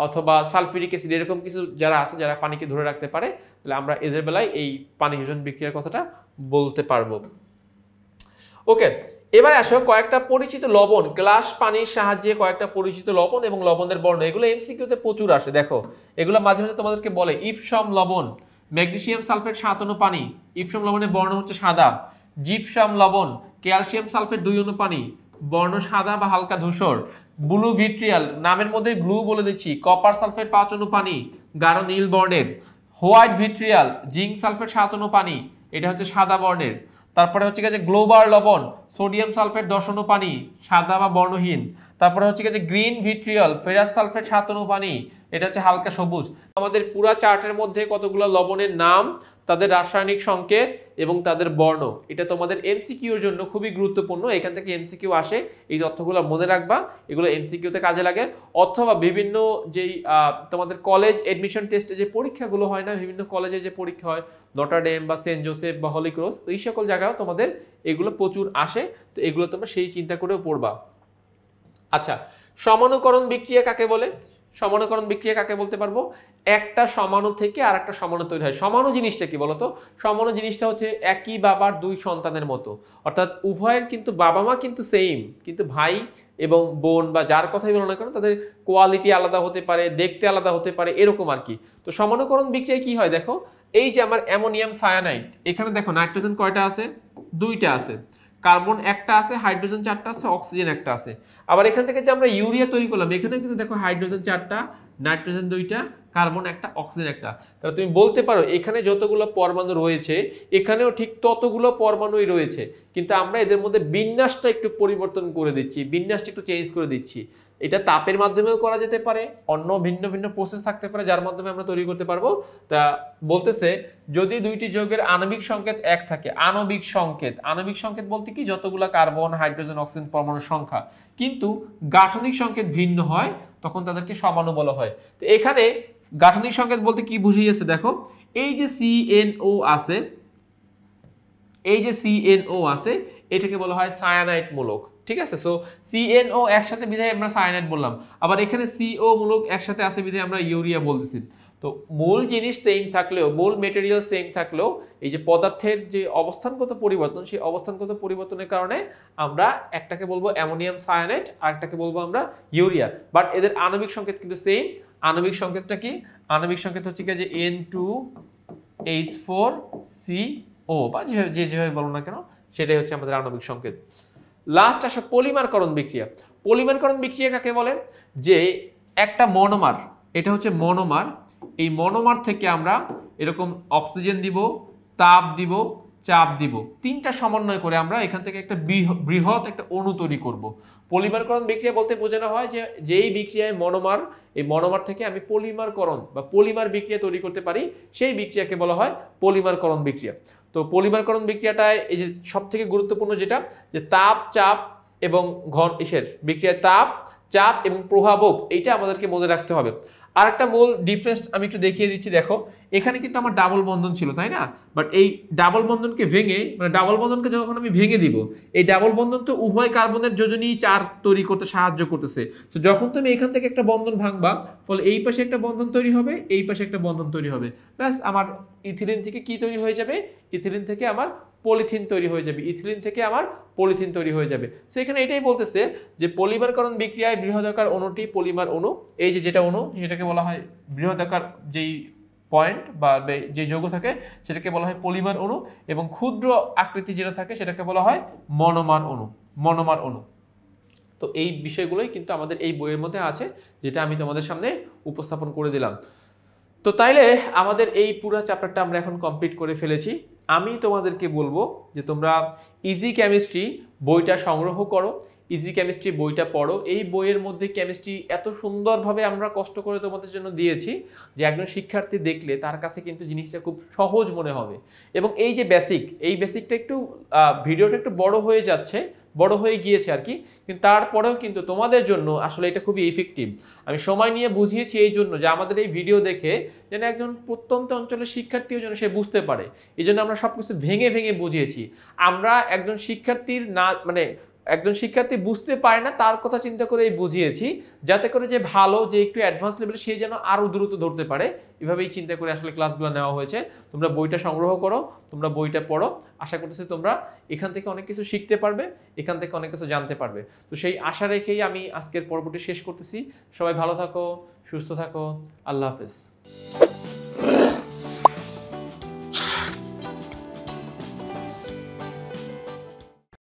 অথবা সালফিউরিক অ্যাসিড, এরকম কিছু যারা আছে যারা পানিকে ধরে রাখতে পারে, তাহলে আমরা এদের বেলায় এই পানি যোজন বিক্রিয়ার কথাটা বলতে পারবো। ওকে, এবারে আসো কয়েকটা পরিচিত লবণ, গ্লাস পানির সাহায্যে কয়েকটা পরিচিত লবণ এবং লবণের বর্ণ, এগুলো এমসিকিউতে প্রচুর আসে। দেখো এগুলো মাঝে মাঝে তোমাদেরকে বলে ইপসম লবণ, ম্যাগনেসিয়াম সালফেট 7 অণু পানি, ইপসম লবণের বর্ণ হচ্ছে সাদা। জিপসাম লবণ, ক্যালসিয়াম সালফেট 2 অণু পানি, বর্ণ সাদা বা হালকা ধূসর। ব্লু ভিট্রিয়াল, নামের মধ্যে ব্লু বলে দিচ্ছি, কপার সালফেট 5 অণু পানি, গাঢ় নীল বর্ণের। হোয়াইট ভিট্রিয়াল, জিঙ্ক সালফেট 7 অণু পানি, এটা হচ্ছে সাদা বর্ণের। তারপরে হচ্ছে গিয়ে গ্লোবাল লবণ, সোডিয়াম সালফেট 10 অণু পানি, সাদা বা বর্ণহীন। তারপরে হচ্ছে গিয়ে গ্রিন ভিট্রিয়াল, ফেরাস সালফেট 7 অণু পানি, এটা হচ্ছে হালকা সবুজ। আমাদের পুরো চার্টের মধ্যে কতগুলো লবণের নাম, তাদের রাসায়নিক সংকেত এবং তাদের বর্ণ, এটা তোমাদের এমসিকিউর জন্য খুবই গুরুত্বপূর্ণ। এখান থেকে এমসিকিউ আসে, এই তথ্যগুলো মনে রাখবা, এগুলো এমসিকিউতে কাজে লাগে। অথবা বিভিন্ন যেই তোমাদের কলেজ এডমিশন টেস্টে যে পরীক্ষাগুলো হয় না, বিভিন্ন কলেজে যে পরীক্ষা হয়, নটারডেম বা সেন্ট জোসেফ বা হলি ক্রস, এই সকল জায়গায়ও তোমাদের এগুলো প্রচুর আসে। তো এগুলো তোমরা সেই চিন্তা করেও পড়বা। আচ্ছা, সমানুকরণ বিক্রিয়া কাকে বলে? সমানুকরণ বিক্রিয়া কাকে বলতে পারবো? একটা সমাণু থেকে আর একটা সমাণু তৈরি হয়। সমাণু জিনিসটা কি বলতো? সমাণু জিনিসটা হচ্ছে একই বাবার দুই সন্তানের মতো, অর্থাৎ উভয়ের কিন্তু বাবা মা কিন্তু সেম, কিন্তু ভাই এবং বোন বা যার কথাই বলো না কেন তাদের কোয়ালিটি আলাদা হতে পারে, দেখতে আলাদা হতে পারে, এরকম আর কি। তো সমানুকরণ বিক্রিয়া কি হয় দেখো, এই যে আমার অ্যামোনিয়াম সায়ানাইড, এখানে দেখো নাইট্রোজেন কয়টা আছে? দুইটা আছে, কার্বন একটা আছে, হাইড্রোজেন চারটা আছে, অক্সিজেন একটা আছে। আবার এখান থেকে যে আমরা ইউরিয়া তৈরি করলাম, এখানে কিন্তু দেখো হাইড্রোজেন চারটা, নাইট্রোজেন দুইটা, কার্বন একটা, অক্সিজেন একটা। তাহলে তুমি বলতে পারো এখানে যতগুলো পরমাণু রয়েছে এখানেও ঠিক ততগুলো পরমাণুই রয়েছে, কিন্তু আমরা এদের মধ্যে বিন্যাসটা একটু পরিবর্তন করে দিচ্ছি, বিন্যাসটা একটু চেঞ্জ করে দিচ্ছি। এটা তাপের মাধ্যমেও করা যেতে পারে, অন্য ভিন্ন ভিন্ন প্রসেস থাকতে পারে যার মাধ্যমে আমরা তৈরি করতে পারবো। তা বলতেছে যদি দুইটি যৌগের আণবিক সংকেত এক থাকে, আণবিক সংকেত, আণবিক সংকেত বলতে কি যতগুলো কার্বন, হাইড্রোজেন, অক্সিজেন পরমাণুর সংখ্যা, কিন্তু গাঠনিক সংকেত ভিন্ন হয়, তখন তাদেরকে সমাণু বলা হয়। তো এখানে গাঠনিক সংকেত বলতে কি বুঝিয়েছে দেখো, এই যে CNO আছে, এই যে CNO আছে, এটাকে বলা হয় সায়ানাইড মূলক, ঠিক আছে? সো CNO একসাথে বিধায় আমরা সায়ানাইড বললাম, আবার এখানে CO মূলক একসাথে আছে বিধায় আমরা ইউরিয়া বলতেছি। তো মূল জিনিস সেম থাকলেও, মূল মেটেরিয়াল সেম থাকলেও এই যে পদার্থের যে অবস্থানগত পরিবর্তন, সেই অবস্থানগত পরিবর্তনের কারণে আমরা একটাকে বলবো অ্যামোনিয়াম সায়ানাইড আর একটাকে বলবো আমরা ইউরিয়া, বাট এদের আণবিক সংকেত কিন্তু সেম। আণবিক সংকেতটা কি? আণবিক সংকেত হচ্ছে কি যে N2H4CO, বা যেভাবে বলো না কেন সেটাই হচ্ছে আমাদের আণবিক সংকেত। লাস্ট আসো পলিমারকরণ বিক্রিয়া। পলিমারকরণ বিক্রিয়া কাকে বলে? যে একটা মনোমার, এটা হচ্ছে মনোমার, এই মনোমার থেকে আমরা এরকম অক্সিজেন দিব, তাপ দিব, চাপ দিব, তিনটা সমন্বয় করে আমরা এখান থেকে একটা বৃহৎ একটা অণু তৈরি করব। পলিমারকরণ বিক্রিয়া বলতে বোঝানো হয় যে যেই বিক্রিয়ায় মনোমার, এই মনোমার থেকে আমি পলিমারকরণ বা পলিমার বিক্রিয়া তৈরি করতে পারি, সেই বিক্রিয়াকে বলা হয় পলিমারকরণ বিক্রিয়া। তো পলিমারকরণ বিক্রিয়াটায় এই যে সবথেকে গুরুত্বপূর্ণ যেটা, যে তাপ, চাপ এবং ঘন বিক্রিয়ায় তাপ, চাপ এবং প্রভাবক, এইটা আমাদেরকে মনে রাখতে হবে। আর একটা মূল ডিফারেন্স আমি একটু দেখিয়ে দিচ্ছি দেখো, এখানে কিন্তু আমার ডাবল বন্ধন ছিল, তাই না? বাট এই ডাবল বন্ধনকে ভেঙে, মানে ডাবল বন্ধনকে যখন আমি ভেঙে দিব, এই ডাবল বন্ধন তো উভয় কার্বনের যোজনী চার তৈরি করতে সাহায্য করতেছে। তো যখন তুমি এখান থেকে একটা বন্ধন ভাঙবা, ফলে এই পাশে একটা বন্ধন তৈরি হবে, এই পাশে একটা বন্ধন তৈরি হবে, ব্যাস আমার ইথিলিন থেকে কি তৈরি হয়ে যাবে? ইথিলিন থেকে আমার পলিথিন তৈরি হয়ে যাবে, ইথিলিন থেকে আমার পলিথিন তৈরি হয়ে যাবে। সো এখানে এটাই বলতেছে যে পলিমারকরণ বিক্রিয়ায় বৃহদাকার অণুটি পলিমার অণু, এই যে যেটা অণু সেটাকে বলা হয় বৃহদাকার, যেই পয়েন্ট বা যে যৌগ থাকে সেটাকে বলা হয় পলিমার অণু, এবং ক্ষুদ্র আকৃতি যেটা থাকে সেটাকে বলা হয় মনোমার অণু, মনোমার অণু। তো এই বিষয়গুলোই কিন্তু আমাদের এই বইয়ের মধ্যে আছে, যেটা আমি তোমাদের সামনে উপস্থাপন করে দিলাম। তো তাইলে আমাদের এই পুরো চ্যাপ্টারটা আমরা এখন কমপ্লিট করে ফেলেছি। আমি তোমাদেরকে বলবো যে তোমরা ইজি কেমিস্ট্রি বইটা সংগ্রহ করো, ইজি কেমিস্ট্রি বইটা পড়ো। এই বইয়ের মধ্যে কেমিস্ট্রি এত সুন্দরভাবে আমরা কষ্ট করে তোমাদের জন্য দিয়েছি যে একজন শিক্ষার্থী দেখলে তার কাছে কিন্তু জিনিসটা খুব সহজ মনে হবে। এবং এই যে বেসিক, এই বেসিকটা একটু ভিডিওটা একটু বড় হয়ে যাচ্ছে, বড় হয়ে গিয়েছে আর কি, কিন্তু তারপরেও কিন্তু তোমাদের জন্য আসলে এটা খুবই ইফেক্টিভ। আমি সময় নিয়ে বুঝিয়েছি এই জন্য যে আমাদের এই ভিডিও দেখে যেন একজন প্রত্যন্ত অঞ্চলের শিক্ষার্থীও যেন সে বুঝতে পারে, এই জন্য আমরা সব কিছু ভেঙে ভেঙে বুঝিয়েছি। আমরা একজন শিক্ষার্থীর না, মানে একজন শিক্ষার্থী বুঝতে পারে না তার কথা চিন্তা করে বুঝিয়েছি, যাতে করে যে ভালো, যে একটু অ্যাডভান্স লেভেলে সে যেন আরও দ্রুত ধরতে পারে, এভাবেই চিন্তা করে আসলে ক্লাসগুলো নেওয়া হয়েছে। তোমরা বইটা সংগ্রহ করো, তোমরা বইটা পড়ো, আশা করতেছি তোমরা এখান থেকে অনেক কিছু শিখতে পারবে, এখান থেকে অনেক কিছু জানতে পারবে। তো সেই আশা রেখেই আমি আজকের পর্বটি শেষ করতেছি। সবাই ভালো থাকো, সুস্থ থাকো, আল্লাহ হাফেজ।